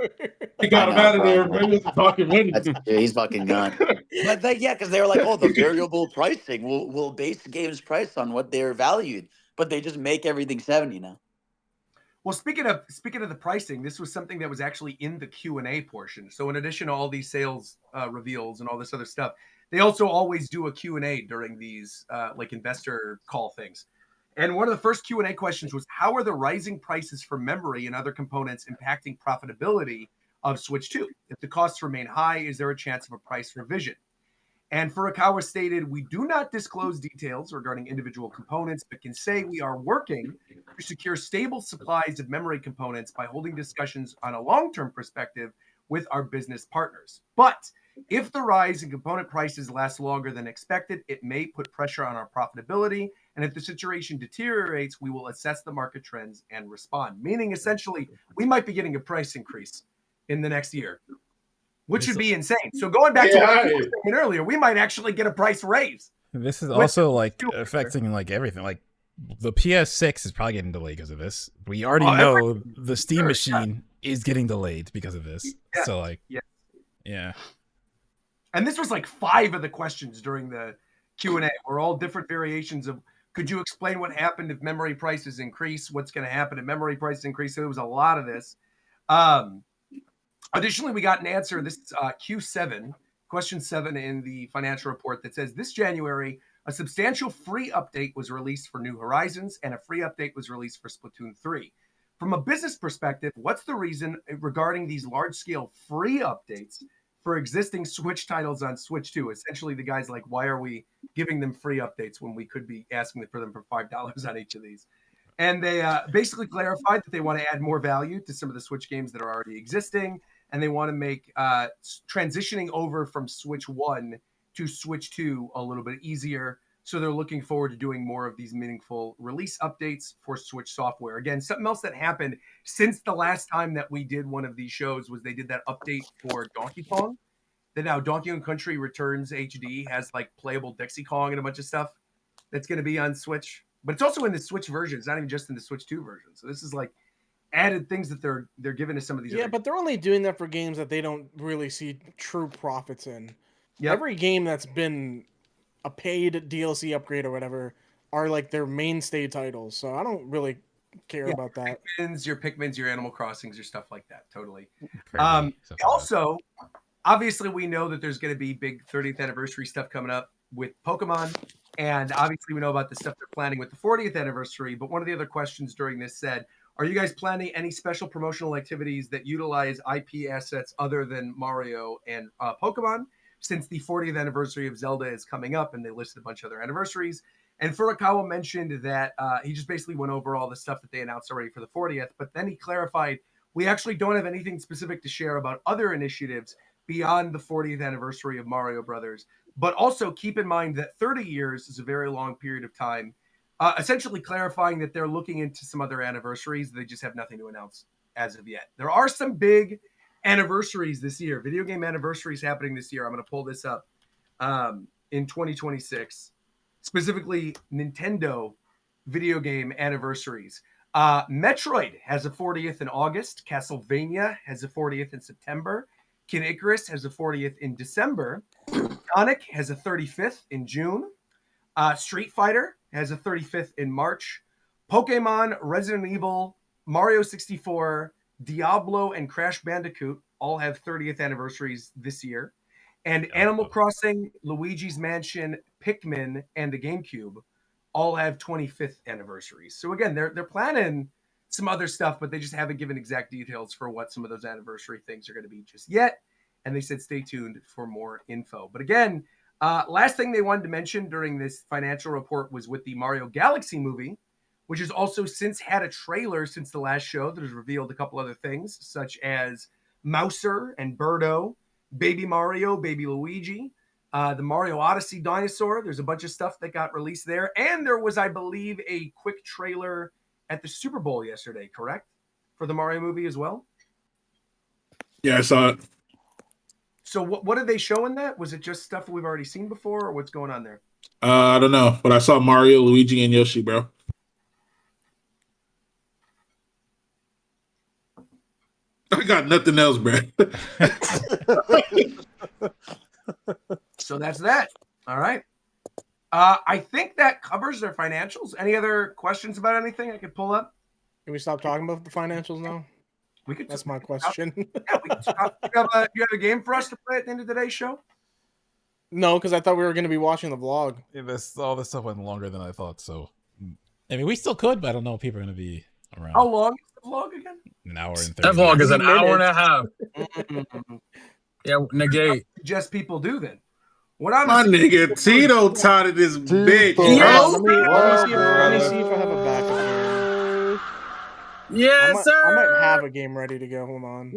He got him out of there. He was talking money. He's fucking gone. But because they were like, oh, the variable pricing, we'll base the game's price on what they're valued, but they just make everything 70 now. Well, speaking of the pricing, this was something that was actually in the Q&A portion. So in addition to all these sales reveals and all this other stuff, they also always do a Q&A during these like investor call things. And one of the first Q&A questions was, how are the rising prices for memory and other components impacting profitability of Switch 2? If the costs remain high, is there a chance of a price revision? And Furukawa stated, we do not disclose details regarding individual components, but can say we are working to secure stable supplies of memory components by holding discussions on a long-term perspective with our business partners. But if the rise in component prices lasts longer than expected, it may put pressure on our profitability. And if the situation deteriorates, we will assess the market trends and respond. Meaning, essentially, we might be getting a price increase in the next year, which would be insane. So going back to what you were saying earlier, we might actually get a price raise. This is also like affecting like everything. Like the PS6 is probably getting delayed because of this. We already know the Steam machine is getting delayed because of this. Yeah. So like, yeah. And this was like 5 of the questions during the Q&A were all different variations of, could you explain what happened if memory prices increase? What's going to happen if memory prices increase? So there was a lot of this. Additionally, we got an answer. This is Q7, question 7 in the financial report that says, this January, a substantial free update was released for New Horizons and a free update was released for Splatoon 3. From a business perspective, what's the reason regarding these large-scale free updates for existing Switch titles on Switch 2? Essentially, the guy's like, why are we giving them free updates when we could be asking for them for $5 on each of these? And they basically clarified that they want to add more value to some of the Switch games that are already existing, and they want to make transitioning over from Switch 1 to Switch 2 a little bit easier. So they're looking forward to doing more of these meaningful release updates for Switch software. Again, something else that happened since the last time that we did one of these shows was they did that update for Donkey Kong. that now Donkey Kong Country Returns HD has like playable Dixie Kong and a bunch of stuff that's going to be on Switch. But it's also in the Switch version. It's not even just in the Switch 2 version. So this is like added things that they're giving to some of these. Yeah, but they're only doing that for games that they don't really see true profits in. Yep. Every game that's been a paid DLC upgrade or whatever are like their mainstay titles. So I don't really care about that. Your Pikmins, your Animal Crossings, your stuff like that. Totally. Kirby, Also, obviously, we know that there's going to be big 30th anniversary stuff coming up with Pokemon. And obviously, we know about the stuff they're planning with the 40th anniversary. But one of the other questions during this said, are you guys planning any special promotional activities that utilize IP assets other than Mario and Pokemon? Since the 40th anniversary of Zelda is coming up, and they listed a bunch of other anniversaries. And Furukawa mentioned that he just basically went over all the stuff that they announced already for the 40th, but then he clarified, we actually don't have anything specific to share about other initiatives beyond the 40th anniversary of Mario Brothers. But also keep in mind that 30 years is a very long period of time, essentially clarifying that they're looking into some other anniversaries. They just have nothing to announce as of yet. There are some big anniversaries this year, video game anniversaries happening this year. I'm going to pull this up in 2026, specifically Nintendo video game anniversaries. Metroid has a 40th in August. Castlevania has a 40th in September. Kid Icarus has a 40th in December. Sonic has a 35th in June. Street Fighter has a 35th in March. Pokemon, Resident Evil, Mario 64, Diablo, and Crash Bandicoot all have 30th anniversaries this year. And Animal Crossing, Luigi's Mansion, Pikmin, and the GameCube all have 25th anniversaries. So again, they're planning some other stuff, but they just haven't given exact details for what some of those anniversary things are going to be just yet. And they said stay tuned for more info. But again, last thing they wanted to mention during this financial report was with the Mario Galaxy movie, which has also since had a trailer since the last show that has revealed a couple other things, such as Mouser and Birdo, Baby Mario, Baby Luigi, the Mario Odyssey dinosaur. There's a bunch of stuff that got released there. And there was, I believe, a quick trailer at the Super Bowl yesterday, correct? For the Mario movie as well? Yeah, I saw it. So what did they show in that? Was it just stuff that we've already seen before, or what's going on there? I don't know, but I saw Mario, Luigi, and Yoshi, bro. I got nothing else, bro. So that's that. All right. I think that covers their financials. Any other questions about anything I could pull up? Can we stop talking about the financials now? We could. That's my question. Yeah, we could stop. You have a game for us to play at the end of today's show? No, because I thought we were going to be watching the vlog. Yeah, all this stuff went longer than I thought. So, I mean, we still could, but I don't know if people are going to be around. How long is the vlog again? An hour and 30 That vlog is an hour and a half. Mm-hmm. Yeah, negate. Just people do then. What I'm My nigga Tito taught this bitch. Let me see if I have a backup game. Yes, sir. I might have a game ready to go. Hold on.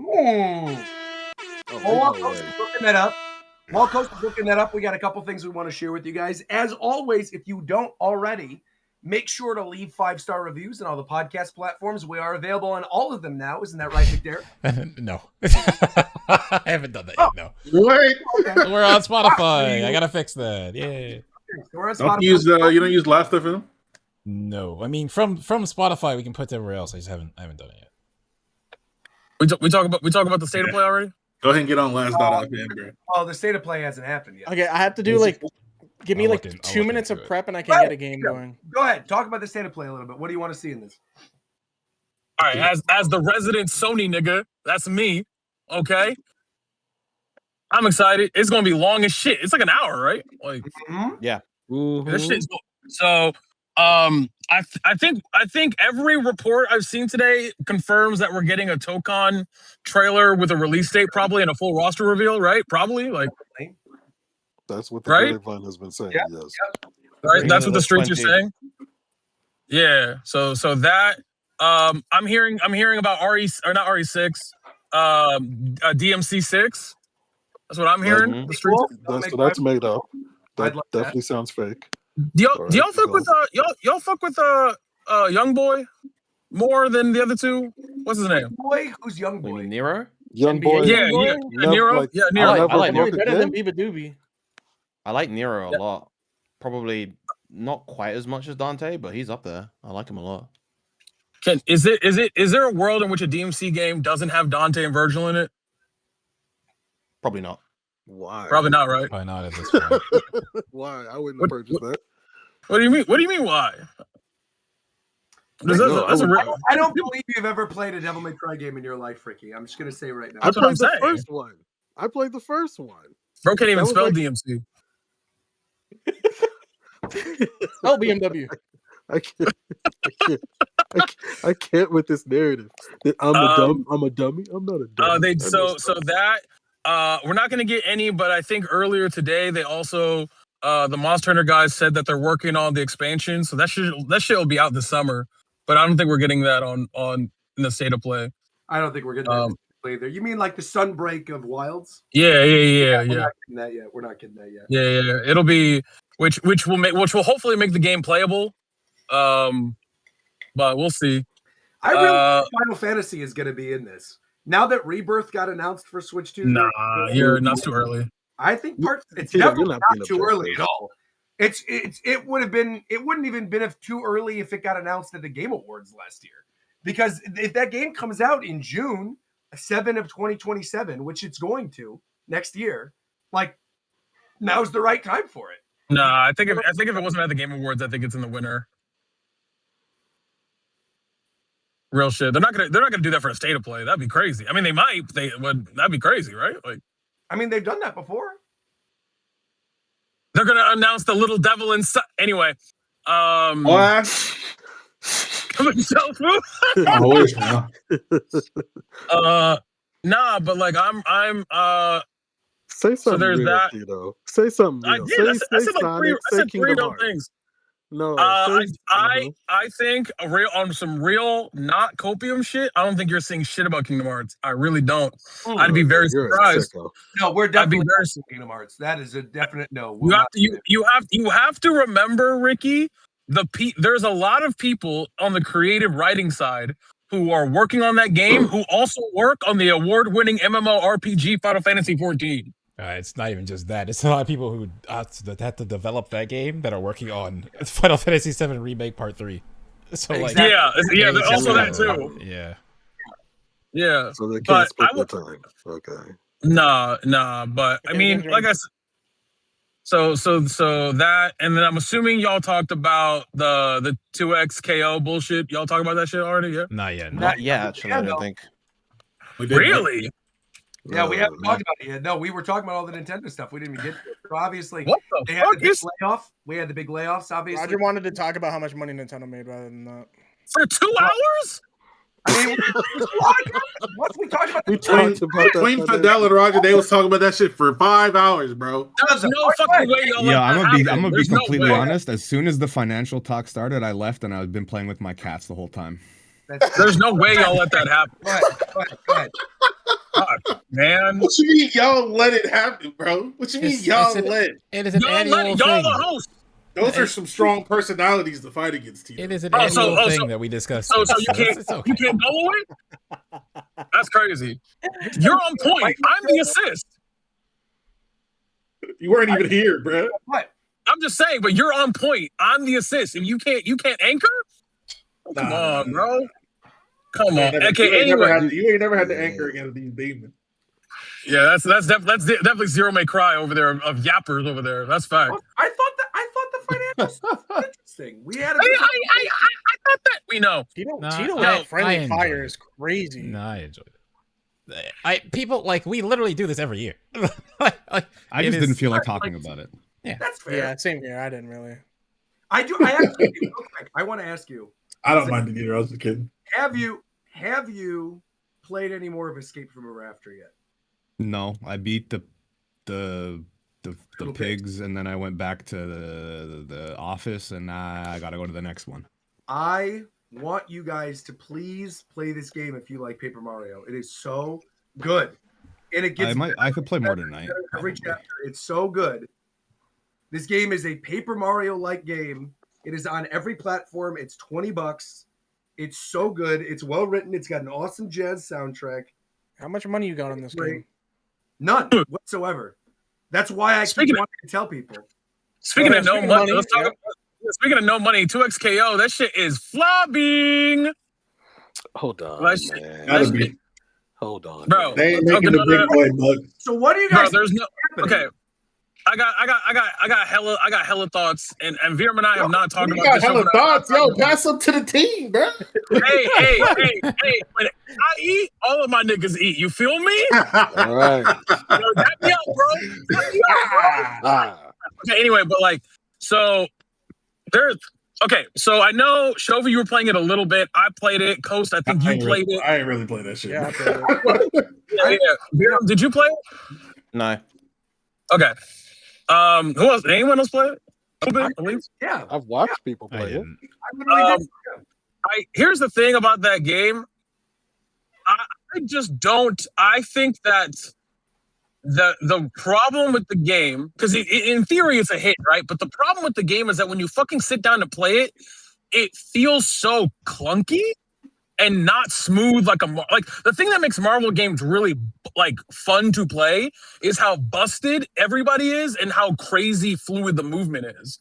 While Coach is looking that up, we got a couple things we want to share with you guys. As always, if you don't already, make sure to leave 5-star reviews on all the podcast platforms. We are available on all of them now. Isn't that right, McDermott? No. I haven't done that yet, no. What? Okay. We're on Spotify. I got to fix that. Yay. We're on Don't Spotify. you don't use Laughter for them? No. I mean, from Spotify, we can put it everywhere else. I haven't done it yet. We talk about the state of play already? Go ahead and get on last.fm, bro. Oh, the state of play hasn't happened yet. Okay, I have to do like, give me I'll like look in- 2 I'll minutes look of into prep and I can get a game going. Go ahead. Talk about the state of play a little bit. What do you want to see in this? All right, as the resident Sony nigga, that's me. Okay. I'm excited. It's gonna be long as shit. It's like an hour, right? Like, Yeah. this shit's so. I think every report I've seen today confirms that we're getting a Tokon trailer with a release date, probably, and a full roster reveal, right? Probably, like. That's what the Right? grapevine has been saying. Yeah. Yes. Right, that's what the streets are 20. saying. Yeah. So that I'm hearing about RE or not RE6, DMC6. That's what I'm hearing. Mhm. The streets. That's made up. That like definitely sounds fake. Do All y'all right, fuck with y'all fuck with Young Boy more than the other two? What's his name? Boy, who's young You boy? mean Nero? Young NBA boy. Nero. Like, Yeah, Nero. I like Probably Nero. better than Biba Doobie. I like Nero a lot. Probably not quite as much as Dante, but he's up there. I like him a lot. Is there a world in which a DMC game doesn't have Dante and Virgil in it? Probably not. Why? Probably not, right? Probably not at this point. Why? I wouldn't have purchased that. What do you mean? What do you mean? Why? I don't believe you've ever played a Devil May Cry game in your life, Ricky. I'm just gonna say right now. I played the first one. Bro can't even That was spell like- DMC. Spell BMW. I can't with this narrative. That I'm a dummy. I'm not a dummy. We're not going to get any, but I think earlier today they also the Monster Hunter guys said that they're working on the expansion, so that shit will be out this summer. But I don't think we're getting that on in the state of play. I don't think we're getting that play there. You mean like the Sunbreak of Wilds? Yeah. We're not getting that yet. We're not getting that yet. Yeah. It'll be which will hopefully make the game playable. But we'll see. I really think Final Fantasy is going to be in this. Now that Rebirth got announced for Switch 2. You're not too early. I think it's You're definitely not not being too early objective. at all. It wouldn't even been too early if it got announced at the Game Awards last year. Because if that game comes out in June 7 of 2027, which it's going to next year, like now's the right time for it. No, I think if it wasn't at the Game Awards, I think it's in the winter. Real shit. They're not gonna do that for a state of play. That'd be crazy. I mean, they might. That'd be crazy, right? Like, I mean, they've done that before. They're gonna announce the little devil inside. Anyway, What? I wish, man. Nah, but like I'm Say something so there's real, that. Tito. Say something real. I said like Sonic, I said Kingdom three dope Hearts. things. No, I think on some real not copium shit. I don't think you're seeing shit about Kingdom Hearts. I really don't. I'd be very surprised. No, we're definitely very not Kingdom Hearts. That is a definite no. You have to remember, Ricky. There's a lot of people on the creative writing side who are working on that game who also work on the award-winning MMORPG Final Fantasy 14. It's not even just that. It's a lot of people who had to develop that game that are working on Final Fantasy VII Remake Part 3. So like, yeah, also that too. Yeah. So they can't split their time. Okay. Nah. But I mean, like I said, so that, and then I'm assuming y'all talked about the 2x KO bullshit. Y'all talk about that shit already? Yeah. Not yet. Not yet. Actually, I don't think. Really? Yeah, we haven't talked about it yet. No, we were talking about all the Nintendo stuff. We didn't even get to it. So obviously, what the they had fuck the big is layoff. We had the big layoffs, obviously. Roger wanted to talk about how much money Nintendo made rather than that. For 2 hours? I mean, once we talked about Between Fidel and Roger, they was talking about that shit for 5 hours, bro. There's no fucking way y'all Yeah, let that I'm gonna happen. be There's no completely way. honest. As soon as the financial talk started, I left and I've been playing with my cats the whole time. There's no way y'all let that happen. Go ahead. God, man. What you mean y'all let it happen, bro? What you mean y'all let? It is an Y'all annual let y'all thing. the host. Those are some strong personalities to fight against, Tito. It is an annual thing that we discussed. So you can't it's okay. you can't go away? That's crazy. You're on point. I'm the assist. You weren't even here, bro. What? I'm just saying, but you're on point. I'm the assist, and you can't anchor? Come on, bro. Come on. Okay, anyway. You ain't never had to anchor against these demons. Yeah, that's definitely Zero May Cry over there of yappers over there. That's fact. I thought the financial stuff was interesting. We had I thought that we know. Tito with friendly fire is crazy. No, I enjoyed it. People like we literally do this every year. I just didn't feel like talking about it. Yeah, that's fair. Yeah, same here. I didn't really. I actually do. I want to ask you. I don't mind it either. I was a kid. Have you played any more of Escape from a Rafter yet? No, I beat the pigs, and then I went back to the office, and I gotta go to the next one. I want you guys to please play this game if you like Paper Mario. It is so good, and it gets. I could play more tonight. Every chapter, it's so good. This game is a Paper Mario-like game. It is on every platform. It's $20. It's so good. It's well written. It's got an awesome jazz soundtrack. How much money you got on this game? None whatsoever. That's why I keep wanting to tell people. Speaking of no money, let's talk. Speaking of no money, 2xKO, that shit is flopping. Hold on, man. Hold on, bro. They ain't making the big boy buck. So what do you guys? Bro, there's no. Okay, I got hella thoughts, and Veerm and I have not talked about this. Hella thoughts, yo. Pass them to the team, bro. Hey! When I eat, all of my niggas eat. You feel me? All right. Yo, tap me up, bro. Tap me up, bro. Okay. Anyway, but like, so there's. Okay, so I know, Shova, you were playing it a little bit. I played it. Coast, I think you played it. I ain't really played that shit. Yeah, I played it. Yeah. Did you play it? No. Okay. Who else? Anyone else play it? A little bit, Yeah. I've watched people play it. I literally did. Here's the thing about that game. I just don't. I think that the problem with the game, because in theory it's a hit, right? But the problem with the game is that when you fucking sit down to play it, it feels so clunky and not smooth like the thing that makes Marvel games really like fun to play is how busted everybody is and how crazy fluid the movement is.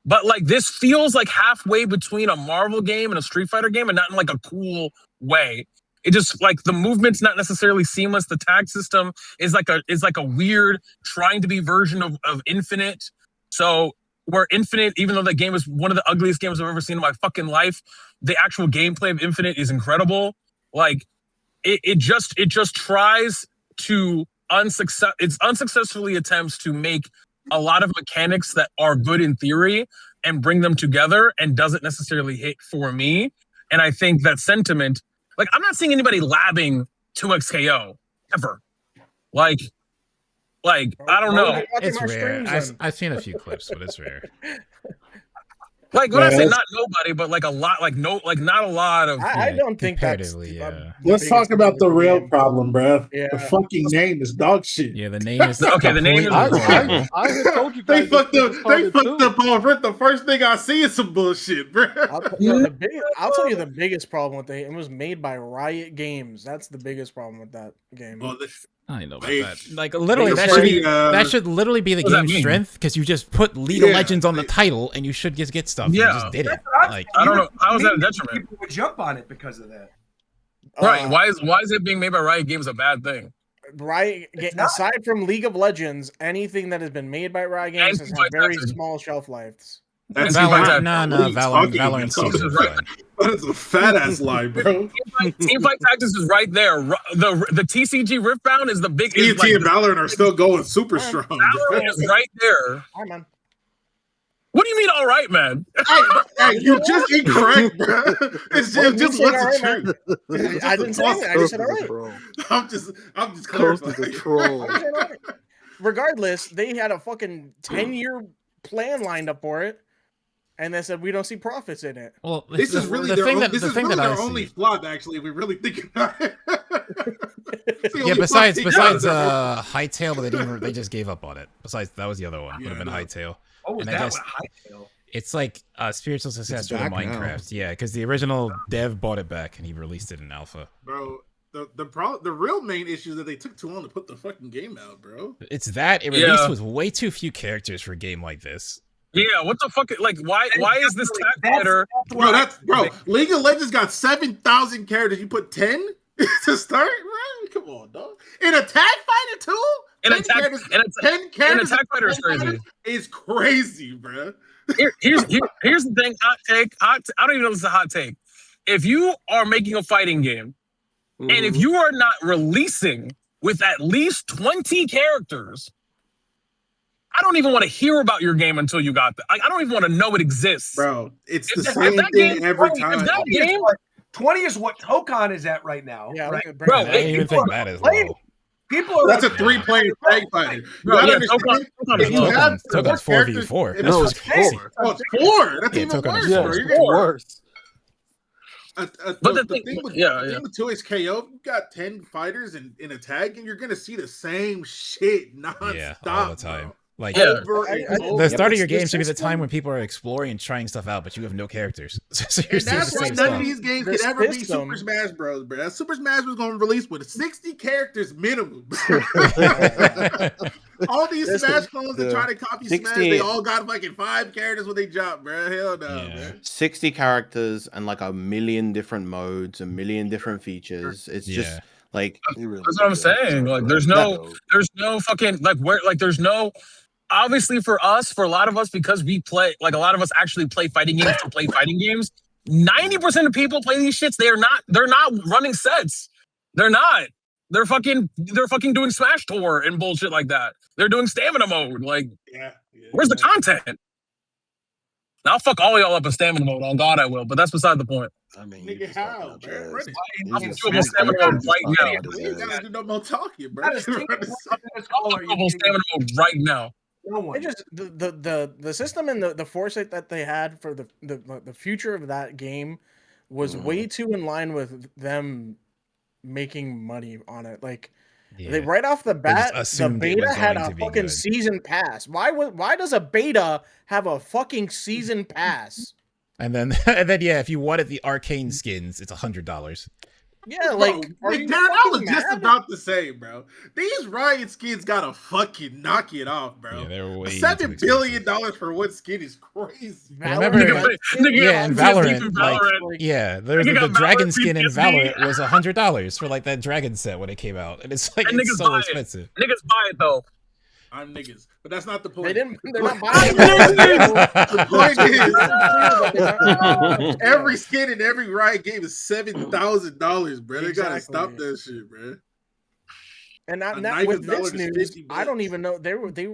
But like this feels like halfway between a Marvel game and a Street Fighter game, and not in like a cool way. It just like the movement's not necessarily seamless. The tag system is like a weird trying to be version of Infinite. So where Infinite, even though the game is one of the ugliest games I've ever seen in my fucking life, the actual gameplay of Infinite is incredible. Like it just tries to unsuccessfully attempts to make a lot of mechanics that are good in theory and bring them together, and doesn't necessarily hit for me. And I think that sentiment, like I'm not seeing anybody labbing 2xKO ever. Like I don't know. It's rare. I've seen a few clips, but it's rare. Like when I say not nobody, but like a lot, like not a lot of. I don't think that's. Let's talk about the real problem, bro. Yeah. The fucking name is dog shit. Yeah, the name is okay. The name is. I had told you They guys fucked up over it. The first thing I see is some bullshit, bro. I'll tell you the biggest problem with it. It was made by Riot Games. That's the biggest problem with that game. Well, I know about that. Like literally, that should literally be the game's strength, because you just put League of Legends on the title and you should just get stuff. Yeah, you just did it. Like I don't know how is that a detriment. People would jump on it because of that. Right? Why is it being made by Riot Games a bad thing? Riot, aside from League of Legends, anything that has been made by Riot Games has had very small shelf lives. Valorant That is a fat ass lie, bro. Teamfight Tactics is right there. The TCG Riftbound is the big. TNT like, and Valorant are still going super strong. Valorant is right there. Hi, man. What do you mean, all right, man? Hey, you're just incorrect, bro. It's just what's the truth. I didn't say anything. I just said all right. I'm just Close to clarifying. the troll. Regardless, they had a fucking 10-year plan lined up for it, and they said we don't see profits in it. Well, This is really their only flop, actually. If we really think about it. Yeah, besides Hightail, but they just gave up on it. Besides, that was the other one. Would have been Hightail. Oh, was and that Hightail? It's like a spiritual successor to Minecraft. Yeah, because the original dev bought it back and he released it in alpha. Bro, the real main issue is that they took too long to put the fucking game out, bro. It's that it released with way too few characters for a game like this. Yeah, what the fuck? Like, why is this tag fighter? Bro, League of Legends got 7,000 characters. You put 10 to start, bro? Come on, dog. In a tag fighter too? In a tag fighter is crazy. Is crazy, bro. Here's the thing. Hot take. I don't even know if it's a hot take. If you are making a fighting game, and if you are not releasing with at least 20 characters, I don't even want to hear about your game until you got that. Like, I don't even want to know it exists, bro. It's the same thing every time. If that game, 20 is what Tokon is at right now. Yeah, right? Bro, I didn't even think that is low. People are That's a 3-player tag fighter. Tokon's 4v4. No, it's 4. Oh, it's 4. That's even worse, bro. It's worse. But the thing with 2xKO, you got 10 fighters in a tag, and you're gonna see the same shit nonstop. Yeah, all the time. Bro. Like the start of your game should be the time when people are exploring and trying stuff out, but you have no characters. So you're And that's why none of these games could ever be Super Smash Bros. Bro, that Super Smash was going to release with 60 characters minimum. All these Smash clones that try to copy 60, Smash, they all got fucking 5 characters when they jump, bro. Hell no, man. 60 characters and like a million different modes, a million different features. It's just like that's what I'm saying. Like, there's no fucking there's no. Obviously, for a lot of us, because we play, like a lot of us actually play fighting games to play fighting games. 90% of people play these shits. They're not running sets. They're not. They're fucking doing Smash Tour and bullshit like that. They're doing stamina mode. Like, where's the content? Now, I'll fuck all y'all up in stamina mode. On God, I will. But that's beside the point. I mean, nigga, how, man? I'm doing stamina mode right now. You gotta do no more talking, bro. I'm doing stamina mode right now. It just the system and the foresight that they had for the future of that game was way too in line with them making money on it. Like they right off the bat, the beta had a fucking season pass. Why does a beta have a fucking season pass? And then if you wanted the arcane skins, it's $100. Yeah, like Darren, I was just about to say, bro. These Riot skins gotta fucking knock it off, bro. Yeah, they're way $7 billion for one skin is crazy. Remember, in Valorant, the dragon skin in Valorant was $100 for like that dragon set when it came out, and it's like it's so expensive. Niggas buy it though. I'm niggas, but that's not the point. They're not buying The point is, every skin in every Riot game is $7,000, bro. They gotta stop that shit, bro. And not with this news, I don't even know.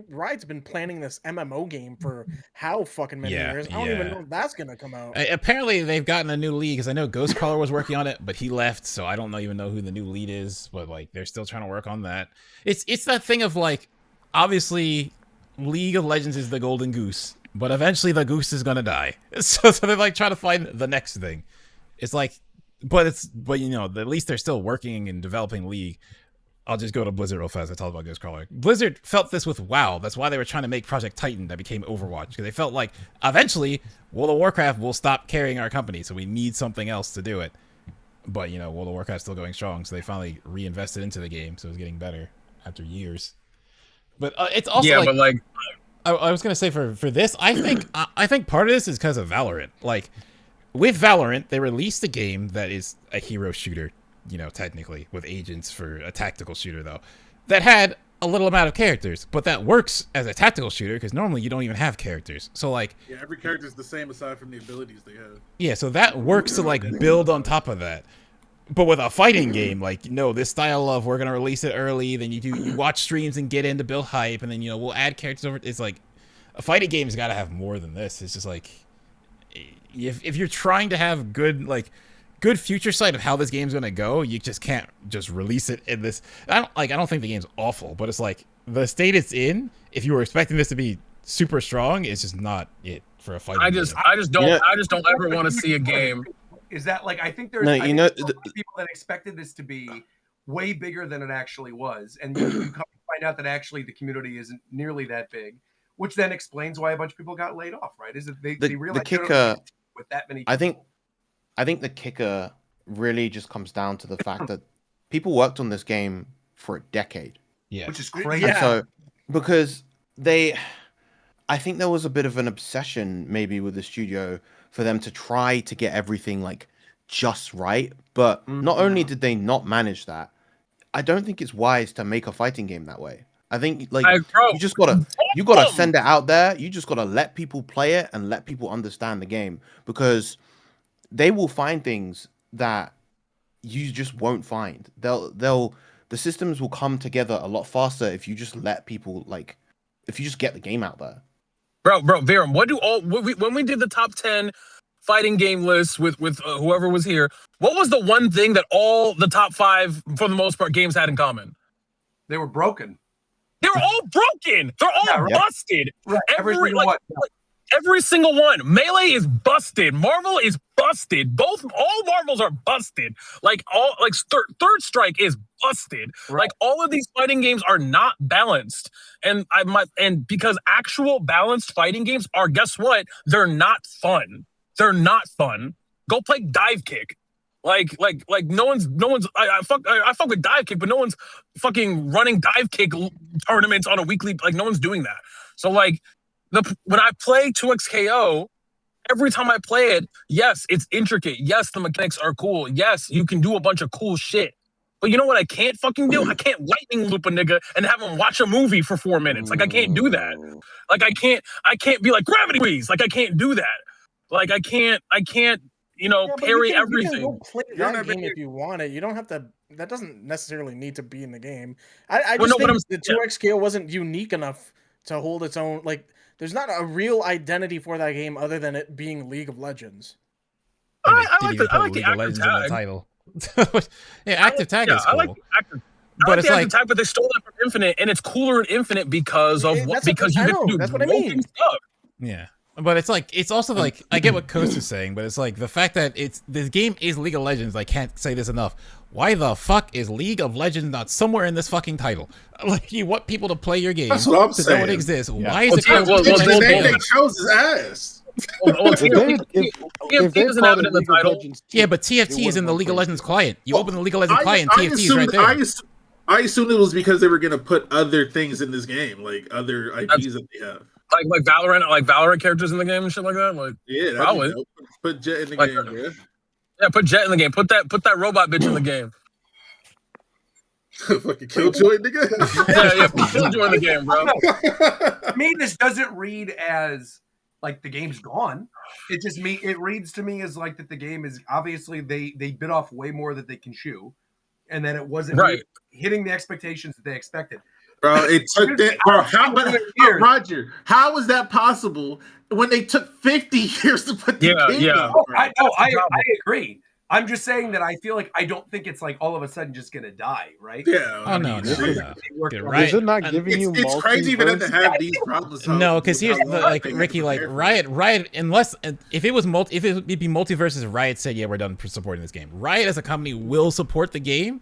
Riot's been planning this MMO game for how fucking many years. I don't even know if that's gonna come out. Apparently, they've gotten a new lead because I know Ghostcrawler was working on it, but he left, so I don't even know who the new lead is. But like, they're still trying to work on that. It's that thing of like, obviously, League of Legends is the golden goose, but eventually the goose is gonna die. So they're like trying to find the next thing. It's like, but you know, at least they're still working and developing League. I'll just go to Blizzard real fast. I talked about Ghostcrawler. Blizzard felt this with WoW. That's why they were trying to make Project Titan that became Overwatch, because they felt like eventually World of Warcraft will stop carrying our company, so we need something else to do it. But you know, World of Warcraft's still going strong, so they finally reinvested into the game, so it's getting better after years. But it's also but like I was gonna say for this, I think part of this is because of Valorant. Like with Valorant, they released a game that is a hero shooter, you know, technically with agents for a tactical shooter though, that had a little amount of characters, but that works as a tactical shooter because normally you don't even have characters. So like, yeah, every character is the same aside from the abilities they have. Yeah, so that works to like build on top of that. But with a fighting game, like, no, this style of we're gonna release it early, then you watch streams and get in to build hype, and then you know we'll add characters over. It's like a fighting game's got to have more than this. It's just like if you're trying to have good future sight of how this game's gonna go, you just can't just release it in this. I don't think the game's awful, but it's like the state it's in. If you were expecting this to be super strong, it's just not it for a fighting game. I just don't ever want to see a game. Is that like I think there's people that expected this to be way bigger than it actually was, and you come to find out that actually the community isn't nearly that big, which then explains why a bunch of people got laid off, right? Is that they realize the kicker with that many people. I think the kicker really just comes down to the fact that people worked on this game for a decade. Yeah, which is crazy. And so because I think there was a bit of an obsession maybe with the studio for them to try to get everything like just right, but not only did they not manage that, I don't think it's wise to make a fighting game that way. I think like you just gotta send it out there. You just gotta let people play it and let people understand the game, because they will find things that you just won't find. The systems will come together a lot faster if you just let people if you just get the game out there. Bro, Viram, when we did the top 10 fighting game list with whoever was here, what was the one thing that all the top 5 for the most part games had in common? They were broken. They were all broken. They're all busted. Right. Every single one. Melee is busted. Marvel is busted. All Marvels are busted. Third Strike is busted. Like all of these fighting games are not balanced, and because actual balanced fighting games are, guess what? They're not fun. They're not fun. Go play Dive Kick. Like no one's I fuck with Dive Kick, but no one's fucking running Dive Kick tournaments on a weekly. Like no one's doing that. So like when I play 2XKO, every time I play it, yes, it's intricate. Yes, the mechanics are cool. Yes, you can do a bunch of cool shit. But you know what I can't fucking do? I can't lightning loop a nigga and have him watch a movie for 4 minutes. Like I can't do that. Like I can't be like gravity squeeze. Like I can't do that. Like I can't parry everything. You can go play that game if you want it. You don't have to. That doesn't necessarily need to be in the game. I just think the 2XKO wasn't unique enough to hold its own. Like, there's not a real identity for that game other than it being League of Legends. I like the active Legends tag. in the title. Yeah, active tag is cool. I like the active. But it's like tag, but they stole that from Infinite, and it's cooler in Infinite because of you get to do. That's what I mean. Stuff. Yeah. But it's like, it's also like, I get what Coast is saying, but it's like the fact that this game is League of Legends. I can't say this enough. Why the fuck is League of Legends not somewhere in this fucking title? Like, you want people to play your game. That's what I'm to saying. know it exists. Yeah. Why is it called they chose his ass. TFT doesn't have it in the title. Yeah, but TFT is in the League of Legends client. You open the League of Legends client, TFT is right there. I assumed it was because they were going to put other things in this game, like other IPs that they have. Like Valorant characters in the game and shit like that. Like probably put Jet in the game, bro. Yeah, put Jet in the game. Put that robot bitch in the game. Fucking Killjoy, nigga. yeah, put Killjoy in the game, bro. To me, this doesn't read as like the game's gone. It reads to me as like that the game is obviously they bit off way more that they can chew, and then it wasn't hitting the expectations that they expected. Bro, it took that. Bro, Roger, how was that possible when they took 50 years to put the game out? I agree. I'm just saying that I feel like I don't think it's like all of a sudden just gonna die, right? Yeah. Oh no. Right. Is it not giving you? It's crazy even to have these problems. No, because here's the Ricky, like Riot, unless if it would be multiverses, Riot said, yeah, we're done supporting this game. Riot as a company will support the game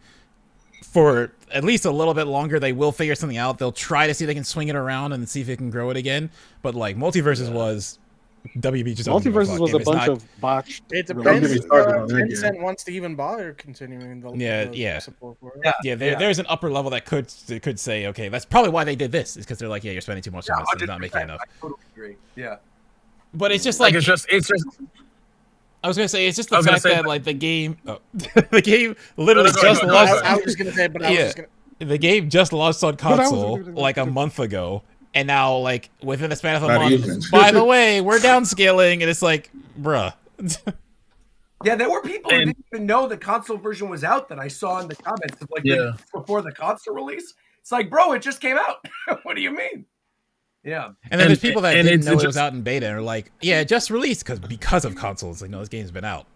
for at least a little bit longer. They will figure something out. They'll try to see if they can swing it around and see if it can grow it again. But like multiverses was WB just multiverses was a bunch of botched. It depends if Tencent wants to even bother continuing the support for it. There's an upper level that could say, okay, that's probably why they did this, is because they're like, yeah, you're spending too much on this, it's not making enough. I totally agree. Yeah, but it's just like it's just. I was gonna say it's just the fact that like the game, the game literally just launched. I was just gonna say, but I was just gonna. The game just launched on console like a month ago, and now like within the span of a month, by the way, we're downscaling, and it's like, bruh. Yeah, there were people who didn't even know the console version was out that I saw in the comments of like before the console release. It's like, bro, it just came out. What do you mean? Yeah, and then there's people that didn't know it was out in beta and are like, yeah, it just released because of consoles. Like, no, this game's been out.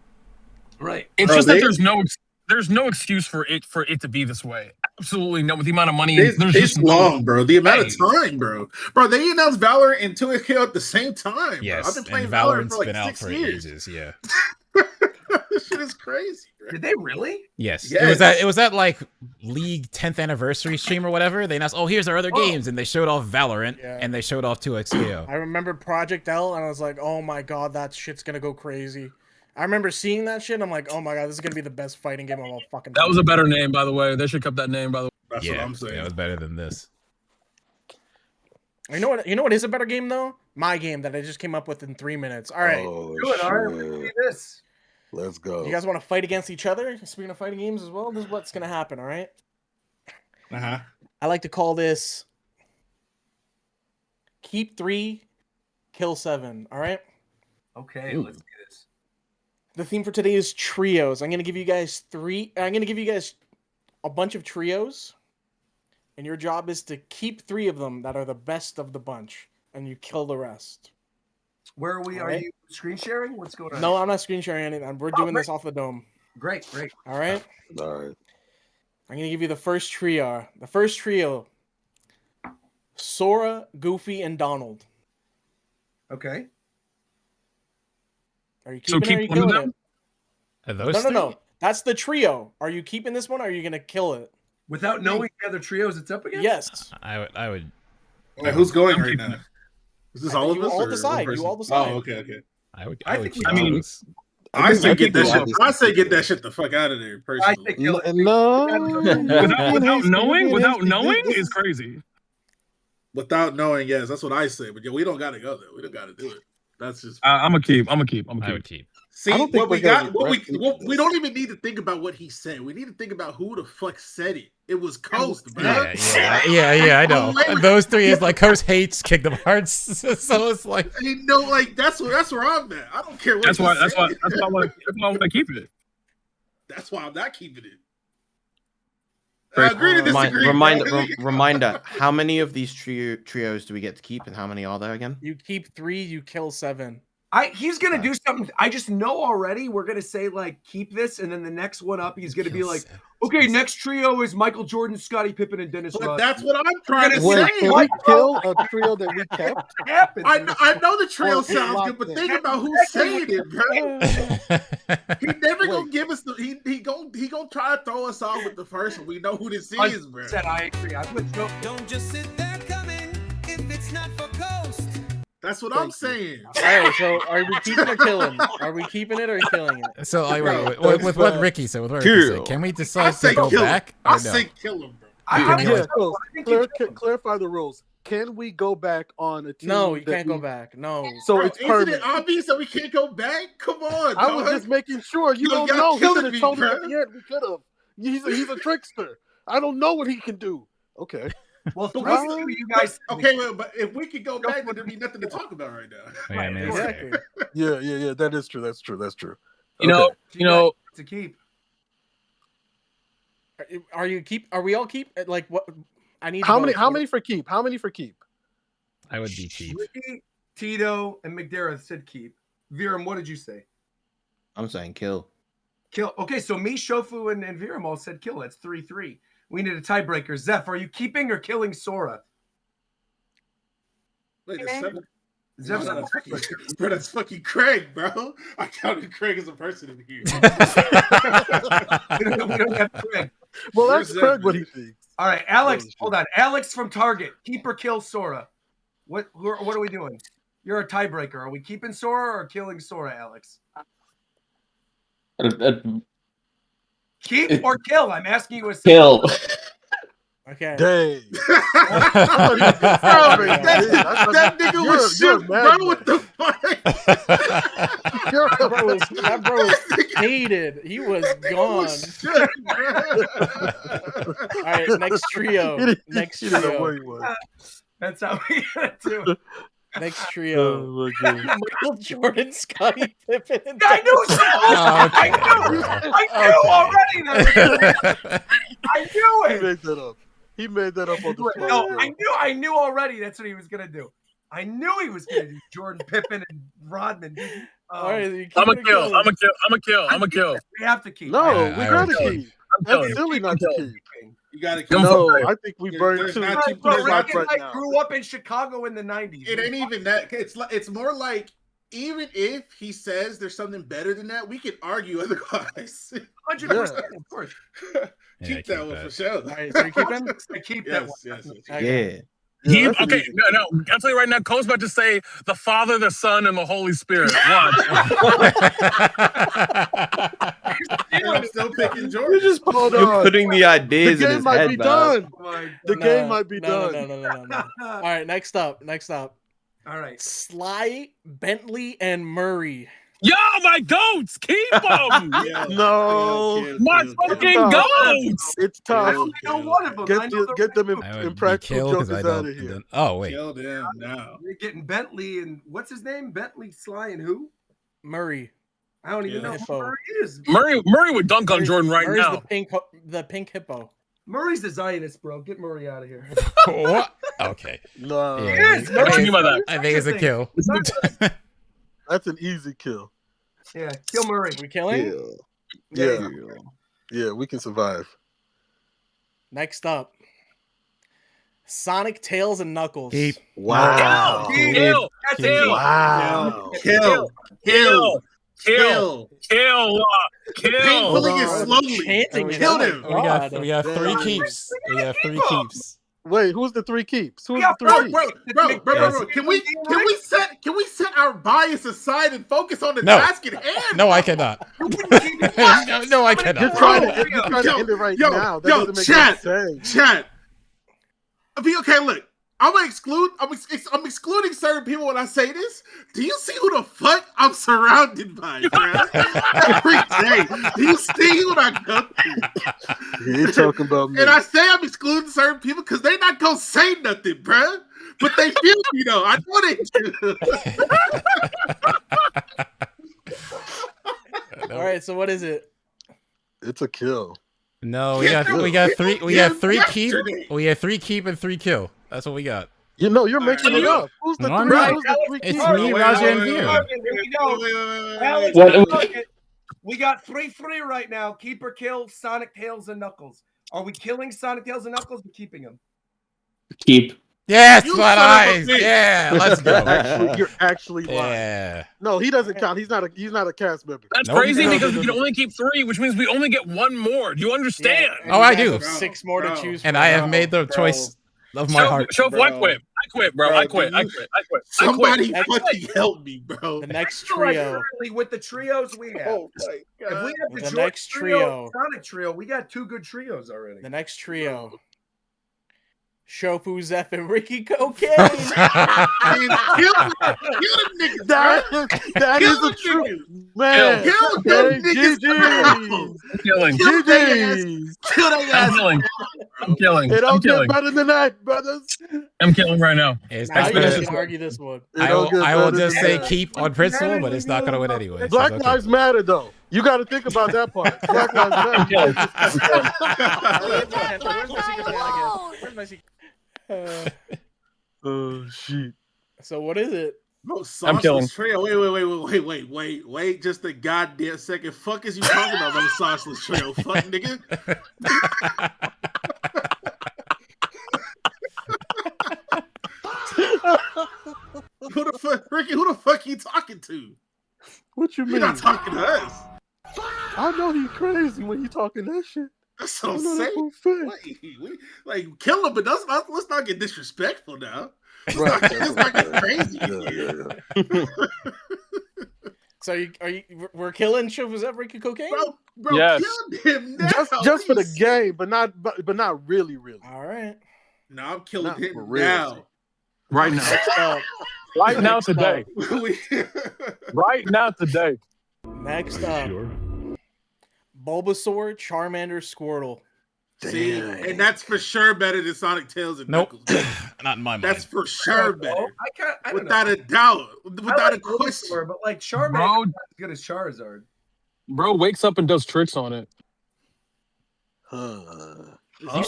Right. It's just that there's no excuse for it to be this way. Absolutely no. With the amount of money, it's long, bro. The amount of time, bro. They announced Valorant and 2XKO at the same time. Yes, bro. I've been playing Valorant's Valorant for like been out 6 for years. ages. Yeah. This shit is crazy. Bro. Did they really? Yes. It was that like League 10th anniversary stream or whatever. They announced, here's our other games, and they showed off Valorant and they showed off 2XKO. I remember Project L, and I was like, oh my god, that shit's gonna go crazy. I remember seeing that shit, and I'm like, oh my god, this is gonna be the best fighting game of all fucking time. That was a better name, by the way. They should keep that name, by the way. That's what I'm saying. Yeah, it was better than this. You know what is a better game though? My game that I just came up with in 3 minutes. All right. Do it, all right. Let's do this. Let's go. You guys want to fight against each other? Speaking of fighting games as well, this is what's gonna happen, all right? I like to call this keep 3, kill 7, all right? Okay, let's do this. The theme for today is trios. I'm gonna give you guys a bunch of trios, and your job is to keep 3 of them that are the best of the bunch, and you kill the rest. Where are we? All right? You screen sharing? What's going on? No, I'm not screen sharing anything. We're doing this off the dome. Great. All right? All right. I'm going to give you the first trio. The first trio, Sora, Goofy, and Donald. Okay. Are you keeping it or are you killing it? Are those No. That's the trio. Are you keeping this one or are you going to kill it? Without knowing the other trios it's up against? Yes. I would. Wait, who's going right now? Is this all of You us? all or decide. one You all person? decide. Oh, okay. I think keep I mean, those. I say get that think shit. I say get that shit the fuck out of there. I Personally, think kill it. Without knowing is crazy. Without knowing, yes, that's what I say. But yeah, we don't gotta go there. We don't gotta do it. That's just. I'm gonna keep. I would keep. See, I don't think what we we're gonna got, what we, regret what, we don't even need to think about what he said. We need to think about who the fuck said it. It was Coast, bro. Yeah, I know. Those three is like Coast hates Kingdom Hearts, so it's like You know, like that's where I'm at. I don't care what. That's he why. said. That's why I want to keep it. That's why I'm not keeping it. First, agree to disagree, reminder, how many of these trios do we get to keep, and how many are there again? You keep 3, you kill 7. He's gonna do something. I just know already. We're gonna say like keep this, and then the next one up, he's gonna be like, okay, next trio is Michael Jordan, Scottie Pippen, and Dennis But Rodman. that's what I'm trying to Wait, say. can we kill a trio that we kept? I know the trio Or it's sounds locked good, but in. think about who's saying it, bro. He never gonna give us the. He gonna try to throw us off with the first one. We know who this is, bro. I agree. I put Don't just sit there coming if it's not for Ghost. That's what I'm saying. All right, so are we keeping or killing? Are we keeping it or killing it? so. Like, wait, with what Ricky said, can we decide to go back? I Or no? say kill him, bro. Clarify the rules. Can we go back on a team? No, you can't go back. No. So Bro, it's isn't permanent. it obvious that we can't go back? Come on, I was dog. just making sure. You Yo, don't y'all know. He killing could me, have told bro. us at the end. We could have. He's a trickster. I don't know what he can do. Okay. Well, But let's see what you guys. Okay, well, but if we could go back, then there'd be nothing to talk about right now. Yeah, I mean, Exactly. Yeah. That is true. That's true. You know. To keep. Are you keep? Are we all keep? Like what? I need. How votes. many for keep? How many for keep? I would be cheap. Ricky, Tito, and McDarrett said keep. Viram, what did you say? I'm saying kill. Kill. Okay, so me, Shofu, and Viram all said kill. That's 3-3. We need a tiebreaker. Zeph, are you keeping or killing Sora? Wait, it's 7. Zeph's No, bro, that's fucking Craig, bro. I counted Craig as a person in here. we don't have Craig. Well, Where's that's Craig Zeph? what he thinks. All right, Alex, hold on. Alex from Target, keep or kill Sora? What are we doing? You're a tiebreaker. Are we keeping Sora or killing Sora, Alex? Keep or kill? I'm asking you a kill. Okay. Dang. that nigga was shit, bro. What the fuck? That bro was hated. He was gone. All right, next trio. Next trio. That's how we do it. Next trio. Michael Jordan, Scottie Pippen, and I knew already that. I knew it. He made that up. He made that up on the fly. No, I knew already that's what he was gonna do. I knew he was gonna do Jordan, Pippen, and Rodman. All right, I'm a kill. We have to keep. No, we gotta kill. keep. That's silly not to keep. You gotta keep. No, I think we burned There's two not too spots much right I now. grew up in Chicago in the 90s. It ain't even that. It's more like, even if he says there's something better than that, we could argue otherwise. 100%, of course. Keep that one for sure. All right, so you keeping? I keep that one. Yes. Okay. Yeah, Okay, no, I'll tell you right now, Cole's about to say the Father, the Son, and the Holy Spirit. Watch. I'm still picking Jordan. You just hold You're on. putting the ideas The in game his might head, be man. done. Oh The game might be No. done. All right, next up. All right. Sly, Bentley, and Murray. Yo, my goats, keep them. No. My fucking goats. It's I tough. only know one of them. Get them I in would be practical killed because jokers I out don't. of here. Then, oh wait, Kill them now. You're getting Bentley and what's his name? Bentley, Sly, and who? Murray. I don't even know who Hippo. Murray is. Murray would dunk on Jordan right Murray's now. the pink hippo. Murray's the Zionist, bro. Get Murray out of here. what? Okay. No. Yeah, Yes, What do you mean by that? I think it's a kill. That's an easy kill. Yeah, kill Murray. We killing? Yeah, we can survive. Next up. Sonic, Tails, and Knuckles. Wow. Kill. That's Kill. a Wow. Kill. Kill. Kill. Painfully and slowly. Kill him. We got 3 keeps. We got 3 keeps. Wait, who's the 3 keeps? Who's Yeah, the 3 keeps? Bro. Can we set our bias aside and focus on the No. task at hand? No, I cannot. No, I cannot. You're trying to end it right now. That doesn't make any sense. Chat. Okay, look. I'm excluding certain people when I say this. Do you see who the fuck I'm surrounded by, bro? Every day. Do you see what I go through? You ain't talking about me. And I say I'm excluding certain people because they not gonna say nothing, bro. But they feel me though. I know they do. All right, so what is it? It's a kill. No, we got 3 keep. We have 3 keep and 3 kill. That's what we got. You know, you're making it up. Who's the 3? Who's the 3 It's keep? me, Roger, and Veer. Here we go. We got 3-3 right now. Keep or kill Sonic, Tails, and Knuckles. Are we killing Sonic, Tails, and Knuckles or keeping them? Keep. Yes, You Flat son of a Eyes. bitch. Yeah, let's go. You're actually lying. Yeah. No, he doesn't count. He's not a cast member. That's Nope. crazy because we can only keep 3, which means we only get 1 more. Do you understand? And Oh, you I guys do. have 6 more to choose from. And I have made the choice of my heart. Show I quit. I quit, bro. I quit. Somebody fucking help me, bro. The next Like, trio. literally, with the trios we have. Oh my If we have the, The George next trio. Sonic trio, we got 2 good trios already. The next trio. Shofu, Zeph, and Ricky Cocaine. Man, kill them niggas, That Kill is them a true niggas. man. Kill them niggas. GG's. Killing. GG's. Kill their I'm ass. killing. I'm killing. It I'm don't get killing. better than that, brothers. I'm killing right now. It's Now not you guys gonna, can argue this one. It I don't will, get I will better just than say that. keep on principle, but it's not going to win anyway. so Black it's okay. Lives Matter, though. You got to think about that part. Black Lives I'm killing. Matter. Where's my secret shenanigans? Where's my secret? Oh shit! So what is it? No, I'm killing. sauceless trail. Wait. Just a goddamn second. Fuck is you talking about, no sauceless trail? Fuck, nigga. Who the fuck, Ricky? Who the fuck you talking to? What you mean? You're not talking to us. I know he's crazy when you talking that shit. That's what I I'm know that saying. for a fact. Like, kill him, but let's not get disrespectful now. Right. Let's not get crazy. Yeah. So are you? We're killing Shofu, Zeph, Ricky Cocaine. Bro, Yes. kill him now. Just for the game, but not really. All right. No, I'm killing Not him for real. now. Right now. Next up. Right now today. Right now today. Next up. Bulbasaur, Charmander, Squirtle. See, and that's for sure better than Sonic Tails and Nope. Knuckles. Not in my mind. That's for sure better. I don't Without know. a doubt. Without I a like question. Bulbasaur, but like Charmander Bro. is not as good as Charizard. Bro wakes up and does tricks on it. You've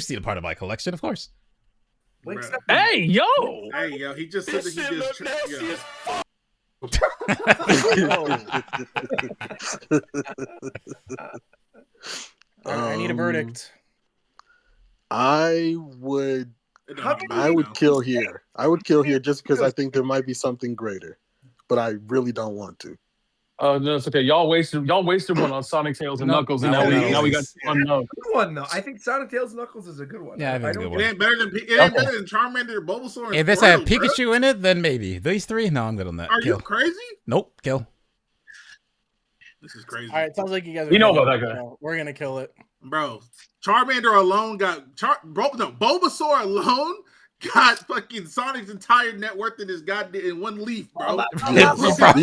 seen a part of my collection, of course. Wakes Bruh. up- Hey, yo! Hey, yo, he just said that he did tricks. All right, I need a verdict. I would kill here. I would kill here just because I think there might be something greater, but I really don't want to. No, it's okay. Y'all wasted one on Sonic Tails and No, Knuckles, and no, now we got Yeah, unknown. good one though. I think Sonic, Tails, Knuckles is a good one. Yeah, I think it's a good one. It ain't better than Charmander, Bulbasaur, and If this had Squirtle, bruh. Pikachu in it, then maybe. These 3, no, I'm good on that. Are Kill. you crazy? Nope, kill. This is crazy. All right, sounds like you guys are. We know killing about it, that guy. so we're gonna kill it. Bro, Charmander alone got Bulbasaur alone got fucking Sonic's entire net worth in his goddamn in one leaf, bro. He probably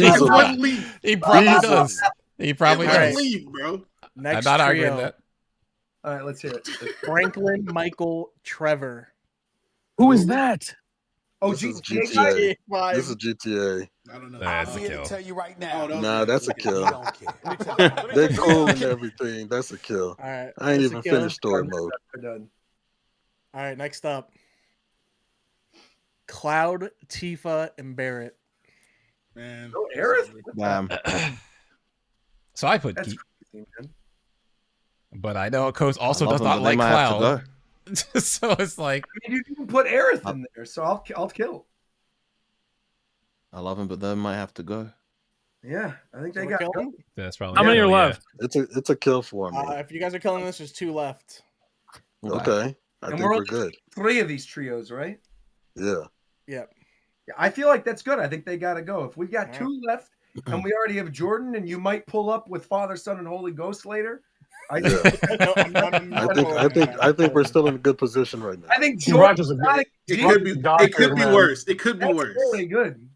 It's does. one leaf. He probably does. He probably It's one does. leaf, bro. Next I'm not trio. arguing that. All right, let's hear it. Franklin, Michael, Trevor. Who is that? Oh, This is GTA. GTA. This is GTA. I don't know. That's I'm a here kill. to tell you right now. Nah, that's a We kill. don't care. Let me tell you. Let me They're tell you. cool and everything. That's a kill. All right, I ain't that's a even kill. finished story mode. We're done. All right, next up. Cloud, Tifa, and Barrett. Man. Oh, Aerith? Damn. So I put That's keep, crazy, man. but I know Coast also I love does them, not but they like might have to Cloud. go. So it's like, I mean, you can put Aerith in there, so I'll kill. I love him, but they might have to go. Yeah, I think they So we're got. killing? That's probably How many are left? It's a kill for me. If you guys are killing this, there's 2 left. Okay, I And think we're only good. 3 of these trios, right? Yeah. Yep. Yeah, I feel like that's good. I think they got to go. If we got 2 left, and we already have Jordan, and you might pull up with Father, Son, and Holy Ghost later. I think, I think we're still in a good position right now. I think Jordan's It could be worse. It could be That's worse. really good.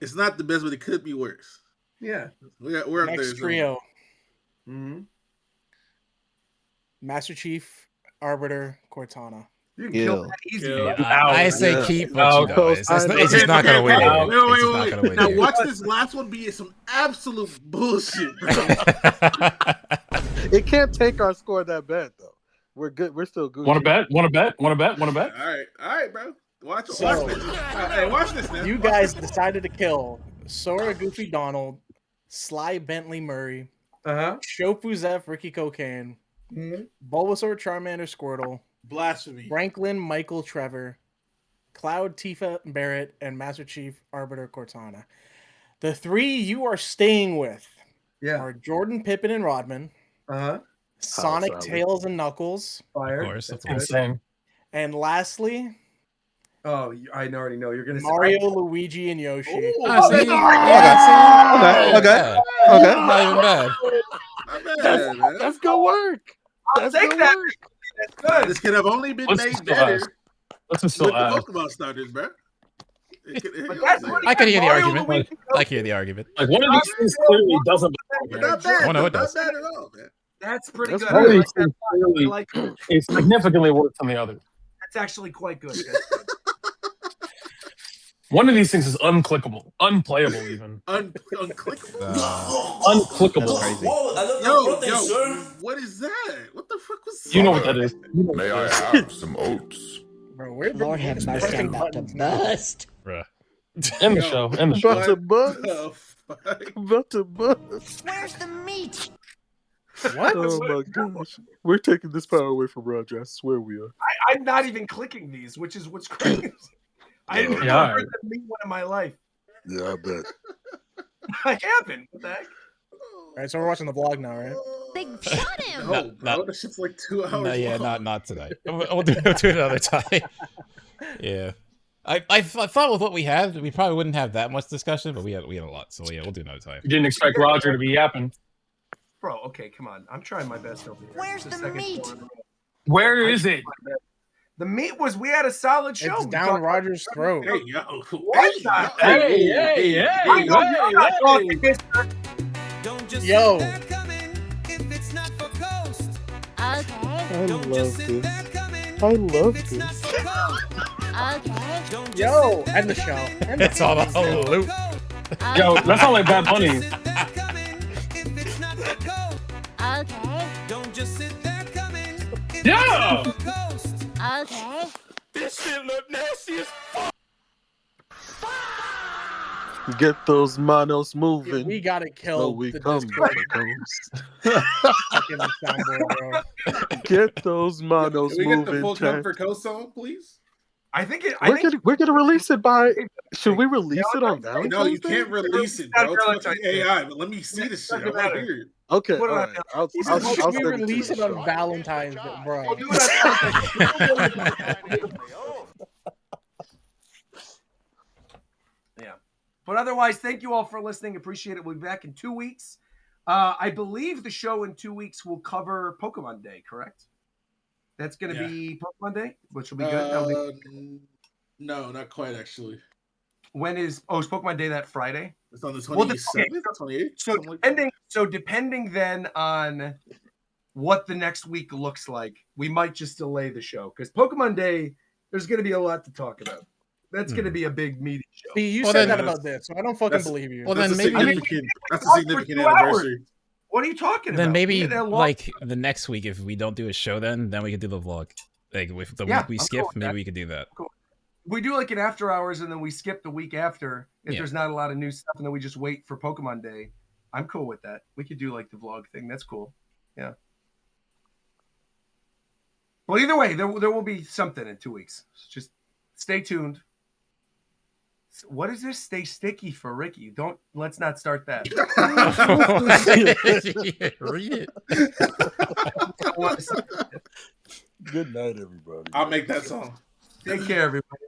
It's not the best, but it could be worse. Yeah. We're up Next there. trio. Mm-hmm. Master Chief, Arbiter, Cortana. You can kill that easy. I say keep, but you know, it's just not going to win. Wait. Now watch this last one be some absolute bullshit, bro. It can't take our score that bad though. We're good. We're still good. Want to bet? Want to bet? Want to bet? Want to bet? All right, bro. Watch this. Hey, watch this now. You guys decided to kill Sora, Goofy, Donald, Sly, Bentley, Murray, Shofu, Zeph, Ricky, Cocaine, Bulbasaur, Charmander, Squirtle, Blasphemy, Franklin, Michael, Trevor, Cloud, Tifa, Barrett, and Master Chief, Arbiter, Cortana. The 3 you are staying with are Jordan, Pippin, and Rodman. Sonic, Tails, and Knuckles. Fire. Of course, that's insane. And lastly, I already know you're gonna say Mario, Luigi, and Yoshi. Okay. Not even bad. That's good work. I'll take that. That's good. This could have only been Let's made just better ask. Let's just with still ask. the Pokemon starters, bro. I can hear the argument. I can hear the argument. Like one of these things clearly doesn't. Not bad. Oh no, it does. Not bad at all, man. That's pretty good. One of I these like that. things clearly I like it. is significantly worse than the other. That's actually quite good. That's good. One of these things is unclickable, unplayable, even. Unclickable. Unclickable. Yo, what is that? What the fuck was that? You know what that is. May I have some oats? Bro, where's the Lord have mercy, I'm about to bust. Bruh. End the show. End the show. About to bust. About to bust. Where's the meat? What? Oh my gosh. We're taking this power away from Roger. I swear we are. I'm not even clicking these, which is what's crazy. I've never Yeah. heard them meet one in my life. Yeah, I bet. I haven't. What the heck? All right, so we're watching the vlog now, right? They shot him. No, bro, this shit's like 2 hours. No, yeah, long. not tonight. We'll do it another time. Yeah. I thought with what we had, we probably wouldn't have that much discussion, but we had a lot. So yeah, we'll do another time. You didn't expect Roger to be yapping. Bro, okay, come on. I'm trying my best over here. Where's It's the second meat? quarter. Where is it? The meat was we had a solid show. It's We down talked- Roger's throat. Hey, yo. What the heck? Hey. I know you're not talking, mister. Don't just Yo. see that coming if it's not for Coast. Okay. I Don't love just see this. that coming I love if it's not this. for Coast. Okay. Don't just Yo, sit end the back show. coming End the It's all a loop. Yo, that sounds like Bad Bunny. sit that coming if it's not for Coast. Okay. Don't just sit there coming if it's Yeah. not for Coast. Okay. This shit look nasty as fuck. Get those manos moving. We gotta Oh, kill we the come, Discord Ghost. fucking soundboard, bro. Get those manos Can we get the moving. full chat. Comfort Coast song, please? I think it. We're gonna release it by. Should we release it on Valentine's No, you Day? can't release it, bro. It's fucking AI. But let me see the shit. I want to hear it. Okay, What all do I right. know? I'll He send said, it should we to release the it on show. Valentine's Day, bro? We'll do it on- Yeah. But otherwise, thank you all for listening. Appreciate it. We'll be back in 2 weeks. I believe the show in 2 weeks will cover Pokemon Day, correct? That's going to be Pokemon Day, which will be good. That'll be- No, not quite, actually. When is is Pokemon Day that Friday? It's on the Well, 27th, 28th. So depending then on what the next week looks like, we might just delay the show because Pokemon Day, there's going to be a lot to talk about. That's going to be a big meeting show. See, you Well, said then- that about this, so I don't fucking believe you. Well, That's then a maybe significant. That's a talked for significant 2 hours. anniversary. What are you talking then about? maybe They're long. like the next week if we don't do a show, then we could do the vlog. Like with the Yeah, week we I'm skip, cool with maybe that. we could do that. We do like an after hours and then we skip the week after if Yeah. there's not a lot of new stuff and then we just wait for Pokemon Day. I'm cool with that. We could do like the vlog thing. That's cool. Yeah. Well, either way, there will be something in 2 weeks. So just stay tuned. What is this? Stay sticky for Ricky. Let's not start that. Read it. Good night, everybody. I'll make that song. Take care, everybody.